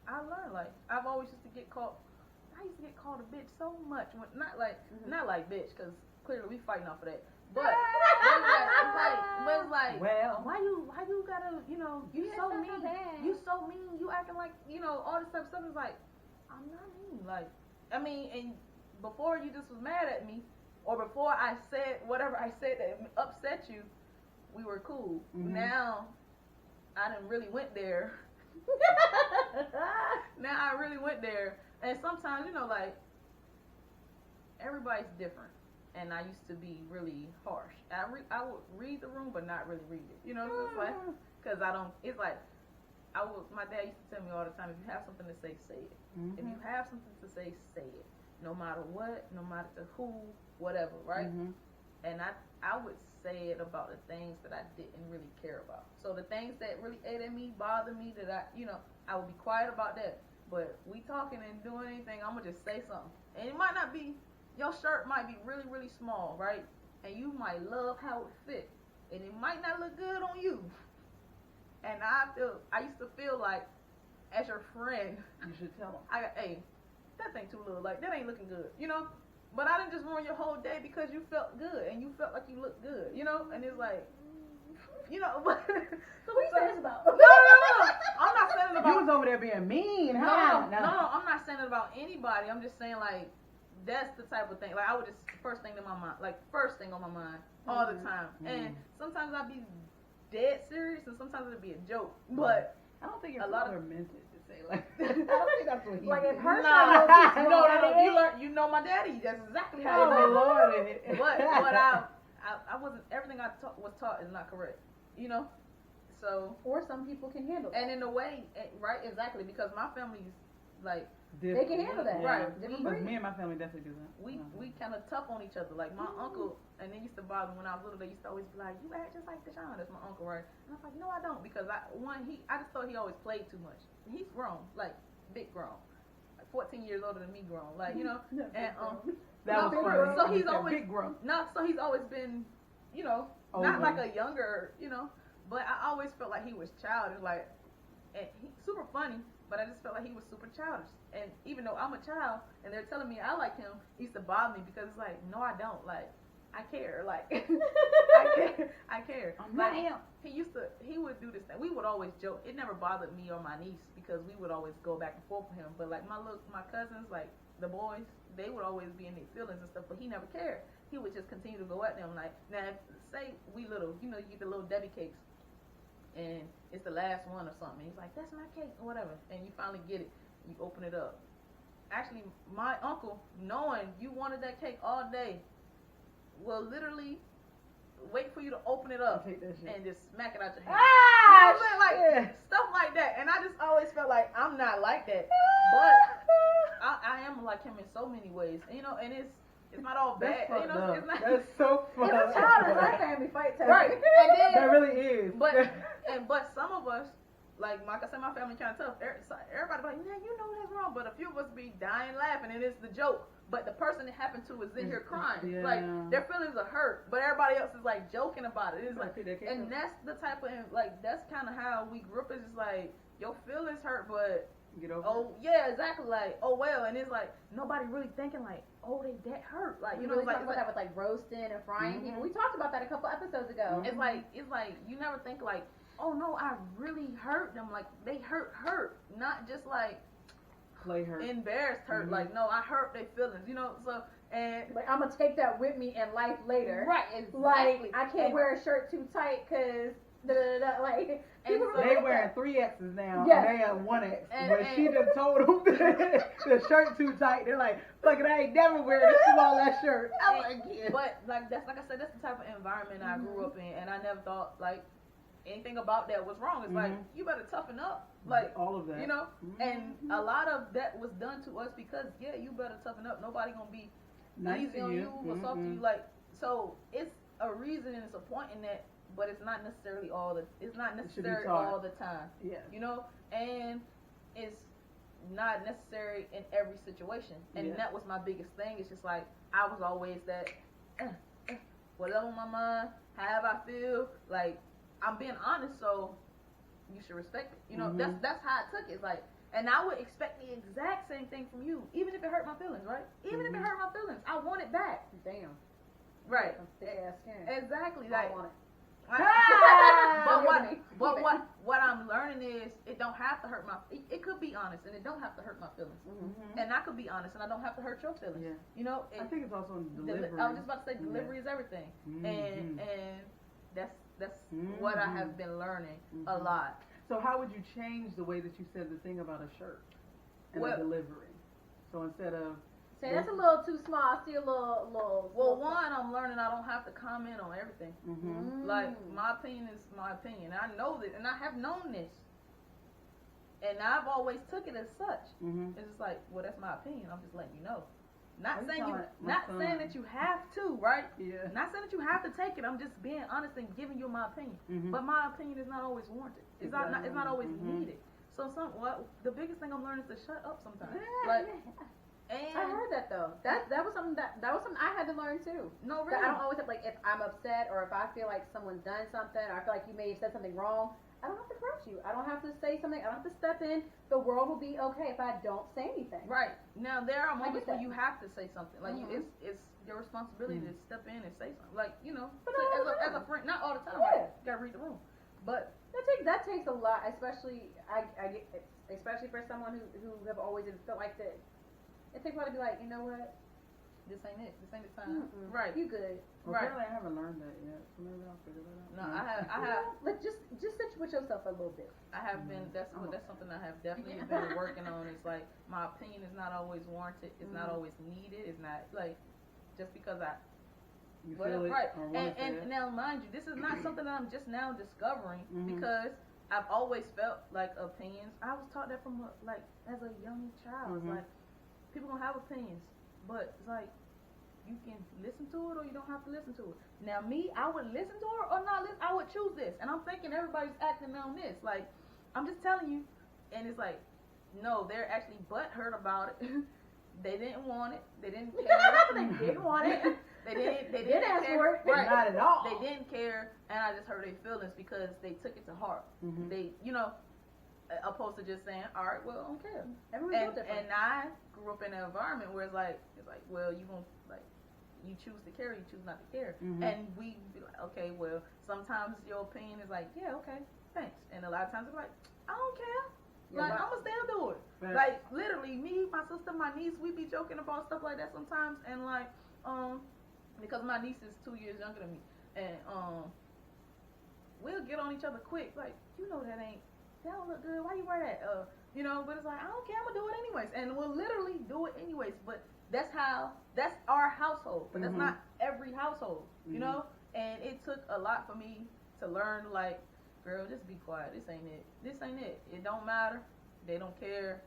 I learned like I've always used to get called. I used to get called a bitch so much. Not like bitch because clearly we fighting off of that. But it's like, well, why you gotta, you know, you so mean, you acting like, you know, all this type of stuff. Is like, I'm not mean. Like, I mean, and before you just was mad at me, or before I said whatever I said that upset you, we were cool. Mm-hmm. Now, I done really went there. Now I really went there, and sometimes, you know, like, everybody's different. And I used to be really harsh. I would read the room, but not really read it. You know, it's like, because I don't. It's like, my dad used to tell me all the time, if you have something to say, say it. Mm-hmm. If you have something to say, say it. No matter what, no matter to who, whatever, right? Mm-hmm. And I would say it about the things that I didn't really care about. So the things that really ate at me, bothered me, that I would be quiet about that. But we talking and doing anything, I'm gonna just say something. And it might not be. Your shirt might be really, really small, right? And you might love how it fit. And it might not look good on you. And I used to feel like, as your friend, you should tell them. Hey, that thing too little. Like, that ain't looking good, you know? But I didn't just ruin your whole day because you felt good. And you felt like you looked good, you know? And it's like, you know, but... So what are you saying this about? No. I'm not saying it about... You was over there being mean, No, huh? no, I'm not saying it about anybody. I'm just saying, like, that's the type of thing. Like, I would just first thing on my mind all the time. Mm-hmm. And sometimes I'd be dead serious, and sometimes it'd be a joke. But I don't think your a lot father of meant it to say like that. I don't think that's what he Like, did. if her no. You know my daddy. That's exactly how Oh it Lord! But I wasn't. Everything I was taught is not correct. You know. So. Or some people can handle that. And in a way, right? Exactly, because my family's like. They can handle that, right? Because me and my family definitely do that. We kind of tough on each other. Like my uncle, and they used to bother me when I was little. They used to always be like, "You act just like Deshaun." That's my uncle, right? And I'm like, "No, I don't," because I just thought he always played too much. And he's grown, like big grown, like 14 years older than me grown, like, you know. And that was funny. So he's always big grown. So he's always been, you know, not like a younger, you know. But I always felt like he was childish, like, and he's super funny. But I just felt like he was super childish. And even though I'm a child and they're telling me I like him, it used to bother me because it's like, no, I don't. Like, I care. Like, I care. Like, he would do this thing. We would always joke. It never bothered me or my niece because we would always go back and forth with him. But like my cousins, like the boys, they would always be in their feelings and stuff, but he never cared. He would just continue to go at them. Like, now, say we little, you know, you get the little Debbie cakes. And it's the last one or something. He's like, that's my cake or whatever. And you finally get it. You open it up. Actually, my uncle, knowing you wanted that cake all day, will literally wait for you to open it up and just smack it out your hand. Ah, you know what I'm saying? Like, stuff like that. And I just always felt like I'm not like that. But I am like him in so many ways. You know, and it's not all bad. You know, it's not. That's so funny. It's a child in my family fight time. Right. And then, that really is. But some of us, like I said, my family kind of tough. Everybody be like, yeah, you know that's wrong. But a few of us be dying laughing, and it's the joke. But the person it happened to is in here crying. Yeah. Like, their feelings are hurt, but everybody else is like joking about it. It's like, and that's the type of, like, that's kind of how we grew up. It's just like, your feelings hurt, but get over it. Yeah, exactly. Like, oh well, and it's like nobody really thinking like, oh, they that hurt. Like, you know, really talked about that with like roasting and frying people. We talked about that a couple episodes ago. It's like you never think like, oh no, I really hurt them. Like, they hurt, not just like play hurt, embarrassed hurt. Like, no, I hurt their feelings. You know, so and like I'm gonna take that with me in life later. Right, exactly. Like, I can't wear a shirt too tight because like. And so they wearing 3 X's now. Yes. And they have 1 X. But she done told them the shirt too tight. They're like, fuck it, I ain't never wearing a small ass shirt ever again. But like I said, that's the type of environment I grew up in, and I never thought like anything about that was wrong. It's like, you better toughen up. Like, all of that. You know? And a lot of that was done to us because, yeah, you better toughen up. Nobody gonna be easy on you or soft to you. Like, so it's a reason and it's a point in that, but it's not necessarily all the time. Yeah. You know, and it's not necessary in every situation. And that was my biggest thing. It's just like I was always that whatever on my mind, however I feel, like I'm being honest, so you should respect it. You know, that's how I took it. It's like, and I would expect the exact same thing from you, even if it hurt my feelings, right? Even if it hurt my feelings, I want it back. Damn. Right. I'm thick ass skin. Exactly. I Like, want it. but what I'm learning is it don't have to hurt my. It could be honest, and it don't have to hurt my feelings. And I could be honest, and I don't have to hurt your feelings. Yeah. You know. I think it's also in delivery. I was just about to say delivery is everything, and that's what I have been learning a lot. So how would you change the way that you said the thing about a shirt and the delivery? So instead of say that's a little too small, still a little. Well, one, I'm learning I don't have to comment on everything. Like my opinion is my opinion. I know this, and I have known this, and I've always took it as such. It's just like, well, that's my opinion. I'm just letting you know. Not saying that you have to, right? Yeah. Not saying that you have to take it. I'm just being honest and giving you my opinion. But my opinion is not always warranted. It's not always needed. So the biggest thing I'm learning is to shut up sometimes. Like, and I heard that though. That was something I had to learn too. No, really. I don't always have, like, if I'm upset or if I feel like someone's done something or I feel like you may have said something wrong, I don't have to correct you. I don't have to say something. I don't have to step in. The world will be okay if I don't say anything. Right. Now there are moments where you have to say something. Like it's your responsibility to step in and say something. Like, you know, but as a friend, not all the time. Yeah. Right? You gotta read the room. But that takes a lot, especially especially for someone who have always felt like that. It takes a lot to be like, you know what? This ain't it. This ain't the time. Right. You good. Well, right. Apparently I haven't learned that yet, so maybe I'll figure that out. No, I have. Like just sit with yourself a little bit. I have been. That's something I have definitely been working on. It's like my opinion is not always warranted. It's not always needed. It's not like just because you feel it. Right. And now, mind you, this is not something that I'm just now discovering because I've always felt like opinions. I was taught that from as a young child. It's like people gonna have opinions, but it's like you can listen to it or you don't have to listen to it. Now me, I would listen to it or not listen. I would choose this, and I'm thinking everybody's acting on this. Like, I'm just telling you, and it's like, no, they're actually butthurt about it. They didn't want it. They didn't care. They didn't want it. They didn't ask care. for it. Right. Not at all. They didn't care, and I just hurt their feelings because they took it to heart. They, opposed to just saying, all right, well, I don't care. And I grew up in an environment where it's like, well, you won't, like, you choose to care, you choose not to care. And we be like, okay, well, sometimes your opinion is like, yeah, okay, thanks. And a lot of times it's like, I don't care. Like, I'm gonna still do it. Right. Like, literally, me, my sister, my niece, we be joking about stuff like that sometimes. And like, because my niece is 2 years younger than me, and we'll get on each other quick. Like, you know that don't look good. Why you wear that? But it's like, I don't care. I'm gonna do it anyways, and we'll literally do it anyways. But that's our household. But that's not every household, you know. And it took a lot for me to learn, like, girl, just be quiet. This ain't it. This ain't it. It don't matter. They don't care.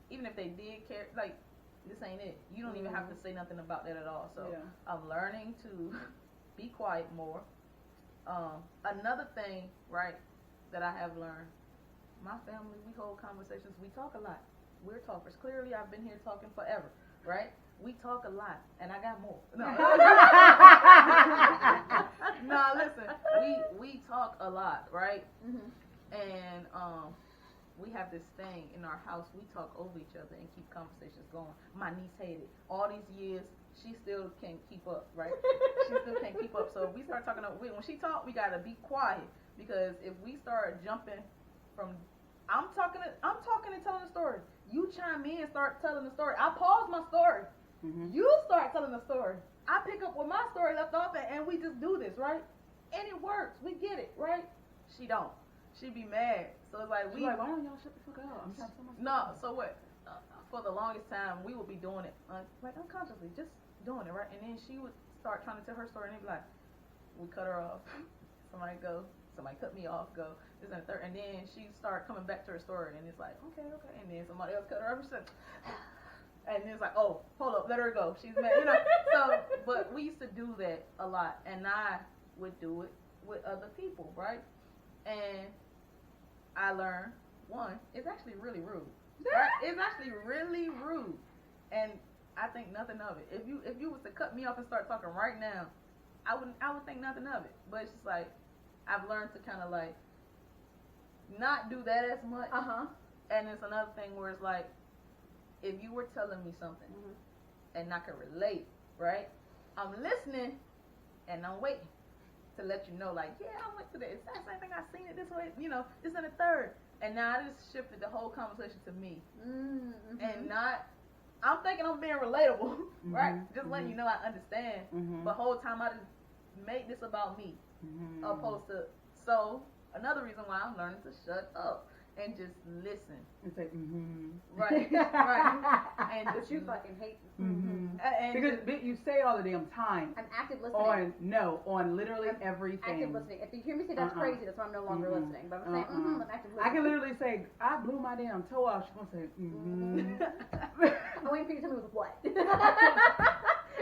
Even if they did care, like, this ain't it. You don't even have to say nothing about that at all. So I'm learning to be quiet more. Another thing, right, that I have learned, my family, we hold conversations. We talk a lot. We're talkers. Clearly, I've been here talking forever, right? We talk a lot, and I got more. No, listen. We talk a lot, right? And we have this thing in our house. We talk over each other and keep conversations going. My niece hated it. All these years, she still can't keep up, right? She still can't keep up. So if we start talking, when she talk, we gotta be quiet, because if we start jumping from, I'm talking and telling the story. You chime in and start telling the story. I pause my story. You start telling the story. I pick up where my story left off at, and we just do this, right? And it works. We get it, right? She don't. She be mad. So it's like, why don't y'all shut the fuck up? I'm trying to tell myself. No, so what? For the longest time, we would be doing it, like, unconsciously, just doing it, right? And then she would start trying to tell her story, and they'd be like, we cut her off. Somebody cut me off, go. This and the third. And then she started coming back to her story, and it's like, okay. And then somebody else cut her off, and she's like, And it's like, oh, hold up, let her go. She's mad, you know. So, but we used to do that a lot, and I would do it with other people, right? And I learned one, it's actually really rude. Right? It's actually really rude, and I think nothing of it. If you was to cut me off and start talking right now, I would think nothing of it. But it's just like I've learned to kind of like not do that as much. And it's another thing where it's like if you were telling me something and I could relate, right? I'm listening and I'm waiting to let you know, like, yeah, I went through that exact same thing. I seen it this way, you know, this and the third. And now I just shifted the whole conversation to me. And not, I'm thinking I'm being relatable, right? Just letting you know I understand. But the whole time I just made this about me. Opposed to, so another reason why I'm learning to shut up and just listen. And say, Right, right. And But you fucking hate. And because you say all the damn time. I'm active listening. On literally everything. Active listening. If you hear me say that's crazy, that's why I'm no longer listening. But I'm saying, I'm active listening. I can literally say, I blew my damn toe out. She's gonna say, I'm waiting for you to tell me with what.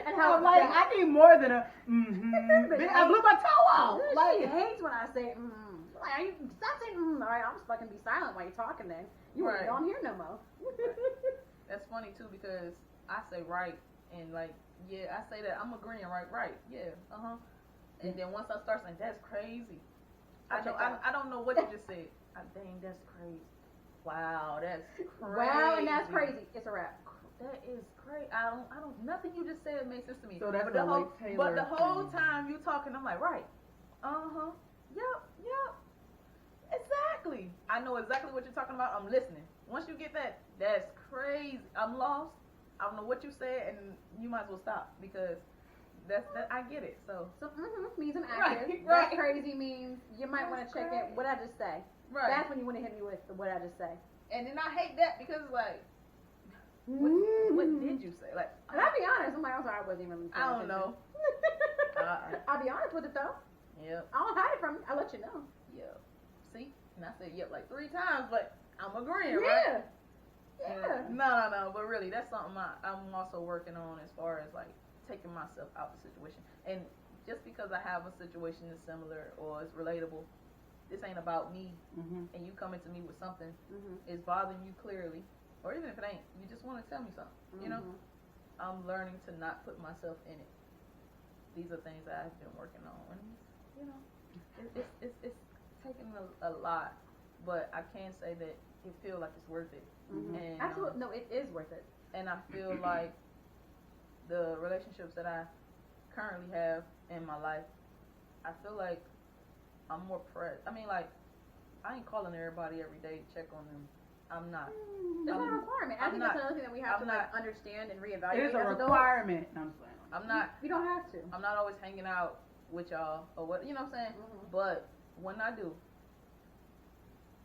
And how I'm like, I need more than a Bitch, I blew my toe out. Like, she hates when I say Like, stop saying all right, I'll just fucking be silent while you're talking then. You don't hear no more. That's funny too because I say right and like, yeah, I say that I'm agreeing, right, yeah, and then once I start saying that's crazy, I don't know what you just said. Dang, that's crazy. Wow, that's crazy. Wow, and that's crazy. It's a wrap. That is crazy. I don't. Nothing you just said made sense to me. So that's but the whole time you talking, I'm like, right, yep, exactly. I know exactly what you're talking about. I'm listening. Once you get that, that's crazy. I'm lost. I don't know what you said, and you might as well stop because that I get it. So means I'm active. Right. That's crazy means you might want to check it. What I just say. Right. That's when you want to hit me with what I just say. And then I hate that because it's like, what did you say? Like, and I'll be honest, I'm like, I'm sorry, I wasn't even. I don't know. I'll be honest with it though. Yep. I don't hide it from you. I'll let you know. Yep. See, and I said yep like 3 times, but I'm agreeing, right? Yeah. No. But really, that's something I'm also working on as far as like taking myself out the situation. And just because I have a situation that's similar or it's relatable, this ain't about me. And you coming to me with something is bothering you clearly, or even if it ain't, you just want to tell me something. You know, I'm learning to not put myself in it. These are things that I've been working on, and you know, it's taking a lot, but I can say that it feels like it's worth it. And, absolutely, no, it is worth it. And I feel like the relationships that I currently have in my life, I feel like I'm more I mean, like, I ain't calling everybody every day to check on them. I'm not. It's not a requirement. I think that's another thing that we have to like understand and reevaluate. It is a requirement. I'm not. You don't have to. I'm not always hanging out with y'all or what, you know what I'm saying? But when I do,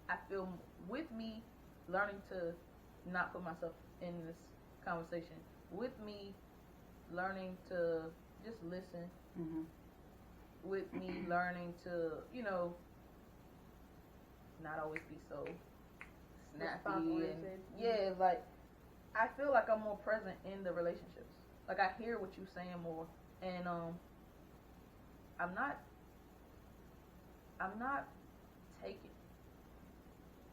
I feel with me learning to not put myself in this conversation, with me learning to just listen, with me learning to, you know, not always be so snappy and like I feel like I'm more present in the relationships. Like I hear what you're saying more, and I'm not taking.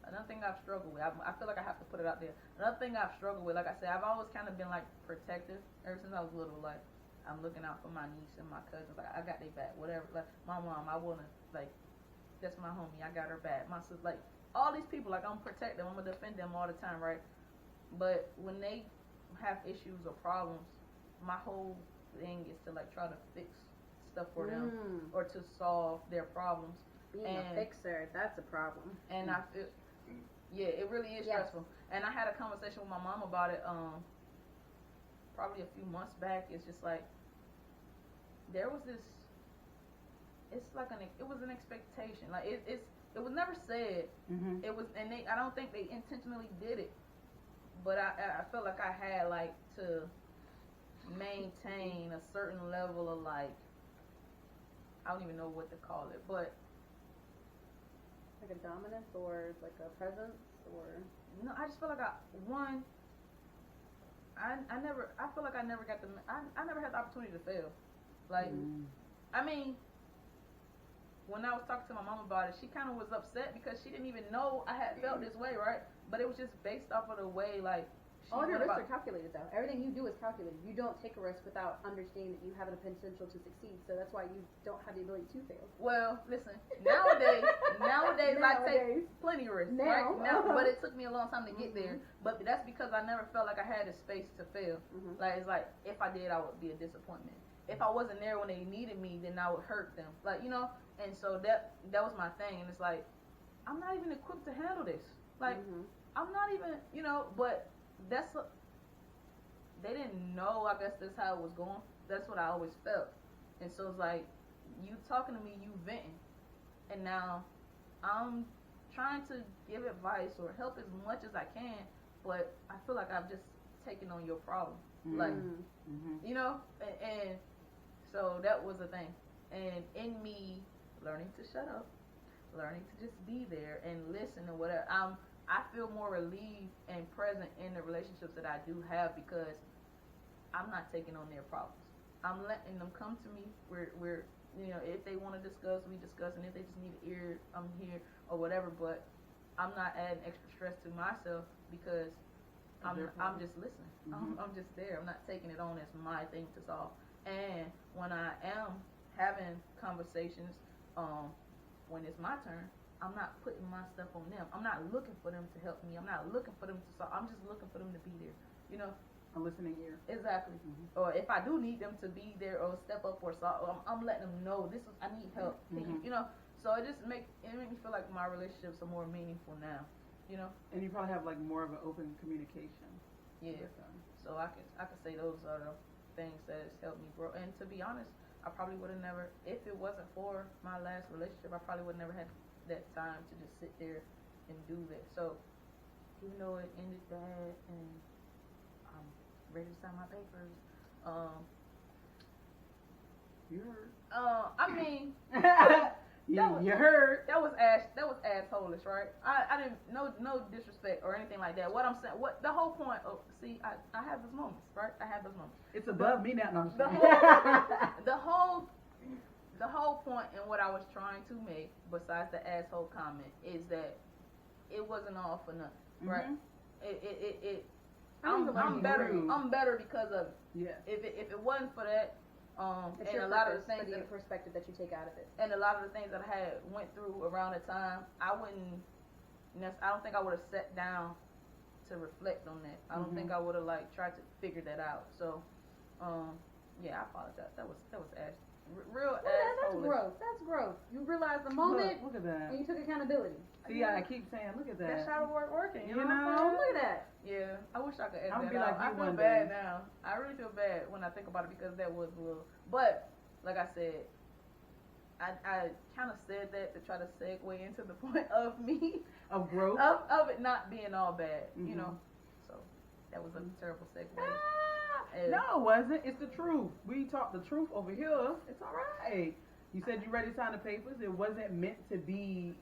Another thing I've struggled with, I feel like I have to put it out there. Another thing I've struggled with, like I said, I've always kind of been like protective ever since I was little. Like I'm looking out for my niece and my cousins. Like I got their back, whatever. Like my mom, I wanna like that's my homie. I got her back. My sister, like all these people, like I'm protect them. I'm gonna defend them all the time, right? But when they have issues or problems, my whole thing is to like try to fix stuff for them or to solve their problems. Being a fixer, that's a problem. And I feel, yeah, it really is stressful. And I had a conversation with my mom about it probably a few months back. It's just like there was this, it's like it was an expectation. Like it was never said. It was, and I don't think they intentionally did it. But I felt like I had like to maintain a certain level of like, I don't even know what to call it, but like a dominance or like a presence or no, I just feel like I I feel like I never got I never had the opportunity to fail. Like, I mean, when I was talking to my mom about it, she kind of was upset because she didn't even know I had felt this way, right? But it was just based off of the way, like, all of your risks are calculated, though. Everything you do is calculated. You don't take a risk without understanding that you have the potential to succeed. So that's why you don't have the ability to fail. Well, listen, nowadays I take plenty of risks, right? Now, but it took me a long time to get there. But that's because I never felt like I had the space to fail. Like, it's like, if I did, I would be a disappointment. If I wasn't there when they needed me, then I would hurt them. Like, you know, and so that was my thing. And it's like, I'm not even equipped to handle this. Like, I'm not even, you know, but they didn't know, I guess that's how it was going. That's what I always felt. And so it's like, you talking to me, you venting. And now I'm trying to give advice or help as much as I can, but I feel like I've just taken on your problem. Like, you know, and so that was the thing. And in me learning to shut up, learning to just be there and listen and whatever, I feel more relieved and present in the relationships that I do have because I'm not taking on their problems. I'm letting them come to me. We're you know, if they want to discuss, we discuss, and if they just need an ear, I'm here or whatever. But I'm not adding extra stress to myself because I'm just listening. I'm just there. I'm not taking it on as my thing to solve. And when I am having conversations, when it's my turn, I'm not putting my stuff on them. I'm not looking for them to help me. I'm not looking for them to solve. I'm just looking for them to be there. You know? A listening ear. Exactly. Or if I do need them to be there or step up or solve, I'm letting them know I need help. You know? So it make me feel like my relationships are more meaningful now. You know? And you probably have like more of an open communication. Yeah. So I could say those are the things that has helped me grow. And to be honest, I probably would have never, if it wasn't for my last relationship, I probably would have never had that time to just sit there and do that. So even though it ended bad and I'm ready to sign my papers, you heard. I mean, you heard. That was assholish, right? I didn't, no disrespect or anything like that. What I'm saying, the whole point of, see, I have those moments, right? I have those moments. It's above me now. No, the whole point and what I was trying to make, besides the asshole comment, is that it wasn't all for nothing, right? I'm better. I'm better because of it. Yeah. If it wasn't for that, it's and a lot of the things, the perspective that you take out of it, and a lot of the things that I had went through around the time, I don't think I would have sat down to reflect on that. I don't think I would have like tried to figure that out. So, yeah, I apologize. That was real asshole. That's growth. You realized the moment. Look at that. And you took accountability. See, I keep saying, look at that. That's how it working. You know? Look at that. Yeah, I wish I could edit that like out. I feel bad now. I really feel bad when I think about it because that was a little. But like I said, I kind of said that to try to segue into the point of me of growth of it not being all bad. You know, so that was a terrible segue. No, it wasn't. It's the truth. We talk the truth over here. It's all right. You said you ready to sign the papers. It wasn't meant to be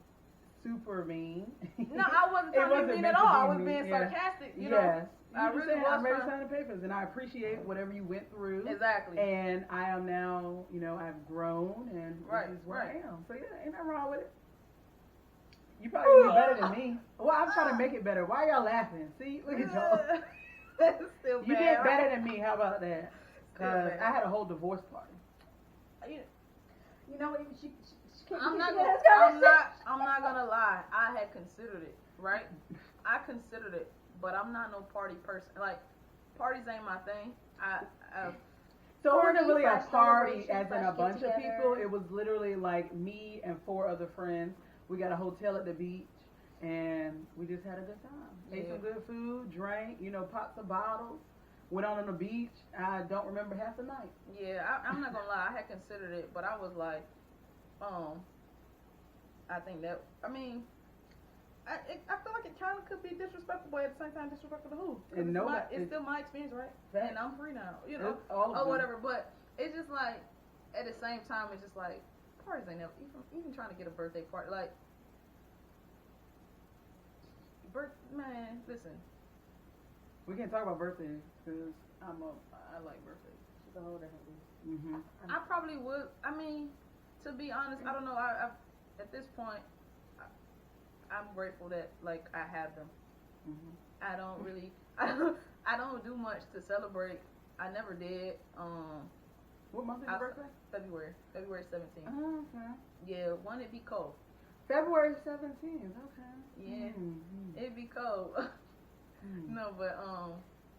super mean. No, I wasn't trying to be mean at all. I was being sarcastic. You know? Yes. I really was. I'm ready to sign the papers, and I appreciate whatever you went through. Exactly. And I am now, I've grown, and this is where I am. So yeah, ain't nothing wrong with it. You probably do better than me. Well, I'm trying to make it better. Why y'all laughing? See, look at y'all. That's still bad. You did better than me. How about that? Because I had a whole divorce party. You know what? I'm not gonna lie. I had considered it, right? I considered it, but I'm not no party person. Like, parties ain't my thing. So it wasn't really a party as in a bunch of people. It was literally like me and 4 other friends. We got a hotel at the beach, and we just had a good time. Ate some good food, drank, popped some bottles, went on the beach. I don't remember half the night. Yeah, I'm not gonna lie. I had considered it, but I was like, I think that, I feel like it kind of could be disrespectful, but at the same time disrespectful to who? And it's still my experience, right? And I'm free now, or whatever. But it's just like, at the same time, it's just like, parties ain't never, even trying to get a birthday party, like, man, listen. We can't talk about birthdays. because I like birthdays. She's a whole different beast. Mhm. I probably would. I mean, to be honest, I don't know. I at this point, I'm grateful that like I have them. Mhm. I don't really. I don't do much to celebrate. I never did. What month is your birthday? February 17th. Oh, okay. Yeah, one it'd be cold. February 17th. Okay. Yeah, Mhm. it'd be cold. Mhm. No, but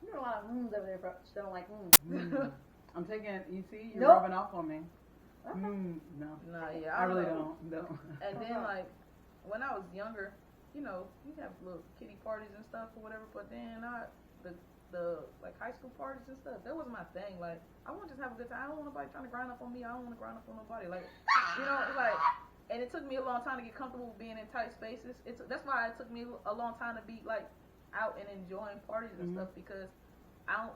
You got a lot of over there, but she don't like Mhm. I'm taking. You see, you're Nope. rubbing off on me. Okay. No. nah, yeah, I really know. don't. And then like when I was younger, you have little kiddie parties and stuff or whatever. But then the like high school parties and stuff, that wasn't my thing. Like I want to just have a good time. I don't want nobody trying to grind up on me. I don't want to grind up on nobody. Like it's like. And it took me a long time to get comfortable being in tight spaces. That's why it took me a long time to be like out and enjoying parties and stuff because I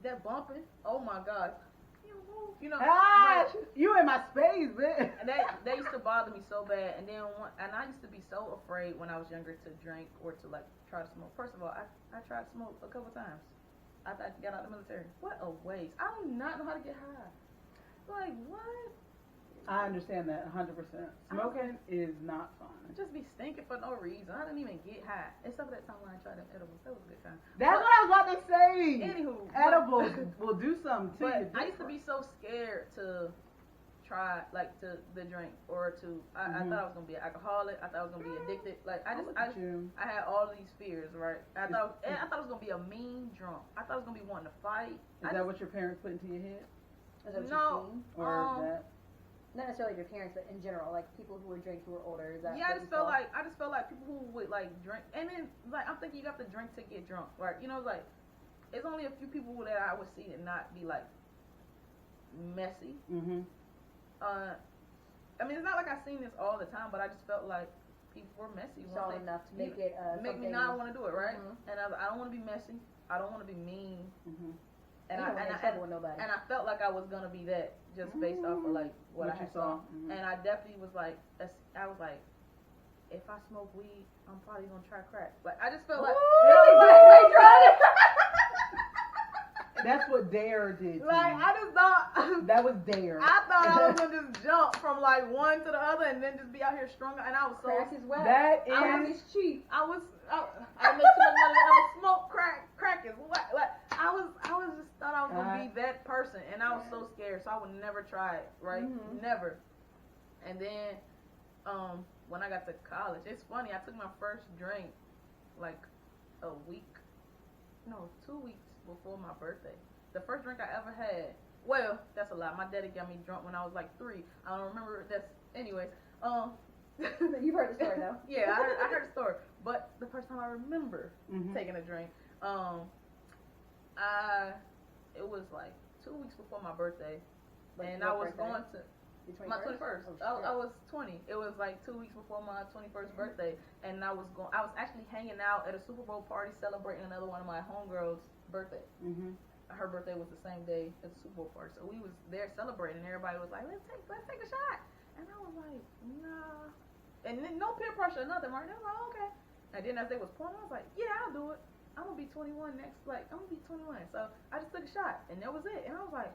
that bumping. Oh my god, like, you in my space, man. and that used to bother me so bad. And then I used to be so afraid when I was younger to drink or to like try to smoke. First of all, I tried to smoke a couple times. I got out of the military. What a waste! I do not know how to get high. Like what? I understand that 100%. Smoking is not fun. Just be stinking for no reason. I didn't even get high. Except for that time when I tried them edibles. That was a good time. That's what I was about to say. Anywho. Edibles will do something to you. But I used to be so scared to try, like, the drink or to, I thought I was going to be an alcoholic. I thought I was going to be addicted. Like, I had all these fears, right? I thought I was going to be a mean drunk. I thought I was going to be wanting to fight. Is that what your parents put into your head? Is that what No. you've seen? Or that? Not necessarily your parents, but in general, like people who would drink who were older. Is that Yeah, what you saw? I just felt like people who would like drink, and then like I'm thinking you have to drink to get drunk, right? Like it's only a few people that I would see and not be like messy. Mhm. I mean, it's not like I've seen this all the time, but I just felt like people were messy. Saw enough to make it make me not want to do it, right? Mhm. And I don't want to be messy. I don't want to be mean. Mhm. And I felt like I was gonna be that just based off of like what I you saw. Mhm. And I definitely was like, I was like, if I smoke weed, I'm probably gonna try crack. Like I just felt like that's what Dare did. Like I just thought that was Dare. I thought I was gonna just jump from like one to the other and then just be out here stronger. And I was so crack is wet. That is cheap. I make sure my mother ever smoke crack. Crack is what? Like I was just thought I was gonna be that person, and I was so scared, so I would never try it, right? Mhm. Never. And then, when I got to college, it's funny. I took my first drink like 2 weeks before my birthday. The first drink I ever had. Well, that's a lie. My daddy got me drunk when I was like 3. I don't remember. Anyways. You've heard the story though. Yeah, I heard the story. But the first time I remember taking a drink, it was like 2 weeks before my birthday, and I was going to my 21st. I was 20. It was like 2 weeks before my 21st birthday, and I was actually hanging out at a Super Bowl party celebrating another one of my homegirls' birthday. Mhm. Her birthday was the same day as the Super Bowl party, so we was there celebrating. And everybody was like, "Let's take a shot," and I was like, "Nah." And then no peer pressure or nothing, right? They was like, "Okay." And then as they was pouring, I was like, "Yeah, I'll do it. I'm gonna be 21 next. Like, I'm gonna be 21." So I just took a shot, and that was it. And I was like,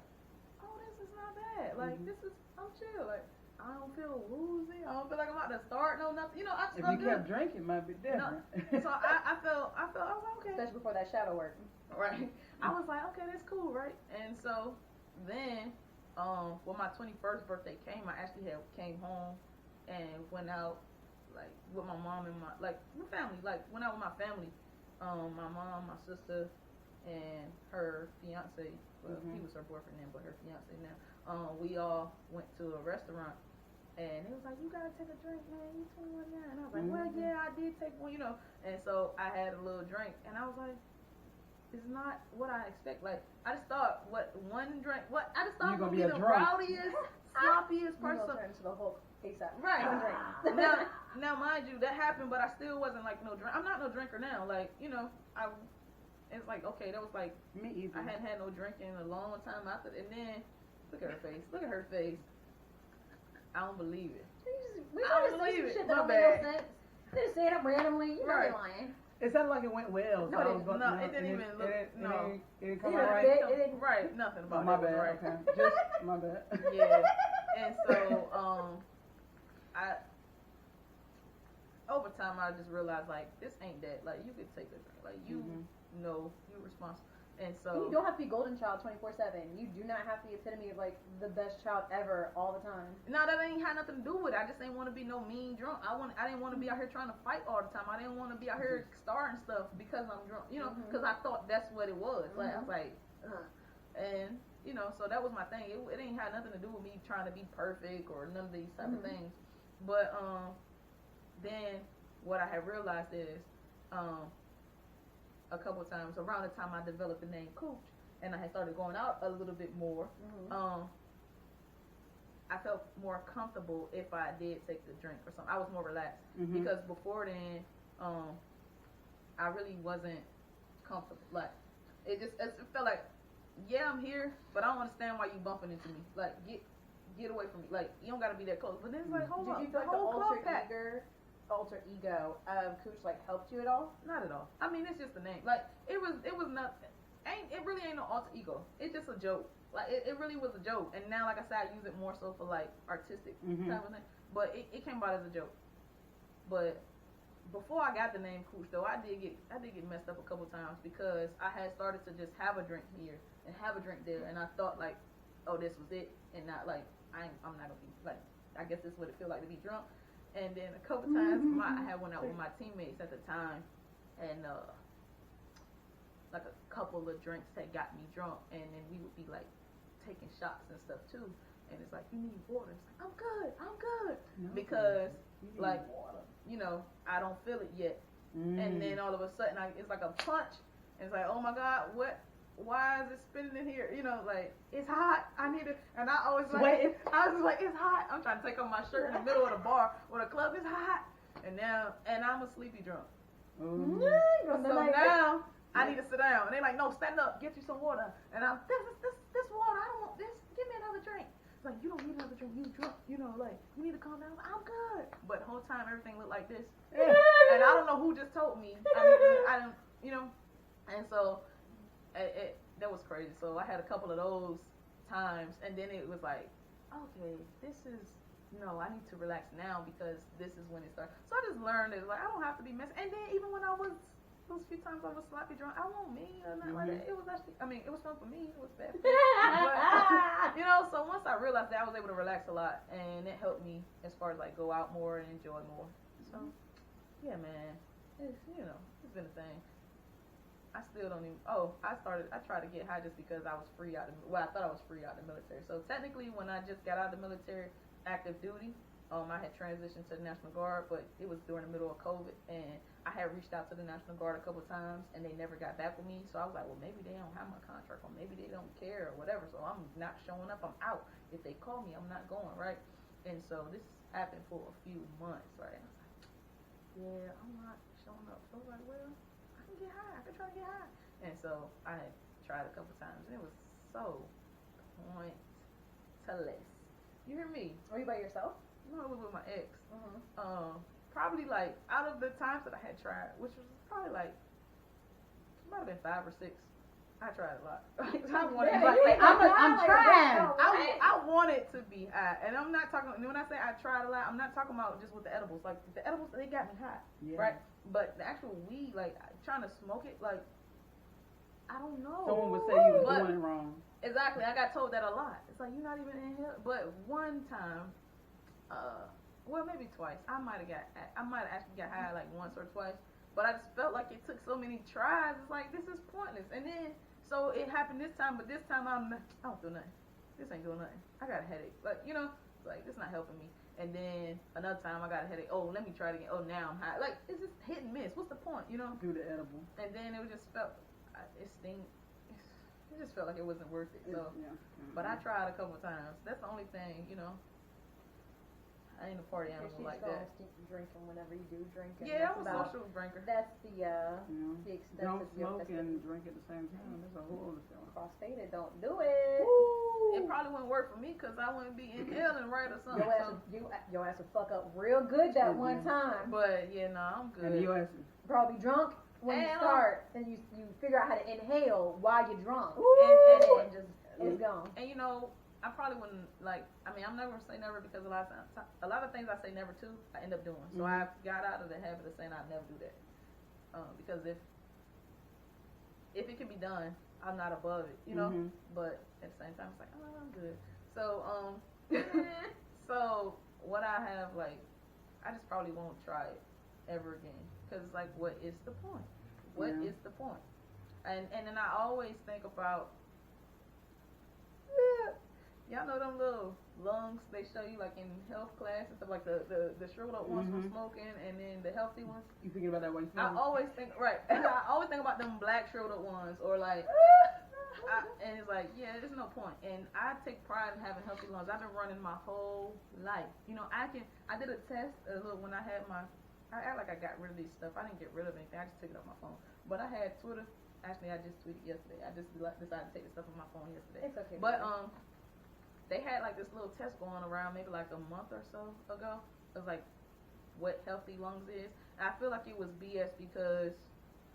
"Oh, this is not bad. Like, I'm chill. Like, I don't feel woozy. I don't feel like I'm about to start. No, nothing. If you kept drinking, it might be different. No. So I felt. I was like, okay. Especially before that shadow work. Right. I was like, okay, that's cool, right? And so then, when my 21st birthday came, I actually came home and went out like with my mom and my family. Like went out with my family. My mom, my sister, and her fiance. Well, he was her boyfriend then, but her fiance now. We all went to a restaurant, and it was like, you gotta take a drink, man. You 21 now, and I was like, well, yeah, I did take one, And so I had a little drink, and I was like, it's not what I expect. Like I just thought, one drink? What I just thought I was gonna be the rowdiest, sloppiest person. You're turn into the Hulk ASAP. Right. Now, mind you, that happened, but I still wasn't like no drink. I'm not no drinker now. Like it's like okay, that was like me either. I hadn't had no drink in a long time after, and then look at her face. Look at her face. I don't believe it. I don't believe it. Shit that don't make no sense. They just say it up randomly. You know they're lying. It sounded like it went well. No, so I was about it didn't even look. It didn't come It out didn't right. fit. It didn't. Right, nothing about My it was bad. right. Okay, just my bad. Yeah, and so I over time I just realized like this ain't that. Like you could take the drink. Like you know you're responsible, and so You don't have to be golden child 24/7. You do not have to be epitome of like the best child ever all the time. no, that ain't had nothing to do with it. I just ain't want to be no mean drunk. I didn't want to be out here trying to fight all the time. I didn't want to be out here starring stuff because I'm drunk. You know, because I thought that's what it was. Like I was like, and you know, so that was my thing. It ain't had nothing to do with me trying to be perfect or none of these type of things. But then what I had realized is a couple of times around the time I developed the name Cooch and I had started going out a little bit more, I felt more comfortable if I did take the drink or something. I was more relaxed because before then, I really wasn't comfortable. Like it felt like, yeah, I'm here, but I don't understand why you bumping into me. Like get away from me. Like you don't gotta be that close. But then it's like, hold Did up, you feel the like whole club packed. alter ego of Cooch like helped you at all? Not at all. I mean, it's just a name. Like it was not. It really ain't no alter ego. It's just a joke. Like it really was a joke. And now, like I said, I use it more so for like artistic type of thing. But it came about as a joke. But before I got the name Cooch, though, I did get messed up a couple times because I had started to just have a drink here and have a drink there, and I thought like, oh, this was it, and not like I'm not gonna be like. I guess this is what it feel like to be drunk. And then a couple times, I had went out with my teammates at the time, and like a couple of drinks had got me drunk, and then we would be like taking shots and stuff too. And it's like, you need water. It's like, I'm good, because like you know I don't feel it yet. And then all of a sudden, it's like a punch, and it's like, oh my God, what? Why is it spinning in here? You know, like it's hot. I need it, and I always like. I was like, it's hot. I'm trying to take off my shirt in the middle of the bar or the club. It's hot, and I'm a sleepy drunk. So now I need to sit down, and they like, no, stand up, get you some water. And I'm this water. I don't want this. Give me another drink. It's like, you don't need another drink. You drunk. You know, like you need to calm down. I'm good. But the whole time everything looked like this, and I don't know who just told me. I don't, you know, and so. That was crazy. So I had a couple of those times, and then it was like, okay, I need to relax now because this is when it starts. So I just learned that like I don't have to be messy. And then even when I was those few times I was sloppy drunk, I won't mean or nothing like that. It was actually, it was fun for me. It was bad for me. But, you know, so once I realized that, I was able to relax a lot, and it helped me as far as like go out more and enjoy more. So yeah, man, it's been a thing. I still don't even. I tried to get high just because I was free out of. Well, I thought I was free out of the military. So technically, when I just got out of the military, active duty, I had transitioned to the National Guard, but it was during the middle of COVID, and I had reached out to the National Guard a couple times, and they never got back with me. So I was like, well, maybe they don't have my contract, or maybe they don't care, or whatever. So I'm not showing up. I'm out. If they call me, I'm not going, right? And so this happened for a few months, right? And I was like, yeah, I'm not showing up. So I was like, well. Get high. I could try to get high. And so I had tried a couple times, and it was so pointless. You hear me? Were you by yourself? No, it was with my ex. Probably like out of the times that I had tried, which was probably like it might have been 5 or 6. I tried a lot. I'm trying. I wanted to be high, and I'm not talking. When I say I tried a lot, I'm not talking about just with the edibles. Like the edibles, they got me high, right? But the actual weed, like trying to smoke it, like I don't know. Someone would say you were doing it wrong. Exactly, I got told that a lot. It's like you're not even in here. But one time, well maybe twice, I might have actually got high like once or twice. But I just felt like it took so many tries. It's like this is pointless. And then so it happened this time, but this time I don't do nothing. This ain't doing nothing. I got a headache. Like like this not helping me. And then another time I got a headache. Oh, let me try it again. Oh, now I'm high. Like it's just hit and miss. What's the point? Do the edible. And then it just felt it sting. It just felt like it wasn't worth it. So, but I tried a couple of times. That's the only thing. I ain't a party animal like that. Keep drinking whenever you do drink. Yeah, I'm a social drinker. That's the extent don't of your smoke and drink at the same time. That's a whole other feeling. Cross-faded, don't do it. It probably wouldn't work for me because I wouldn't be inhaling right or something. Your ass would fuck up real good that one time. But yeah, no, I'm good. And you ass probably drunk. when you start, then you figure out how to inhale while you're drunk, and just it's gone. And you know, I probably wouldn't like. I mean, I'm never gonna say never because a lot of things I say never to, I end up doing. So I got out of the habit of saying I'd never do that. Because if it can be done, I'm not above it, you know. But at the same time, it's like, oh, I'm good. So so what I have like, I just probably won't try it ever again. Because it's like, what is the point? What is the point? And then I always think about, y'all know them little lungs they show you like in health class and stuff, like the shriveled up ones from smoking and then the healthy ones. You thinking about that one? I always think, right. I always think about them black shriveled up ones, or like, and it's like, yeah, there's no point. And I take pride in having healthy lungs. I've been running my whole life. You know, I did a test when I had I act like I got rid of these stuff. I didn't get rid of anything. I just took it off my phone. But I had Twitter. Actually, I just tweeted yesterday. I just decided to take the stuff off my phone yesterday. It's okay. But they had like this little test going around maybe like a month or so ago. It was like what healthy lungs is. And I feel like it was BS because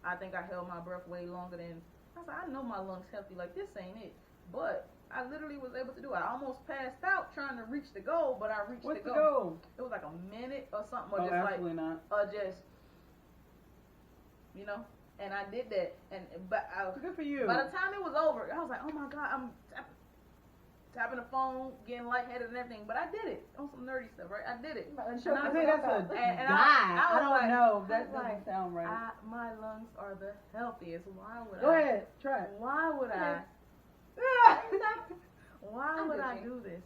I think I held my breath way longer than I was like, I know my lungs healthy. Like this ain't it. But I literally was able to do it. I almost passed out trying to reach the goal, but I reached the goal. It was like a minute or something, or just absolutely like, not. just, you know. And I did that, but good for you. By the time it was over, I was like, oh my god, I'm tapping the phone, getting lightheaded and everything. But I did it on some nerdy stuff, right? I did it. I think that's a I don't know. That doesn't sound right. My lungs are the healthiest. Why would Go ahead, try it. Why would I? Why would I do this?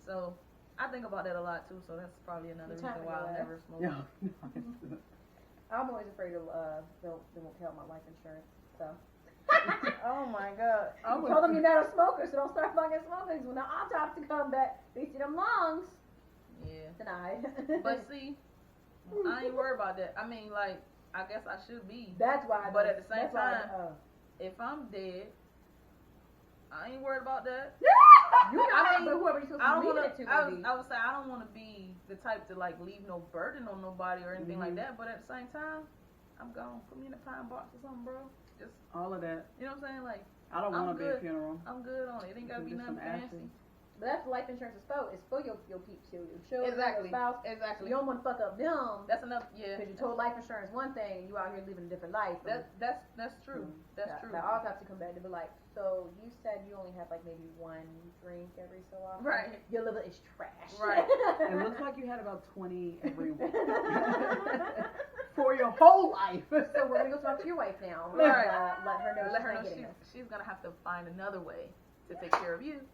So I think about that a lot too. So that's probably another reason why I'll never smoke. No. I'm always afraid they won't pay out my life insurance. So. Oh my god! You told them you're not a smoker, so don't start fucking smoking. When the autopsy come back, they see them lungs. Yeah. Denied. But see, I ain't worried about that. I mean, like, I guess I should be. That's why. But at the same time, if I'm dead, I ain't worried about that. I mean, but whoever you're supposed to leave it to, I would say I don't want to be the type to like leave no burden on nobody or anything like that. But at the same time, I'm gone. Put me in a pine box or something, bro. Just all of that. You know what I'm saying? Like, I don't want to be a funeral. I'm good on it. It ain't gotta be nothing fancy. But that's what life insurance is for. It's for your peeps, your children, exactly. your spouse. Exactly. You don't want to fuck up them. That's enough. Yeah. Because you told life insurance one thing, and you out here living a different life. That's true. That's true. The autopsy come back to be like, so you said you only have like maybe one drink every so often. Right. Your liver is trash. Right. It looks like you had about 20 every week. For your whole life. So we're gonna go talk to your wife now. Right. Let her know she's gonna have to find another way to take care of you.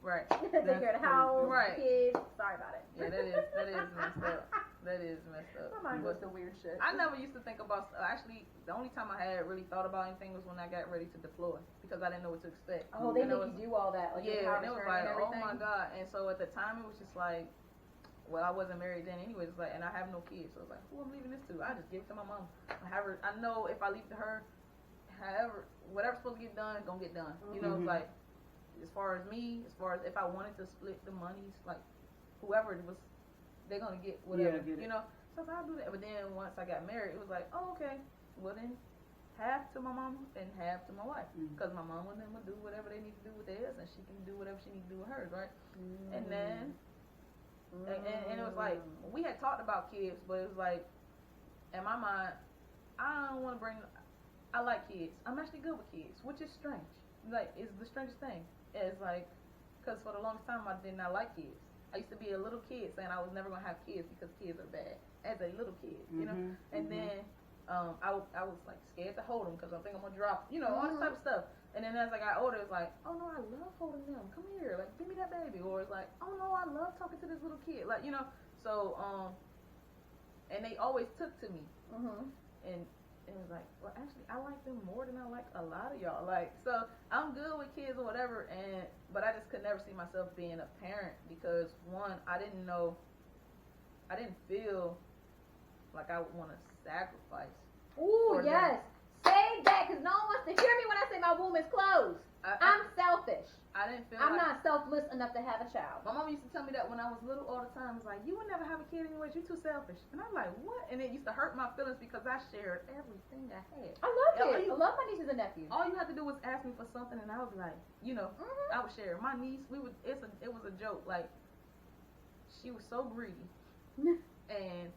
Right. Take care of the house, right. kids. Sorry about it. Yeah, that is messed up. That is messed up. My mind goes to weird shit. I never used to think about. Actually, the only time I had really thought about anything was when I got ready to deploy because I didn't know what to expect. Oh, they make you do all that. Like yeah, and it was like, oh my god. And so at the time, it was just like, well, I wasn't married then, anyways. It's like, and I have no kids, so I was like, who I'm leaving this to? I just give it to my mom. I know if I leave it to her, however, whatever's supposed to get done, gonna get done. You know, it's like. As far as if I wanted to split the monies, like whoever it was, they're gonna get whatever, you know. So I'll do that. But then once I got married, it was like, oh, okay, well then half to my mom and half to my wife, because my mom and them would do whatever they need to do with theirs, and she can do whatever she needs to do with hers, right? And then, and it was like we had talked about kids, but it was like in my mind, I don't want to bring. I like kids. I'm actually good with kids, which is strange. Like, it's the strangest thing. It's like, because for the longest time I did not like kids. I used to be a little kid saying I was never going to have kids because kids are bad. As a little kid, you know? And then I was like scared to hold them because I think I'm going to drop, you know, all this type of stuff. And then as I got older, it's like, oh no, I love holding them. Come here, like, give me that baby. Or it's like, oh no, I love talking to this little kid. Like, you know, so, and they always took to me. And it was like, well, actually, I like them more than I like a lot of y'all. Like, so I'm good with kids or whatever, but I just could never see myself being a parent because one, I didn't feel like I would want to sacrifice. Ooh, yes, Save that, because no one wants to hear me when I say my womb is closed. I'm selfish. I didn't feel I'm like, not selfless enough to have a child. my mom used to tell me that when I was little all the time. It was like, you would never have a kid anyways, you're too selfish. And I'm like, what? And it used to hurt my feelings because I shared everything I had. I love Yeah, it. I love my nieces and nephews. All you had to do was ask me for something and I was like, I would share. My niece, it was a joke. Like, she was so greedy. And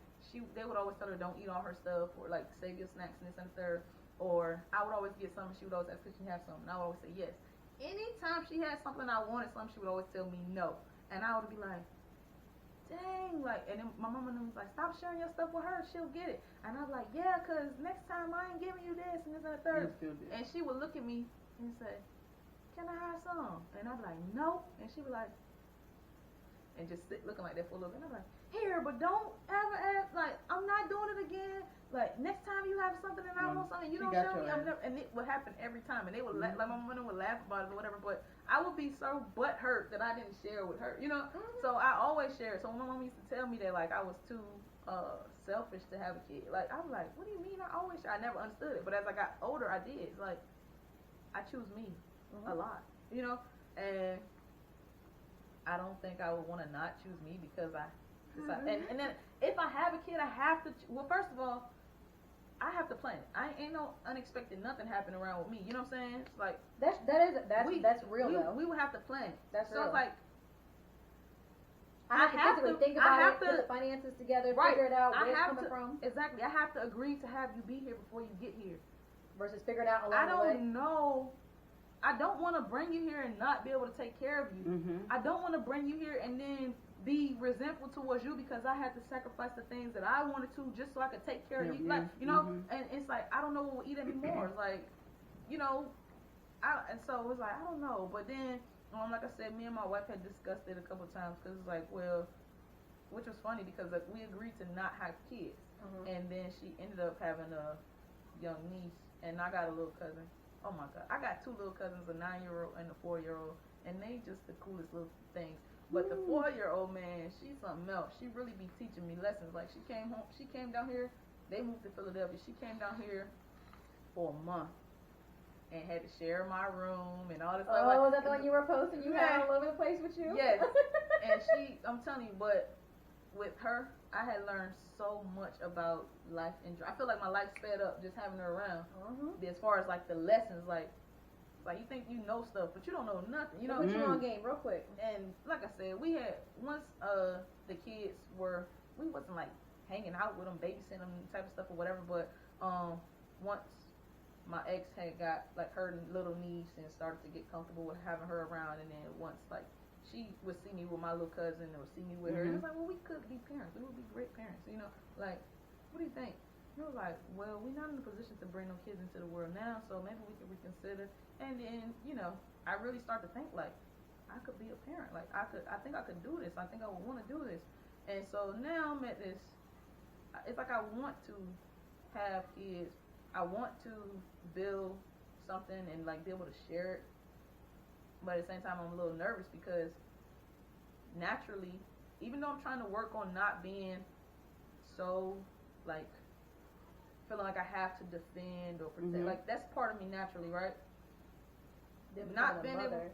they would always tell her, don't eat all her stuff, or like save your snacks and this and the third. Or I would always get something, she would always ask, could she have something? And I would always say yes. Anytime she had something I wanted something, she would always tell me no. And I would be like, dang, like, and then my mama was like, stop sharing your stuff with her, she'll get it. And I was like, yeah, cause next time I ain't giving you this and this and the third. And she would look at me and say, can I have some? And I'd be like, no. And she would like, and just sit looking like that for a little bit. And I'm like, here, but don't ever ask, like, I'm not doing it again. Like, next time you have something and I want something, you don't show me, I'm never, and it would happen every time. And they would like my mother would laugh about it or whatever, but I would be so butthurt that I didn't share with her, So I always shared. So when my mom used to tell me that, like, I was too selfish to have a kid, like, I was like, what do you mean? I never understood it. But as I got older, I did. It's like, I choose me a lot, and I don't think I would want to not choose me because and then if I have a kid, I have to. Well, first of all, I have to plan it. Ain't no unexpected nothing happen around with me. You know what I'm saying? It's like that's real though. We would have to plan it. That's so real. It's like I have to think about it, put the finances together, figure it out where it's coming from. Exactly. I have to agree to have you be here before you get here, versus figuring out along the way. I don't know. I don't want to bring you here and not be able to take care of you. Mm-hmm. I don't want to bring you here and then be resentful towards you because I had to sacrifice the things that I wanted to just so I could take care of you. Like, and it's like, I don't know what we'll eat anymore. It's like, and so it's like, I don't know. But then, like I said, me and my wife had discussed it a couple of times because it's like, well, which was funny because like, we agreed to not have kids. And then she ended up having a young niece, and I got a little cousin. Oh my God, I got two little cousins, a 9-year-old and a 4-year-old, and they just the coolest little things. But the 4-year-old, man, she's something else. She really be teaching me lessons. Like, she came down here, they moved to Philadelphia. She came down here for a month and had to share my room and all this stuff. Oh, is that the one you were posting? You had all over the place with you? Yes. And I'm telling you, but with her, I had learned so much about life. And I feel like my life sped up just having her around. As far as, like, the lessons, like you think you know stuff, but you don't know nothing. You know, put you on game real quick. And like I said, we had once the kids we wasn't like hanging out with them, babysitting them, type of stuff or whatever. But once my ex had got like her little niece and started to get comfortable with having her around, and then once like she would see me with my little cousin or see me with her, and it's like, well, we could be parents. We would be great parents. Like, what do you think? He was like, well, we're not in a position to bring no kids into the world now, so maybe we could reconsider. And then, I really start to think like, I could be a parent. Like, I think I could do this. I think I would want to do this. And so now I'm at this, it's like I want to have kids. I want to build something and like be able to share it. But at the same time, I'm a little nervous because naturally, even though I'm trying to work on not being so like feeling like I have to defend or protect, like that's part of me naturally, right? Not being able,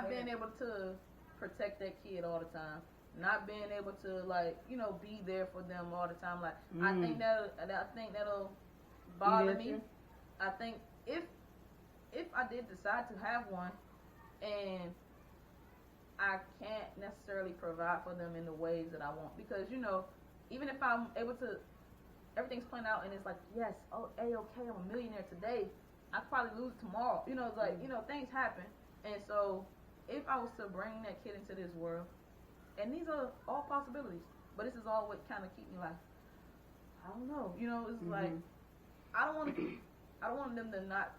being able to protect that kid all the time, not being able to like be there for them all the time. Like I think that'll bother me. I think if I did decide to have one and I can't necessarily provide for them in the ways that I want, because even if I'm able to, everything's playing out and it's like, yes, oh, A-okay, I'm a millionaire today, I could probably lose tomorrow. It's like, things happen. And so if I was to bring that kid into this world, and these are all possibilities, but this is all what kind of keep me like, I don't know. It's like, I don't want them to not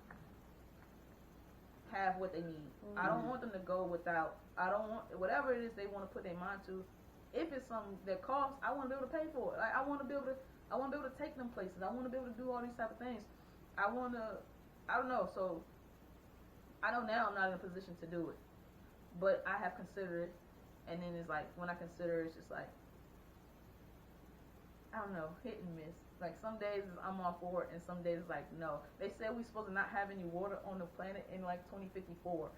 have what they need. I don't want them to go without. I don't want, whatever it is they want to put their mind to, if it's something that costs, I want to be able to pay for it. Like, I want to be able to take them places. I want to be able to do all these type of things. I don't know. So I know now I'm not in a position to do it, but I have considered it. And then it's like, when I consider it, it's just like, I don't know, hit and miss. Like some days I'm all for it, and some days it's like no. They said we supposed to not have any water on the planet in like 2054.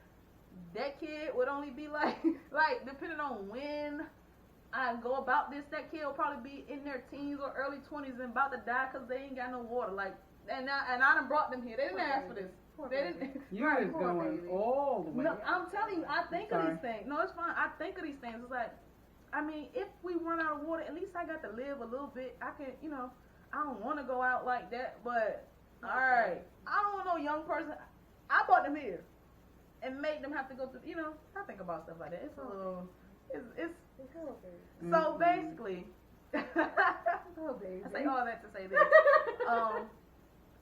That kid would only be like depending on when I go about this, that kid will probably be in their teens or early 20s and about to die because they ain't got no water. Like, and I done brought them here. They didn't ask for this. They didn't. You is going all the way. No, I'm telling you, I think of these things. No, it's fine. I think of these things. It's like, I mean, if we run out of water, at least I got to live a little bit. I can, you know, I don't want to go out like that, but all right, I don't want no young person. I brought them here and made them have to go through. You know, I think about stuff like that. It's a little. It's so basically. Oh, baby. I say all that to say this.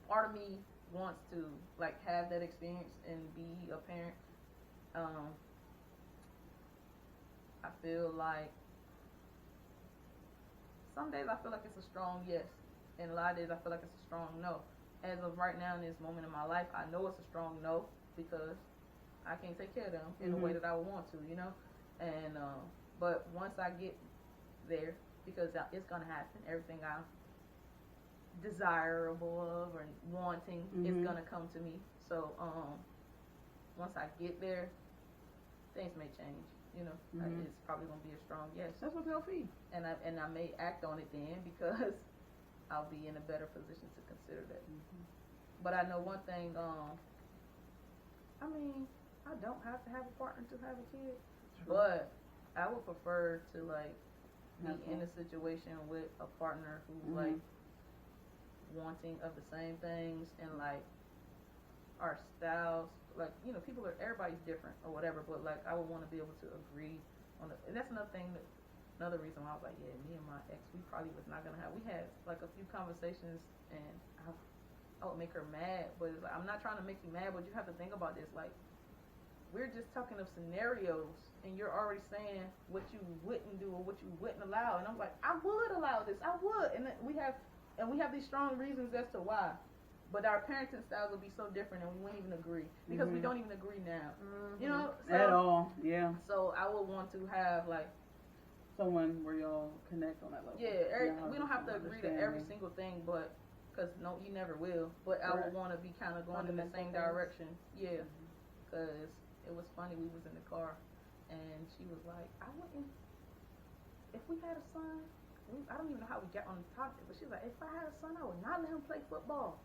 Part of me wants to like have that experience and be a parent. I feel like some days I feel like it's a strong yes, and a lot of days I feel like it's a strong no. As of right now in this moment in my life, I know it's a strong no because I can't take care of them in the way that I would want to, you know. And but once I get there, because it's gonna happen, everything I'm desirable of or wanting is gonna come to me. So once I get there, things may change. You know, it's probably gonna be a strong yes. That's what they'll be. And I may act on it then because I'll be in a better position to consider that. But I know one thing. I mean, I don't have to have a partner to have a kid, but I would prefer to like be in a situation with a partner who's like wanting of the same things and like our styles, like, you know, everybody's different or whatever, but like I would want to be able to agree on it. And that's another thing another reason why I was like, yeah, me and my ex, we probably was not gonna have. We had like a few conversations, and I would make her mad, but it's like, I'm not trying to make you mad, but you have to think about this. Like, we're just talking of scenarios, and you're already saying what you wouldn't do or what you wouldn't allow, and I'm like, I would allow this, I would, and we have these strong reasons as to why. But our parenting styles will be so different, and we wouldn't even agree because we don't even agree now. You know, so, at all, yeah. So I would want to have like someone where y'all connect on that level. Yeah, we don't have to agree to every single thing, but because no, you never will. But I would want to be kind of going in the same direction. Yeah, because it was funny. We was in the car, and she was like, "I wouldn't. If we had a son, I don't even know how we got on the topic, but she was like, if I had a son, I would not let him play football."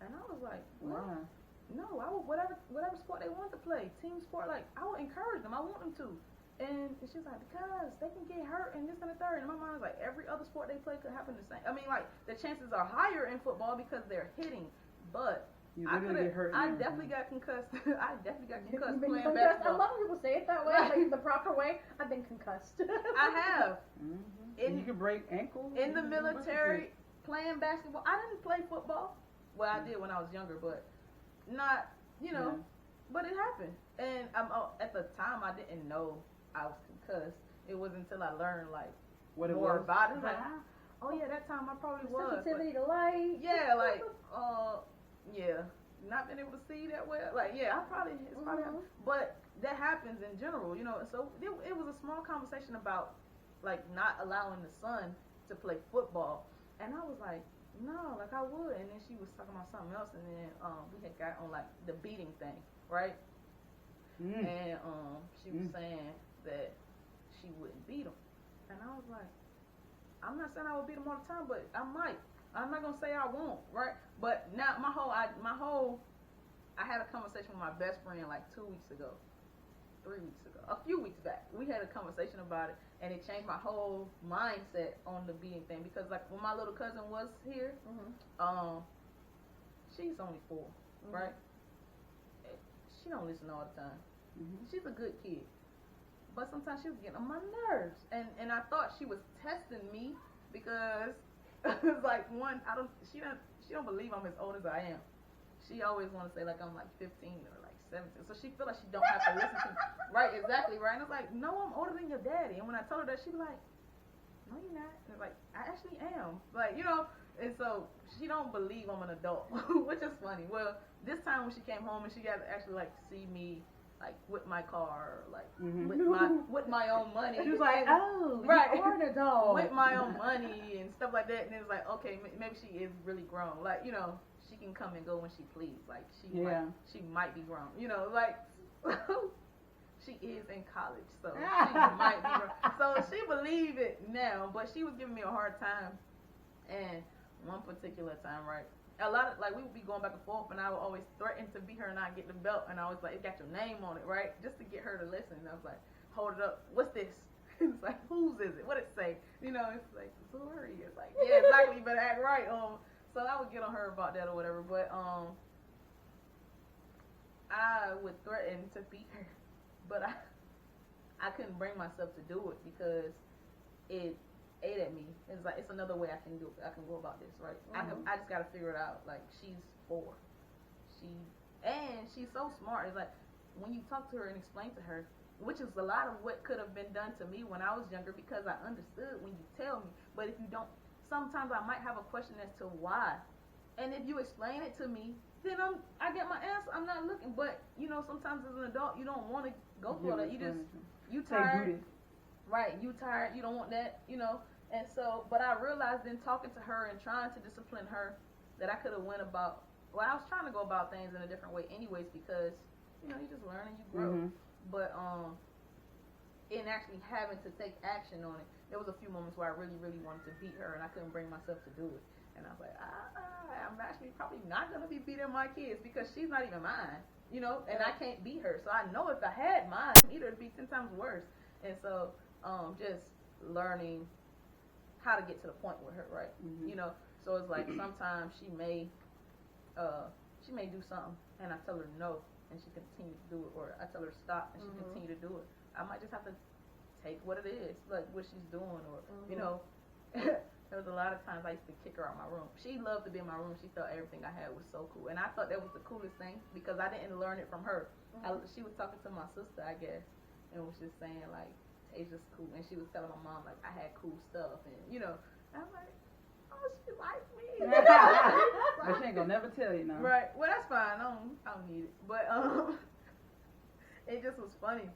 And I was like, what? Wow. No, I would whatever sport they want to play, team sport, like I would encourage them. I want them to. And she's like, because they can get hurt and this and the third. And my mind was like, every other sport they play could happen the same. I mean, like the chances are higher in football because they're hitting, but I definitely got concussed. I definitely got concussed playing basketball. I love when people say it that way, like the proper way. I've been concussed. I have. You can break ankles in the military playing basketball. I didn't play football. Well, I did when I was younger, but not, you know. But it happened, and at the time I didn't know I was concussed. It wasn't until I learned like more about it. Like, oh yeah, that time I probably was. Sensitivity to light. Yeah, like yeah, not being able to see that well. Like yeah, it's probably happened. But that happens in general, you know. So it was a small conversation about like not allowing the son to play football, and I was like, no, like I would. And then she was talking about something else, and then we had got on like the beating thing, right? And she was saying that she wouldn't beat him, and I was like, I'm not saying I would beat him all the time, but I might. I'm not gonna say I won't, right? But now I had a conversation with my best friend like 2 weeks ago, 3 weeks ago, a few weeks back. We had a conversation about it, and it changed my whole mindset on the beating thing because like when my little cousin was here, she's only 4, right? She don't listen all the time. She's a good kid, but sometimes she was getting on my nerves, and I thought she was testing me because it's like she don't believe I'm as old as I am. She always want to say like I'm like 15 or like 17, so she feel like she don't have to listen to me. Right, exactly, right. And I was like, no, I'm older than your daddy. And when I told her that, she was like, no, you're not. And I was like, I actually am. Like, you know. And so she don't believe I'm an adult, which is funny. Well, this time when she came home and she got to actually like see me like with my car, or like Mhm. with my own money. She was like, oh, Right. you are the dog. with my own money and stuff like that. And it was like, okay, maybe she is really grown. Like, you know, she can come and go when she please. Like, she might be grown. You know, like, she is in college, so she might be grown. So she believed it now, but she was giving me a hard time. And one particular time, right, a lot of, like, we would be going back and forth, and I would always threaten to beat her and not get the belt, and I was like, it got your name on it, right, just to get her to listen. And I was like, hold it up, what's this? It's like, whose is it? What it say? You know, it's like, sorry. It's like, yeah, exactly, you better act right. So I would get on her about that or whatever, but I would threaten to beat her, but I couldn't bring myself to do it because it ate at me. It's like, it's another way I can go about this, right? Mm-hmm. I just gotta figure it out. Like, she's 4, and she's so smart. It's like, when you talk to her and explain to her, which is a lot of what could have been done to me when I was younger, because I understood when you tell me. But if you don't, sometimes I might have a question as to why, and if you explain it to me, then I get my answer. I'm not looking. But you know, sometimes as an adult, you don't want to go for that. You tired. Right, you tired, you don't want that, you know. And so, but I realized in talking to her and trying to discipline her that I could have went about, well, I was trying to go about things in a different way anyways, because, you know, you just learn and you grow. Mm-hmm. But in actually having to take action on it, there was a few moments where I really, really wanted to beat her, and I couldn't bring myself to do it. And I was like, I'm actually probably not going to be beating my kids because she's not even mine, you know, and I can't beat her. So I know if I had mine, either it'd be 10 times worse. And so just learning how to get to the point with her, right? Mm-hmm. You know, so it's like sometimes she may do something, and I tell her no, and she continue to do it, or I tell her stop, and she continue to do it. I might just have to take what it is, like what she's doing, or you know. There was a lot of times I used to kick her out of my room. She loved to be in my room. She thought everything I had was so cool, and I thought that was the coolest thing because I didn't learn it from her. She was talking to my sister, I guess, and was just saying like, Asia's cool, and she was telling my mom like I had cool stuff, and you know, I'm like, oh, she likes me. But she ain't gonna never tell you now. Right. Well, that's fine. I don't need it. But it just was funny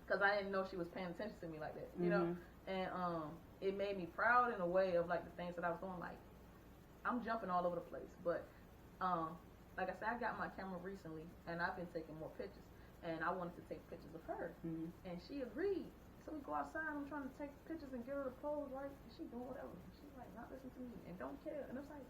because I didn't know she was paying attention to me like that, you know, and it made me proud in a way of like the things that I was doing. Like, I'm jumping all over the place, but like I said, I got my camera recently, and I've been taking more pictures, and I wanted to take pictures of her, and she agreed. So we go outside, I'm trying to take pictures and get her to pose, right? And she doing whatever. She's like, not listening to me and don't care. And it's like,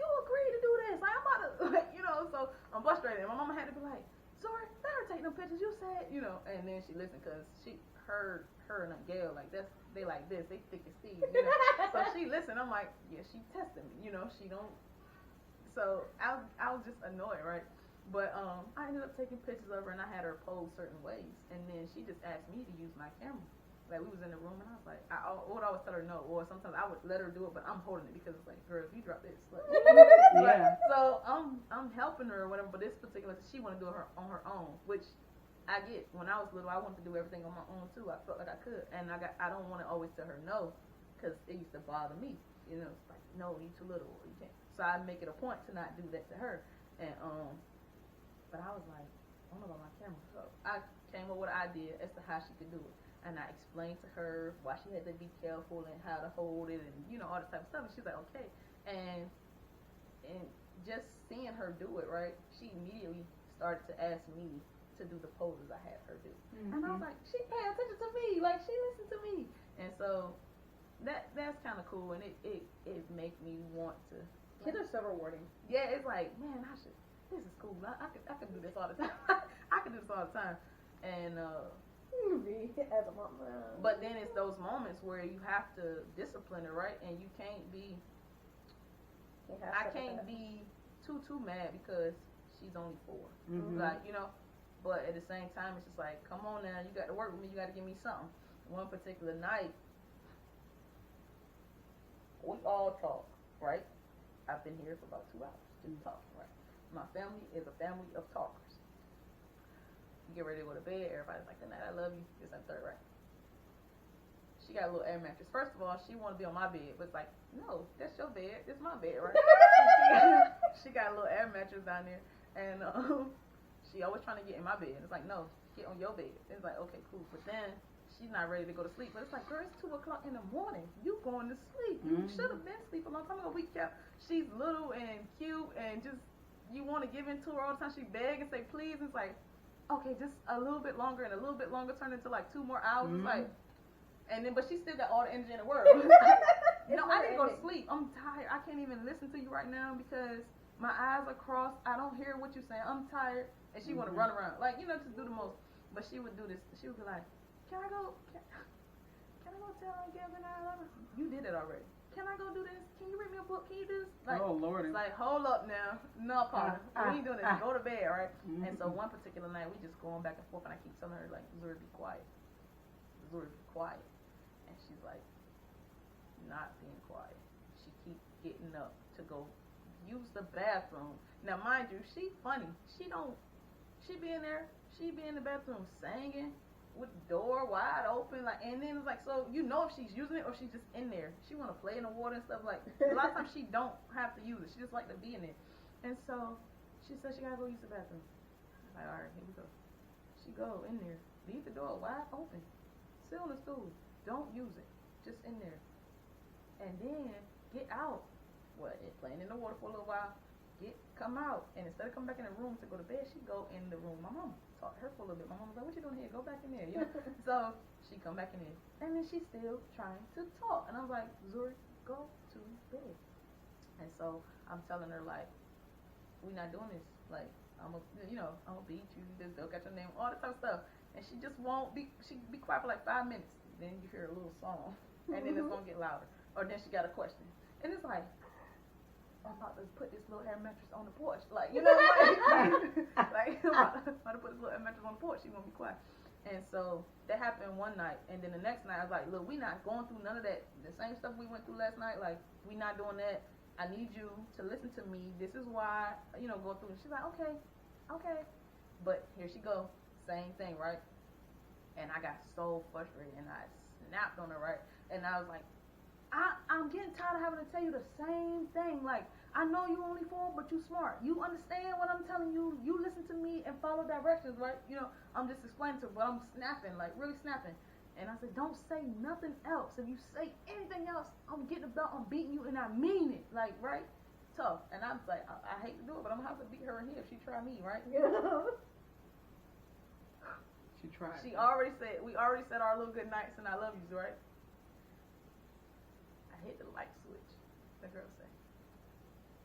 you agreed to do this. Like, I'm about to, like, you know, so I'm frustrated. My mama had to be like, sorry, let her take them pictures. You said, you know, and then she listened because she heard her and Gail, like, they like this. They thick as thieves, you know. So she listened. I'm like, yeah, she testing me, you know. She don't. So I was just annoyed, right? But I ended up taking pictures of her, and I had her pose certain ways, and then she just asked me to use my camera. Like, we was in the room, and I was like, I would always tell her no, or sometimes I would let her do it, but I'm holding it because it's like, girl, if you drop this, like, yeah. So I'm helping her or whatever. But this particular, she wanted to do it on her own, which I get. When I was little, I wanted to do everything on my own too. I felt like I could, and I don't want to always tell her no, because it used to bother me. You know, it's like, no, you too little, or you can't. So I make it a point to not do that to her, and but I was like, I don't know about my camera. So I came up with an idea as to how she could do it. And I explained to her why she had to be careful and how to hold it and, you know, all this type of stuff. And she's like, okay. And just seeing her do it, right, she immediately started to ask me to do the poses I had her do. And I was like, she paying attention to me. Like, she listened to me. And so that's kind of cool. And it make me want to. Kids are so rewarding. Yeah, it's like, man, this is cool. I could do this all the time. I could do this all the time. And Me as a mom. but then it's those moments where you have to discipline her, right? And you can't be. I can't be too mad because she's only 4. Like, you know. But at the same time, it's just like, come on now, you got to work with me. You got to give me something. One particular night, we all talk, right? I've been here for about 2 hours just talking, right? My family is a family of talkers. You get ready to go to bed, everybody's like, good night, I love you, this and third, right? She got a little air mattress. First of all, she want to be on my bed, but it's like, no, that's your bed, this is my bed, right? she got a little air mattress down there, and she always trying to get in my bed. It's like, no, get on your bed. It's like, okay, cool. But then she's not ready to go to sleep. But it's like, girl, it's 2 o'clock in the morning. You going to sleep. You should have been asleep a long time ago. We kept, she's little and cute and just, you want to give in to her all the time. She beg and say please. It's like, okay, just a little bit longer and a little bit longer turned into like 2 more hours. It's like, and then, but she still got all the energy in the world. No, I didn't go to sleep. I'm tired. I can't even listen to you right now because my eyes are crossed. I don't hear what you're saying. I'm tired. And she want to run around. Like, you know, just do the most. But she would do this. She would be like, can I go tell Gavin I love her? You did it already. Can I go do this? Can you read me a book? Can you do this? Like, oh, Lord. It's like, hold up now. No, partner. We ain't doing this. Go to bed, right? And so one particular night, we just going back and forth, and I keep telling her, like, Zuri, be quiet. Zuri, be quiet. And she's like, not being quiet. She keep getting up to go use the bathroom. Now, mind you, she funny. She be in there, she be in the bathroom singing with the door wide open, like, and then it's like, so you know if she's using it or she's just in there. She want to play in the water and stuff. Like, a lot of times she don't have to use it. She just like to be in it. And so she said she gotta go use the bathroom. I'm like, all right, here we go. She go in there, leave the door wide open, sit on the stool, don't use it, just in there, and then get out. What? Playing in the water for a little while. Come out, and instead of coming back in the room to go to bed, she go in the room. My mom taught her for a little bit. My mom was like, what you doing here? Go back in there. You know? So she come back in there, and then she's still trying to talk. And I was like, Zuri, go to bed. And so I'm telling her, like, we not doing this. Like, I'm gonna beat you. Just don't got your name, all that type of stuff. And she just won't be. She be quiet for like 5 minutes. Then you hear a little song, and then it's gonna get louder. Or then she got a question, and it's like, I'm about to put this little air mattress on the porch. Like, you know, like I'm about to put this little air mattress on the porch. She won't be quiet. And so that happened one night. And then the next night, I was like, look, we not going through none of that. The same stuff we went through last night, like, we not doing that. I need you to listen to me. This is why, go through. And she's like, okay. But here she go. Same thing, right? And I got so frustrated. And I snapped on her, right? And I was like, I'm getting tired of having to tell you the same thing. Like, I know you only 4, but you smart. You understand what I'm telling you. You listen to me and follow directions, right? I'm just explaining to her, but I'm snapping, like really snapping. And I said, don't say nothing else. If you say anything else, I'm getting the belt, I'm beating you, and I mean it. Like, right? Tough. And I'm like, I hate to do it, but I'm going to have to beat her in here if she try me, right? Yeah. She tried. We already said our little good nights and I love yous, right? Hit the light switch. The girl say,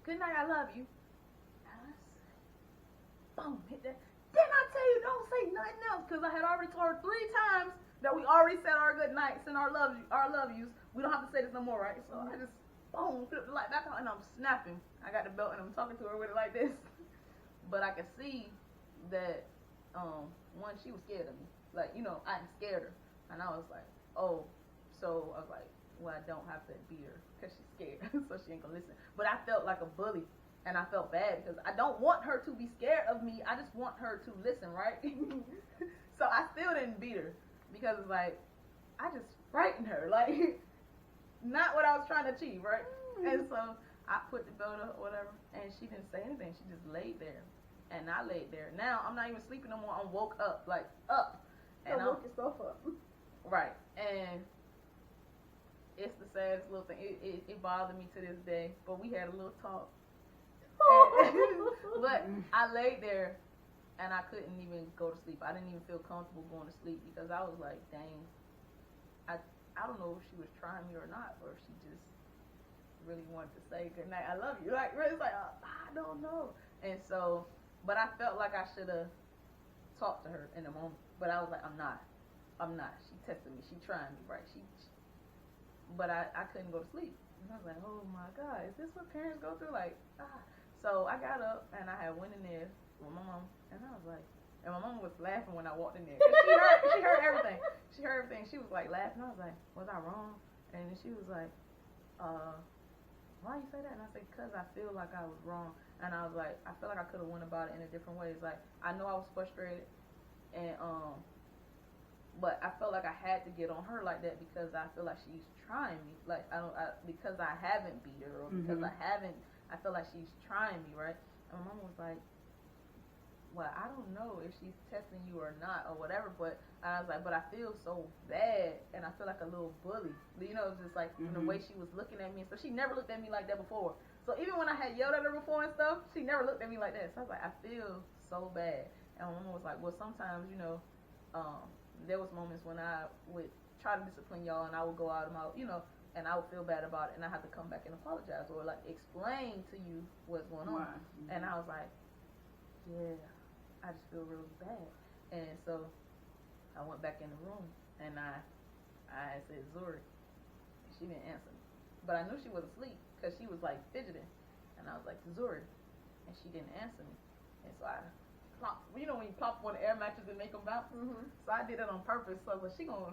good night, I love you. And I say, boom, hit that. Didn't I tell you don't say nothing else? Because I had already told her 3 times that we already said our good nights and our love yous. We don't have to say this no more, right? So I just, boom, flip the light back on and I'm snapping. I got the belt and I'm talking to her with it like this. But I could see that, one, she was scared of me. Like, I scared her. And I was like, oh. So I was like, well, I don't have to beat her because she's scared, so she ain't gonna listen. But I felt like a bully, and I felt bad because I don't want her to be scared of me. I just want her to listen, right? So I still didn't beat her because it's like I just frightened her, like not what I was trying to achieve, right? And so I put the belt up, or whatever, and she didn't say anything. She just laid there, and I laid there. Now I'm not even sleeping no more. I'm woke up, like up, and I woke yourself up, right, and. It's the saddest little thing. It bothered me to this day. But we had a little talk. But I laid there and I couldn't even go to sleep. I didn't even feel comfortable going to sleep because I was like, dang. I don't know if she was trying me or not, or if she just really wanted to say good night, I love you. Like, really, it's like, I don't know. And so, but I felt like I should have talked to her in the moment. But I was like, I'm not. She tested me. She trying me, right? But I couldn't go to sleep. And I was like, oh my God, is this what parents go through? Like, So I got up and I had went in there with my mom, and I was like, and my mom was laughing when I walked in there. She heard everything. She heard everything. She was like laughing. I was like, was I wrong? And then she was like, why you say that? And I said, because I feel like I was wrong. And I was like, I feel like I could have went about it in a different way. It's like, I know I was frustrated, and but I felt like I had to get on her like that because I feel like she's trying me. Like, because I haven't beat her, or because I feel like she's trying me, right? And my mom was like, well, I don't know if she's testing you or not or whatever, but I was like, but I feel so bad and I feel like a little bully. You know, just like the way she was looking at me. So she never looked at me like that before. So even when I had yelled at her before and stuff, she never looked at me like that. So I was like, I feel so bad. And my mom was like, well, sometimes, you know, there was moments when I would try to discipline y'all and I would go out of my, you know, and I would feel bad about it and I have to come back and apologize or like explain to you what's going on. And I was like, yeah, I just feel really bad. And so I went back in the room and I said, Zuri. She didn't answer me. But I knew she was asleep because she was like fidgeting. And I was like, Zuri. And she didn't answer me. And so I plopped, you know when you plop on the air mattress and make them bounce? So I did it on purpose. So I was like, she gonna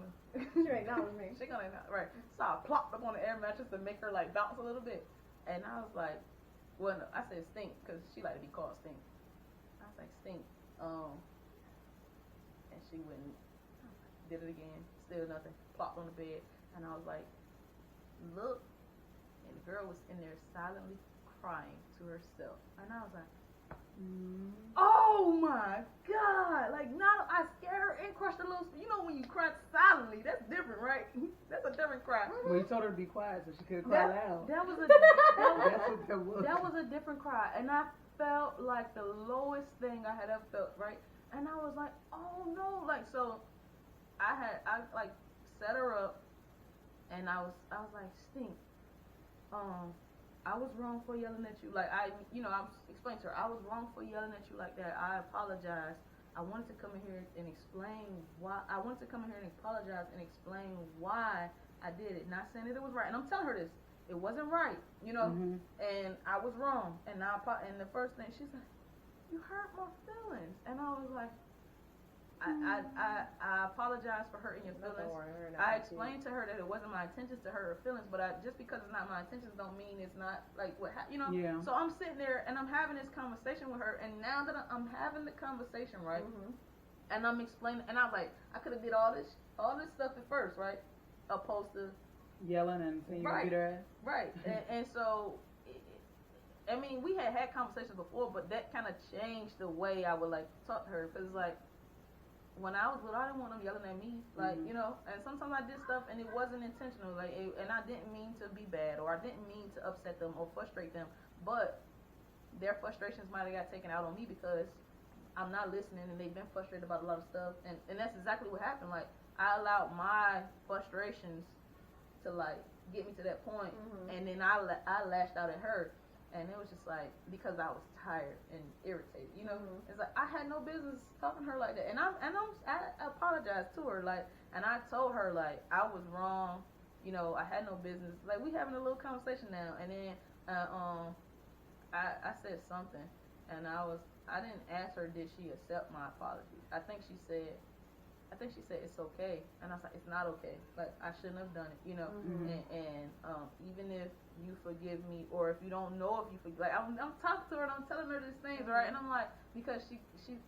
acknowledge me. She gonna right. So I plopped up on the air mattress to make her like bounce a little bit. And I was like, well, no, I said stink because she like to be called stink. I was like, stink. And she wouldn't. Did it again. Still nothing. Plopped on the bed. And I was like, look. And the girl was in there silently crying to herself. And I was like, oh my God. Like, now I scared her and crushed her little. You know when you cry silently, that's different, right? That's a different cry. Well, you told her to be quiet so she could cry loud. That was a different cry. And I felt like the lowest thing I had ever felt, right? And I was like, oh no, like, so I like set her up and I was like, stink, I was wrong for yelling at you. Like, I explained to her, I was wrong for yelling at you like that. I apologize. I wanted to come in here and explain why. I wanted to come in here and apologize and explain why I did it. Not saying that it was right. And I'm telling her this. It wasn't right, you know, and I was wrong. And the first thing, she's like, you hurt my feelings. And I was like, I apologize for hurting your feelings. I explained to her that it wasn't my intentions to hurt her feelings, but just because it's not my intentions don't mean it's not like you know. Yeah. So I'm sitting there and I'm having this conversation with her, and now that I'm having the conversation, right, and I'm explaining, and I'm like, I could have did all this stuff at first, right, opposed to yelling and saying you beat her ass. Right. and so, I mean, we had conversations before, but that kind of changed the way I would like talk to her, because like. When I was little, I didn't want them yelling at me, like, you know, and sometimes I did stuff and it wasn't intentional, like, and I didn't mean to be bad, or I didn't mean to upset them or frustrate them, but their frustrations might have got taken out on me because I'm not listening and they've been frustrated about a lot of stuff, and that's exactly what happened. Like, I allowed my frustrations to, like, get me to that point, and then I lashed out at her. And it was just like, because I was tired and irritated, you know. It's like I had no business talking to her like that, and I apologized to her, like, and I told her like I was wrong, you know. I had no business. Like, we having a little conversation now, and then I said something, and I didn't ask her did she accept my apology. I think she said it's okay, and I was like, it's not okay. Like, I shouldn't have done it, you know. And even if you forgive me, or if you don't know if you forgive, like, I'm talking to her and I'm telling her these things, right? And I'm like, because she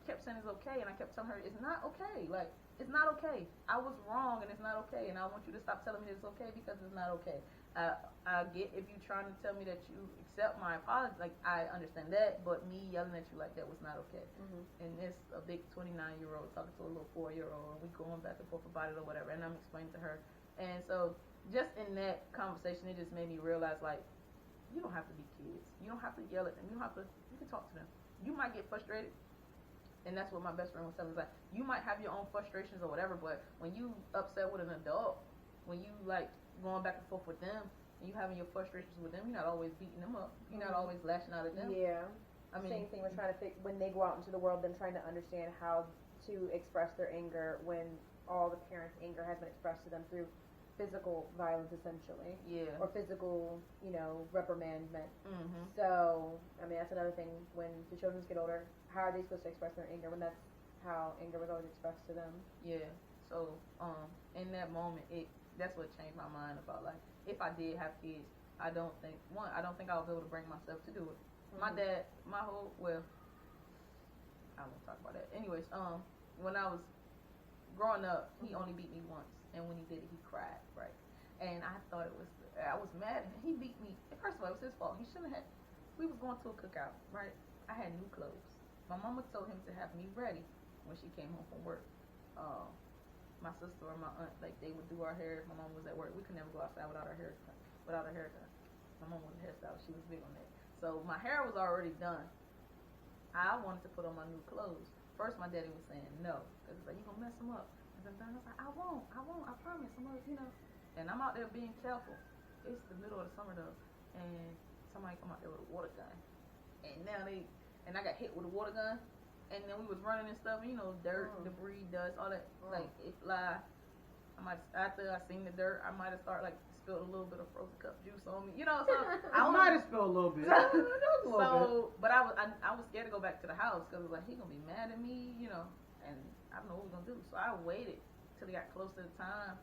kept saying it's okay, and I kept telling her it's not okay. Like, it's not okay. I was wrong, and it's not okay, and I want you to stop telling me it's okay because it's not okay. I get if you're trying to tell me that you accept my apology, like, I understand that, but me yelling at you like that was not okay. And it's a big 29-year-old talking to a little 4-year-old, and we going back and forth about it or whatever, and I'm explaining to her. And so, just in that conversation, it just made me realize, like, you don't have to be kids. You don't have to yell at them. You can talk to them. You might get frustrated, and that's what my best friend was telling me. Like, you might have your own frustrations or whatever, but when you upset with an adult, when you, like, going back and forth with them, and you having your frustrations with them, you're not always beating them up. You're not always lashing out at them. Yeah. I mean, same thing with trying to when they go out into the world, then trying to understand how to express their anger when all the parents' anger has been expressed to them through physical violence, essentially. Yeah. Or physical, you know, reprimandment. So, I mean, that's another thing. When the children get older, how are they supposed to express their anger when that's how anger was always expressed to them? Yeah. So, in that moment, that's what changed my mind about, like, if I did have kids, I don't think I would be able to bring myself to do it. My dad, I won't talk about that. Anyways, when I was growing up, he only beat me once, and when he did it, he cried, right? And I thought I was mad at him. He beat me. First of all, it was his fault. He shouldn't have. We was going to a cookout, right? I had new clothes. my mama told him to have me ready when she came home from work. My sister or my aunt, like they would do our hair. My mom was at work. We could never go outside without our hair, without a haircut. My mom was a hairstylist. She was big on that. So my hair was already done. I wanted to put on my new clothes. First, my daddy was saying no, because he's like, you gonna mess them up. And then I was like, I won't, I promise. I'm gonna, you know. And I'm out there being careful. It's the middle of the summer though, and somebody come out there with a water gun. And now and I got hit with a water gun. And then we was running and stuff, you know, dirt, debris, dust, all that. Like, it fly. After I seen the dirt, I might have started, like, spilled a little bit of frozen cup juice on me. You know, so I might have spilled a little bit. But I was scared to go back to the house because I was like, he gonna be mad at me, you know, and I don't know what we're gonna do. So I waited till it got closer to the time,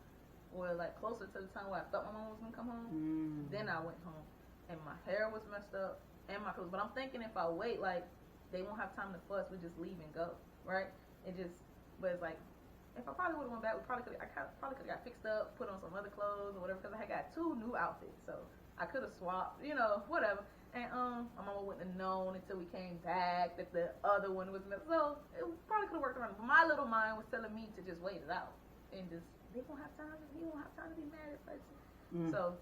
or like closer to the time where I thought my mom was gonna come home. Then I went home, and my hair was messed up, and my clothes. But I'm thinking if I wait, like, they won't have time to fuss. We just leave and go, right? But it's like, if I probably would have went back, I probably could have got fixed up, put on some other clothes or whatever, because I had got 2 new outfits, so I could have swapped, you know, whatever. And my mama wouldn't have known until we came back that the other one was missing. So it probably could have worked around. But my little mind was telling me to just wait it out and just he won't have time to be mad at person. So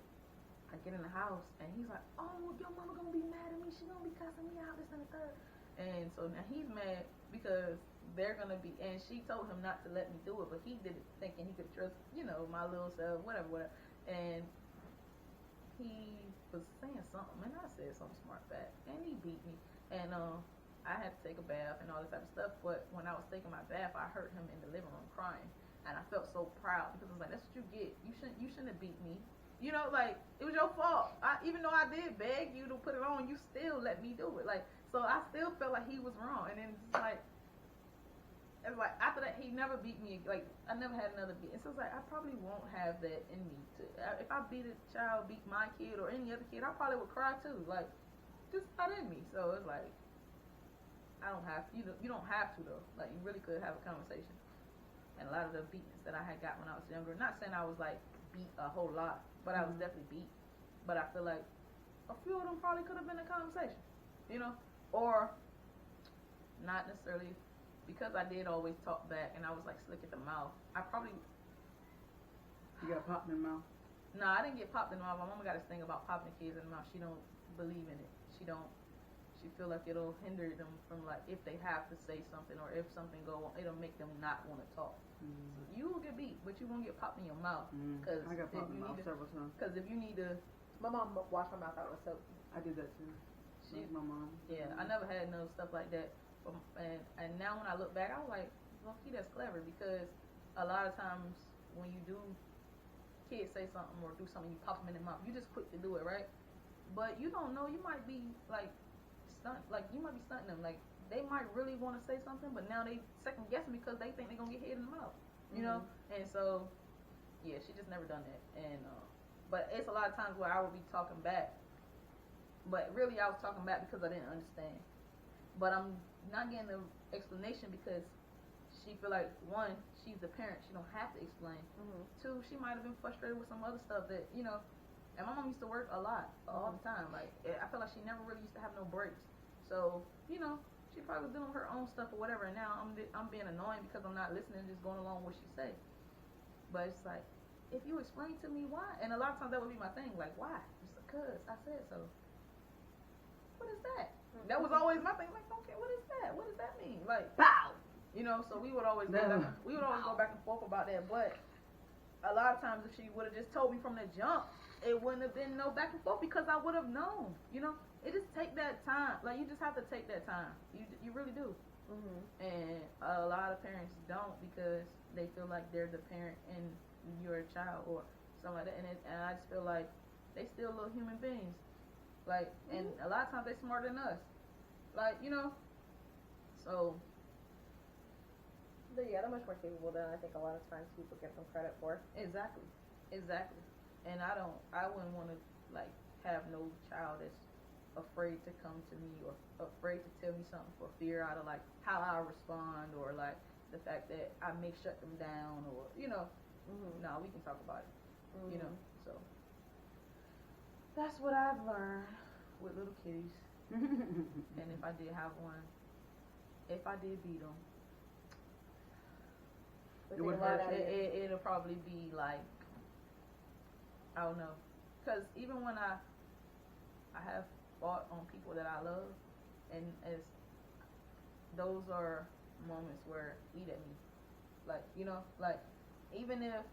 I get in the house and he's like, oh, your mama gonna be mad at me. She gonna be cussing me out, this and the third. And so now he's mad because they're gonna be, and she told him not to let me do it, but he did it thinking he could trust, you know, my little self, whatever. And he was saying something, and I said something smart back, and he beat me. And I had to take a bath and all this type of stuff. But when I was taking my bath, I heard him in the living room crying, and I felt so proud because I was like, that's what you get. You shouldn't have beat me. You know, like, it was your fault. Even though I did beg you to put it on, you still let me do it. Like, so I still felt like he was wrong. And then it's like after that, he never beat me. Like, I never had another beat. And so it's like, I probably won't have that in me. If I beat a child, beat my kid or any other kid, I probably would cry too. Like, just not in me. So it's like, I don't have, you don't have to though. Like, you really could have a conversation. And a lot of the beatings that I had got when I was younger, not saying I was like beat a whole lot, but I was definitely beat. But I feel like a few of them probably could have been a conversation, you know, or not necessarily, because I did always talk back and I was like slick at the mouth. I probably. You got popped in the mouth? No, I didn't get popped in the mouth. My mama got this thing about popping kids in the mouth. She don't believe in it. She feel like it'll hinder them from, like, if they have to say something or if something go on, it'll make them not want to talk. So you will get beat, but you won't get popped in your mouth. Cause I got popped in the mouth several times. Because if you need to, my mom washed my mouth out with soap. I did that too. My mom. Yeah, I never had no stuff like that. And now when I look back, I was like, well, that's clever, because a lot of times when you do, kids say something or do something, you pop them in the mouth. You just quick to do it, right? But you don't know. You might be like you might be stunting them. Like, they might really want to say something, but now they second guessing because they think they're gonna get hit in the mouth. You know? And so, yeah, she just never done that. And but it's a lot of times where I would be talking back, but really I was talking back because I didn't understand. But I'm not getting the explanation because she feel like, one, she's the parent, she don't have to explain. Two, she might have been frustrated with some other stuff that, you know. And my mom used to work a lot, all the time. Like, I feel like she never really used to have no breaks. So, you know, she probably was doing her own stuff or whatever. And now I'm being annoying because I'm not listening, just going along with what she say. But it's like, if you explain to me why, and a lot of times that would be my thing, like, why? It's like, cause I said so. What is that? That was always my thing. Like, okay, what is that? What does that mean? Like, pow! You know, so we would always go back and forth about that. But a lot of times if she would have just told me from the jump, it wouldn't have been no back and forth because I would have known. You know, it just take that time. Like, you just have to take that time. You really do. And a lot of parents don't because they feel like they're the parent and you're a child or something like that. And I just feel like they still little human beings. Like, and a lot of times they smarter than us. Like, you know. So. But yeah, they're much more capable than I think a lot of times people give them credit for. Exactly. And I wouldn't want to, like, have no child that's afraid to come to me or afraid to tell me something for fear out of, like, how I respond or, like, the fact that I may shut them down or, you know. No, we can talk about it, you know. So that's what I've learned with little kitties. And if I did have one, if I did beat them, It would hurt. it'll probably be like, I don't know, because even when I have fought on people that I love, and as those are moments where eat at me, like, you know, like, even if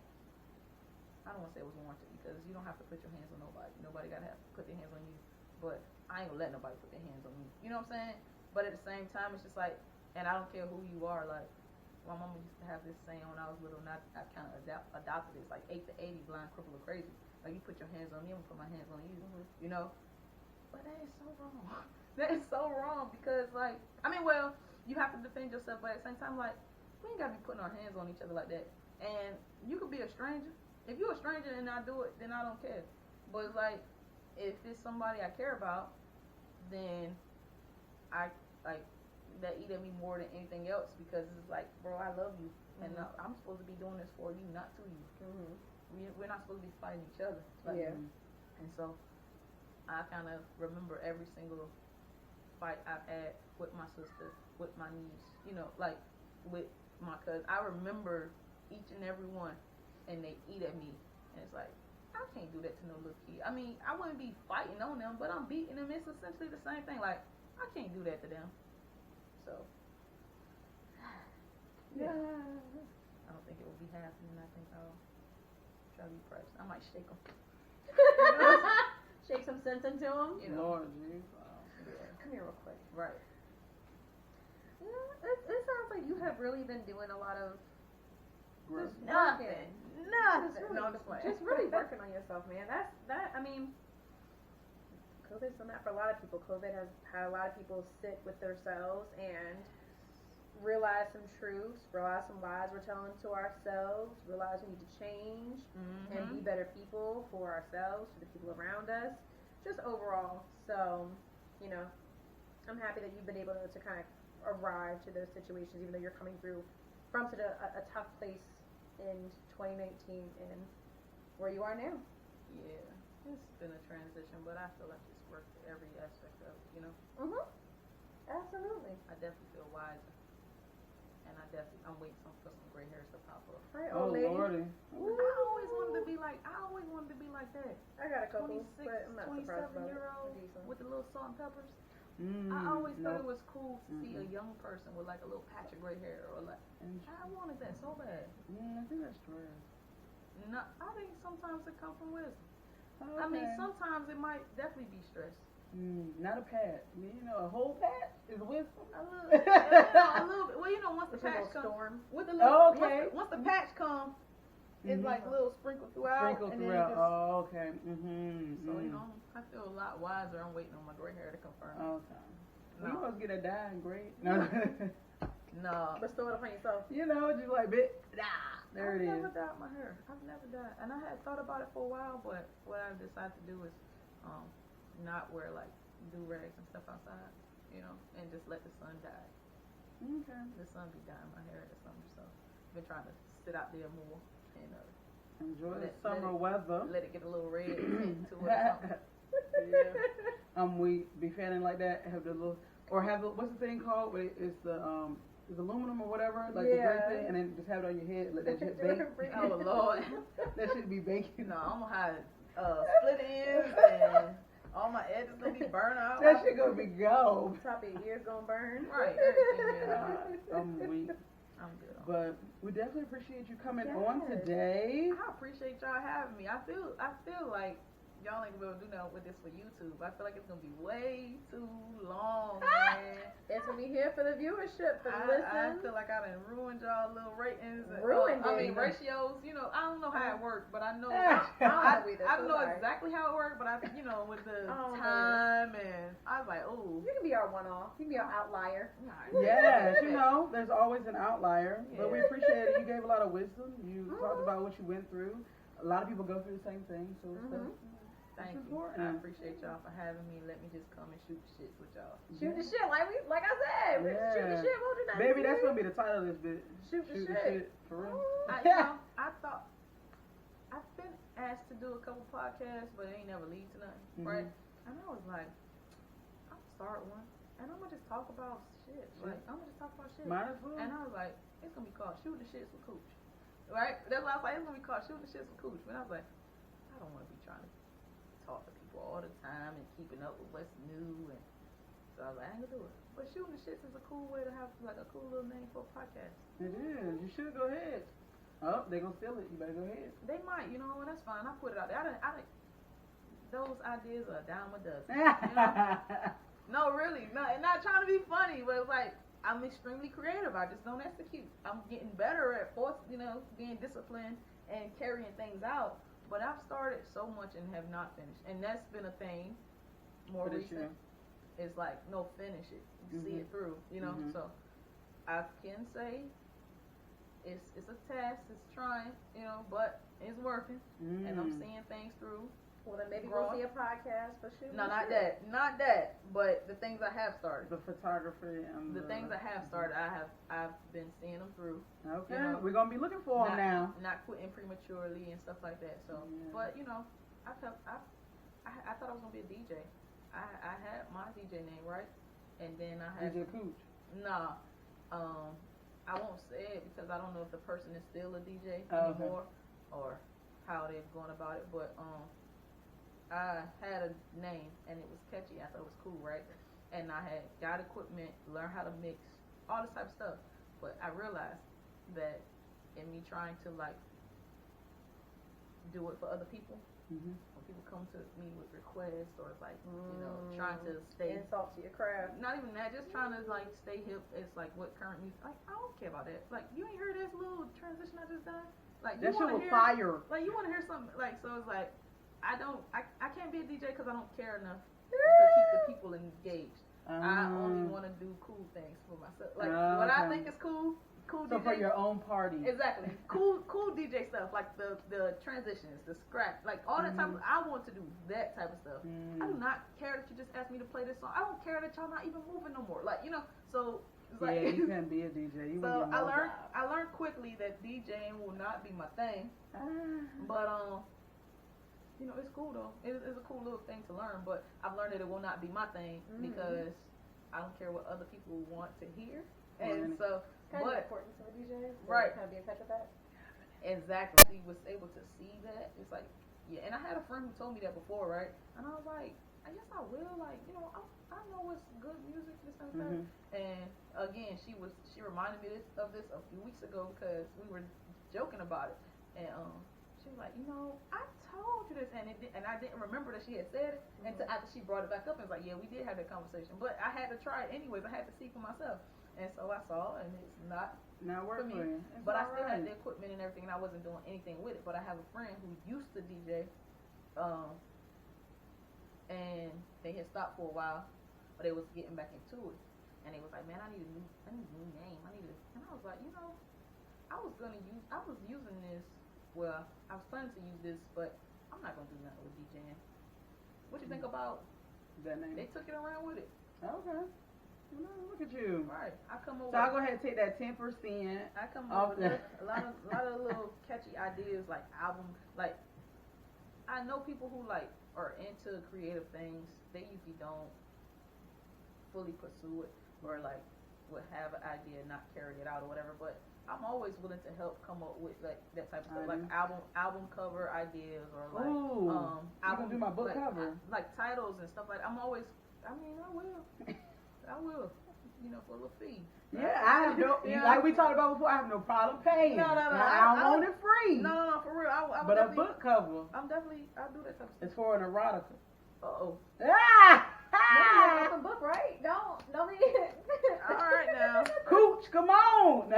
I don't want to say it was warranted, because you don't have to put your hands on nobody gotta have put their hands on you, but I ain't gonna let nobody put their hands on me, you know what I'm saying? But at the same time, it's just like, and I don't care who you are, like, my mama used to have this saying when I was little, and I kind of adopted it. It's like 8 to 80, blind, crippled, or crazy. Like, you put your hands on me, I'm gonna put my hands on you. You know? But that is so wrong. That is so wrong because, like, I mean, well, you have to defend yourself, but at the same time, like, we ain't gotta be putting our hands on each other like that. And you could be a stranger. If you're a stranger and I do it, then I don't care. But it's like, if it's somebody I care about, then I like. That eat at me more than anything else because it's like, bro, I love you, and I'm supposed to be doing this for you, not to you. We're not supposed to be fighting each other. Like, and so I kind of remember every single fight I've had with my sister, with my niece, you know, like with my cousin. I remember each and every one, and they eat at me, and it's like, I can't do that to no little kid. I mean, I wouldn't be fighting on them, but I'm beating them. It's essentially the same thing. Like, I can't do that to them. So, yeah. I don't think it will be happening. I think I'll try to be pressed. I might shake them. Shake some sense into them. You know. Lord, geez. Come here real quick. Right. Yeah, it sounds like you have really been doing a lot of Nothing. Just really, No, I'm just playing. just really working on yourself, man. I mean, COVID's done that for a lot of people. COVID has had a lot of people sit with themselves and realize some truths, realize some lies we're telling to ourselves, realize we need to change and be better people for ourselves, for the people around us, just overall. So, you know, I'm happy that you've been able to kind of arrive to those situations, even though you're coming through from such a tough place in 2019 and where you are now. Yeah. It's been a transition, but I feel like it's worked every aspect of it, you know? Absolutely. I definitely feel wiser. And I'm waiting for some gray hairs to pop up. Hi, Oh, old lady. Lordy. I always wanted to be like that. I got a couple, 26, but I'm not surprised about 27-year-old it. with the little salt and peppers. I always thought it was cool to see a young person with like a little patch of gray hair or like. I wanted that so bad. Yeah, I think that's true. No, I think sometimes it comes from wisdom. Okay. I mean, sometimes it might definitely be stress. Not a patch. I mean, you know, a whole patch is wisdom. A little bit. Well, you know, once the patch comes, with the little, once the patch comes, it's like little sprinkled throughout. And then just, okay. So you know, I feel a lot wiser. I'm waiting on my gray hair to confirm. Okay. No. You must get a dye and gray. No. No. Bestow it upon yourself. You know, just like bit. There it is. I've never dyed my hair. I've never dyed, and I had thought about it for a while, but what I decided to do is, not wear like do-rags and stuff outside, you know, and just let the sun dye. Okay. The sun be dyeing my hair in the summer, so I've been trying to sit out there more and enjoy the summer weather. Let it get a little red to it or something. Yeah. We be feeling like that. Have the little, or have the, what's the thing called? Where it's the it's aluminum or whatever, like the gray thing, and then just have it on your head. Let that shit bake. Oh Lord, that should be baking. No, I'm gonna have split ends and all my edges gonna be burned out. That shit gonna be gold. Top of your ears gonna burn. Right, everything. I'm weak. I'm good. But we definitely appreciate you coming on today. I appreciate y'all having me. I feel like y'all ain't gonna be able to do nothing with this for YouTube. I feel like it's gonna be way too long, man. It's gonna be here for the viewership, for the I listen. feel like I done ruined y'all little ratings. Ruined I mean it. ratios. You know, I don't know how it works, but I know I don't know exactly how it works. But I, you know, with the time and I was like, oh, you can be our one-off. You can be our outlier. Yes, you know, there's always an outlier. But we appreciate it. You gave a lot of wisdom. You talked about what you went through. A lot of people go through the same thing, so it's Thank you. I appreciate y'all for having me. Let me just come and shoot the shit with y'all. Shoot the shit, like I said. Shoot the shit. We'll do nothing. Baby, that's gonna be the title of this bit. Shoot the shit. For real. I thought I've been asked to do a couple podcasts, but it ain't never lead to nothing, right? And I was like, I'll start one, and I'm gonna just talk about shit. Like, I'm gonna just talk about shit. Might as well. And I was like, it's gonna be called Shootin Da Shits with Cooch. Right? That's why I was like, it's gonna be called Shootin Da Shits with Cooch. But I was like, I don't want to be trying to talk to people all the time and keeping up with what's new. And so I was like, I ain't gonna do it. But Shootin Da Shits is a cool way to have like a cool little name for a podcast. It is. You should go ahead. Oh, they gonna steal it. You better go ahead. They might, you know, and that's fine. I put it out there. Those ideas are a dime a dozen. You know? No, really, not trying to be funny, but it's like I'm extremely creative. I just don't execute. I'm getting better at being disciplined and carrying things out. But I've started so much and have not finished, and that's been a thing more recent. It's like no, finish it, see it through, you know. So I can say it's a task, it's trying, you know, but it's working, and I'm seeing things through. Well, then maybe we'll see a podcast for Shootin' No, Da not Shits. that, but the things I have started. The photography and The things I have started, I've been seeing them through. Okay, you know, we're gonna be looking for them now. Not quitting prematurely and stuff like that. So, but you know, I thought I was gonna be a DJ. I had my DJ name right, and then I had DJ Cooch. Nah, I won't say it because I don't know if the person is still a DJ anymore or how they're going about it. But I had a name and it was catchy. I thought it was cool, right? And I had got equipment, learned how to mix, all this type of stuff. But I realized that in me trying to like do it for other people, when people come to me with requests or like you know trying to stay insult to your craft. Not even that, just trying to like stay hip. It's like what current music. Like I don't care about that. Like you ain't heard this little transition I just done. Like you that shit want was to hear fire. Like you want to hear something. Like so it's like. I can't be a DJ because I don't care enough to keep the people engaged. I only want to do cool things for myself. Like what I think is cool So DJ. for your own party. Exactly. Cool DJ stuff like the transitions, the scratch, like all that type of. I want to do that type of stuff. I do not care that you just asked me to play this song. I don't care that y'all not even moving no more. Like you know, so. It's like, yeah, you can't be a DJ. You so I learned quickly that DJing will not be my thing. But you know, it's cool though. It's a cool little thing to learn, but I've learned that it will not be my thing because I don't care what other people want to hear. And so, kind of the importance of a DJ, right? Kind of be in touch with that. Exactly. He was able to see that. It's like, yeah. And I had a friend who told me that before, right? And I was like, I guess I will. Like, you know, I know what's good music, this and that. And again, she reminded me of this a few weeks ago because we were joking about it, and she was like, you know, I told you this, and I didn't remember that she had said it until after she brought it back up. And it's like, yeah, we did have that conversation, but I had to try it anyways. I had to see for myself, and so I saw, and it's not working for me. But I still had the equipment and everything, and I wasn't doing anything with it. But I have a friend who used to DJ, and they had stopped for a while, but they was getting back into it, and they was like, man, I need a new name. And I was like, you know, I was using this. Well, I was planning to use this, but I'm not gonna do nothing with DJing. What you think about that name? They took it around with it. Okay. No, look at you. Right. I come over. So I'll go ahead and take that 10%. I come up with a lot of little catchy ideas like album. Like I know people who like are into creative things. They usually don't fully pursue it or like would have an idea and not carry it out or whatever. But I'm always willing to help come up with like that type of stuff, like album cover ideas or like album. Do my book cover, like titles and stuff like that. I will. I will. You know, for a little fee. Yeah, I have no. Like we talked about before, I have no problem paying. No. I don't want it free. No, for real. But a book cover. I'll do that type of stuff. It's for an erotica. Uh-oh. Maybe a book, right? Don't need it. All right now. Cooch, come on.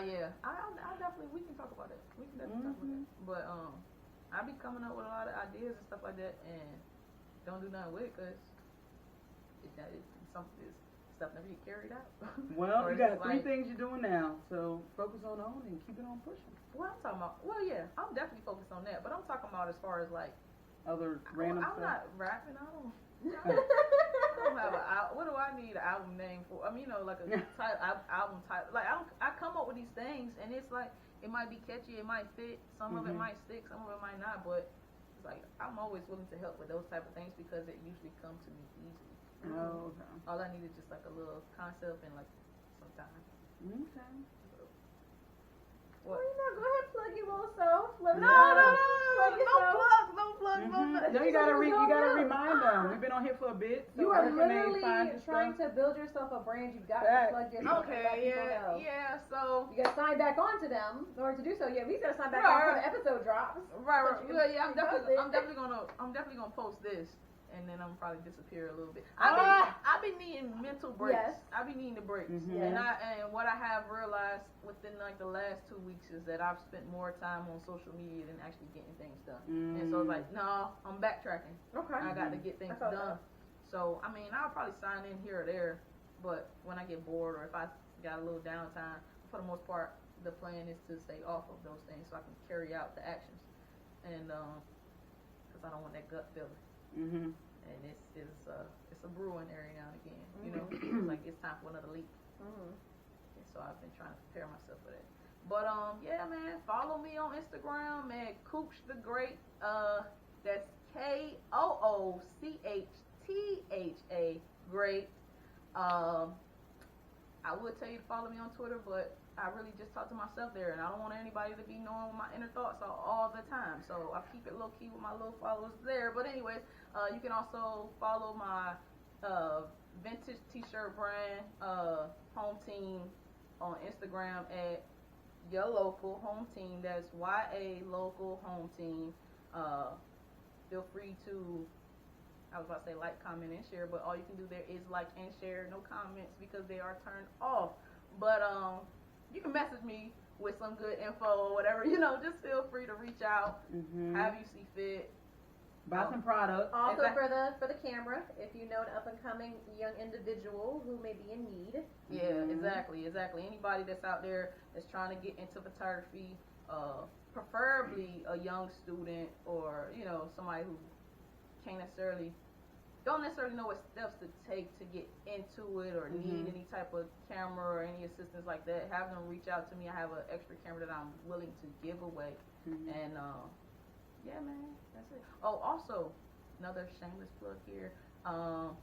Yeah. I definitely, we can talk about it. We can definitely talk about it. But I be coming up with a lot of ideas and stuff like that, and don't do nothing with it because stuff never get carried out. Well, you got three things you're doing now, so focus on and keep it on pushing. What I'm talking about? Well, yeah, I'm definitely focused on that, but I'm talking about as far as like other random stuff. I'm not rapping. I don't have what do I need an album name for? I mean, you know, like a album title. Like I come up with these things, and it's like it might be catchy, it might fit, some of it might stick, some of it might not. But it's like I'm always willing to help with those type of things because it usually comes to me easily. Oh, okay. All I need is just like a little concept and like some time. Okay. Well, go ahead, plug your little self. Let me No, know. no plug. No, you gotta remind them. We've been on here for a bit. So You are where can they literally find your trying stuff? to build yourself a brand. You've got Facts. to plug yourself. and let people know. Yeah. So You gotta sign back on to them in order to do so. Yeah, we gotta sign back on before the episode drops. right. So you can Yeah. I'm repost definitely gonna post this, and then I'm probably disappear a little bit. I've been needing mental breaks. Yes. I've been needing the breaks, Mhm. and what I have realized within like the last 2 weeks is that I've spent more time on social media than actually getting things done. And so it's like, no, I'm backtracking. Okay. I got to get things I felt done. So I mean, I'll probably sign in here or there, but when I get bored or if I got a little downtime, for the most part, the plan is to stay off of those things so I can carry out the actions, and because I don't want that gut feeling. Mhm. And it's a brewing every now and again. You know, it's like it's time for another leap. Mm-hmm. And so I've been trying to prepare myself for that. But yeah, man, follow me on Instagram at Cooch the Great. That's KOOCHTHA Great. I would tell you to follow me on Twitter, but I really just talk to myself there, and I don't want anybody to be knowing what my inner thoughts are all the time. So I keep it low key with my little followers there. But anyways, you can also follow my vintage t-shirt brand home team on Instagram at your local home team. That's YA local home team. Feel free to, I was about to say like, comment, and share, but all you can do there is like and share, no comments because they are turned off. But you can message me with some good info or whatever, just feel free to reach out, however you see fit. Buy some product. Also for the camera, if you know an up and coming young individual who may be in need. Yeah, exactly. Anybody that's out there that's trying to get into photography, preferably a young student or somebody who don't necessarily know what steps to take to get into it or need any type of camera or any assistance like that, have them reach out to me. I have an extra camera that I'm willing to give away. And yeah, man, that's it. Oh, also, another shameless plug here. No,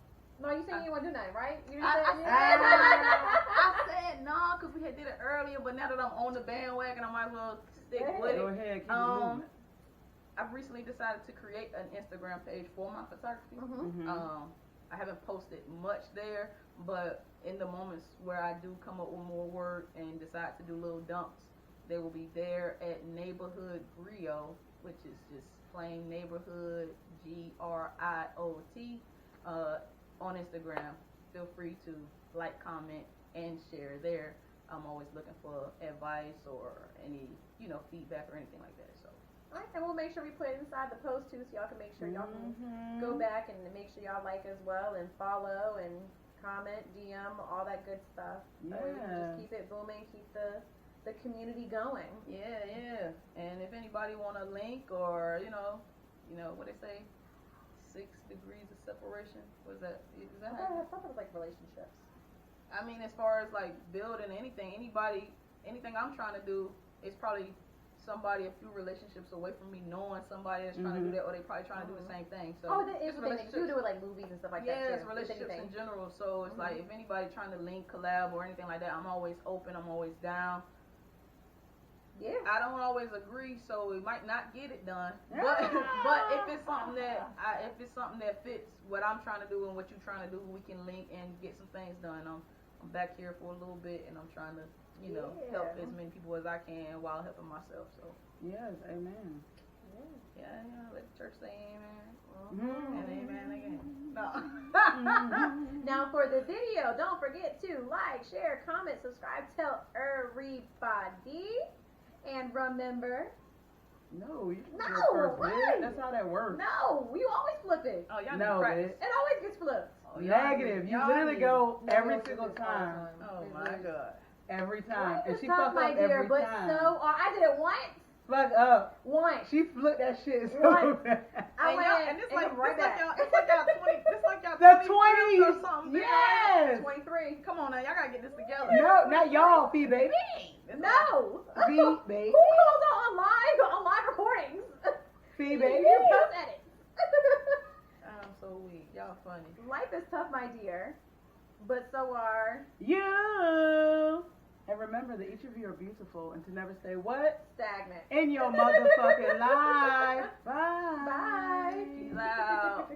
you said you didn't want to do nothing, right? You didn't I said no, because we had did it earlier, but now that I'm on the bandwagon, I might as well stick with it. Go ahead, keep it moving. I've recently decided to create an Instagram page for my photography. I haven't posted much there, but in the moments where I do come up with more work and decide to do little dumps, they will be there at Neighborhood Griot, which is just plain neighborhood GRIOT on Instagram. Feel free to like, comment, and share there. I'm always looking for advice or any feedback or anything like that. So. Alright, and we'll make sure we put it inside the post too, so y'all can make sure y'all can go back and make sure y'all like as well and follow and comment, DM, all that good stuff. Yeah. So we can just keep it booming, keep the community going. Yeah. And if anybody want a link or what they say, 6 degrees of separation. Was that? Is that? I thought it was like relationships. I mean, as far as like building anything I'm trying to do is probably somebody a few relationships away from me knowing somebody that's trying to do that, or they probably trying to do the same thing. So that is what they do with like movies and stuff like that. Yeah, it's relationships in general. So it's like if anybody trying to link, collab, or anything like that, I'm always open. I'm always down. Yeah. I don't always agree, so we might not get it done. But if it's something that fits what I'm trying to do and what you're trying to do, we can link and get some things done. I'm back here for a little bit, and I'm trying to help as many people as I can while helping myself. So yes, amen. Yeah, let the church say amen. And amen again. No. Now for the video, don't forget to like, share, comment, subscribe, tell everybody. And remember, no, you no, first, right. That's how that works. No, you always flip it. Oh, y'all no, need practice. It always gets flipped. Oh, negative. You literally go every single time. Oh my God. Every time. And she fucked fuck up every but time. I did it once. Fuck up. Once. She flipped that shit so Once. bad. And it's like y'all 20 The 20s or something. Yes. 23. Come on now, y'all gotta get this together. No, not y'all, Fee baby. No. Fee baby. Who goes on live recordings? Fee You baby. post edit. I'm so so weak. Y'all funny. Life is tough, my dear, but so are you. And remember that each of you are beautiful, and to never stay what? stagnant In your motherfucking life. Bye. Bye. Peace out.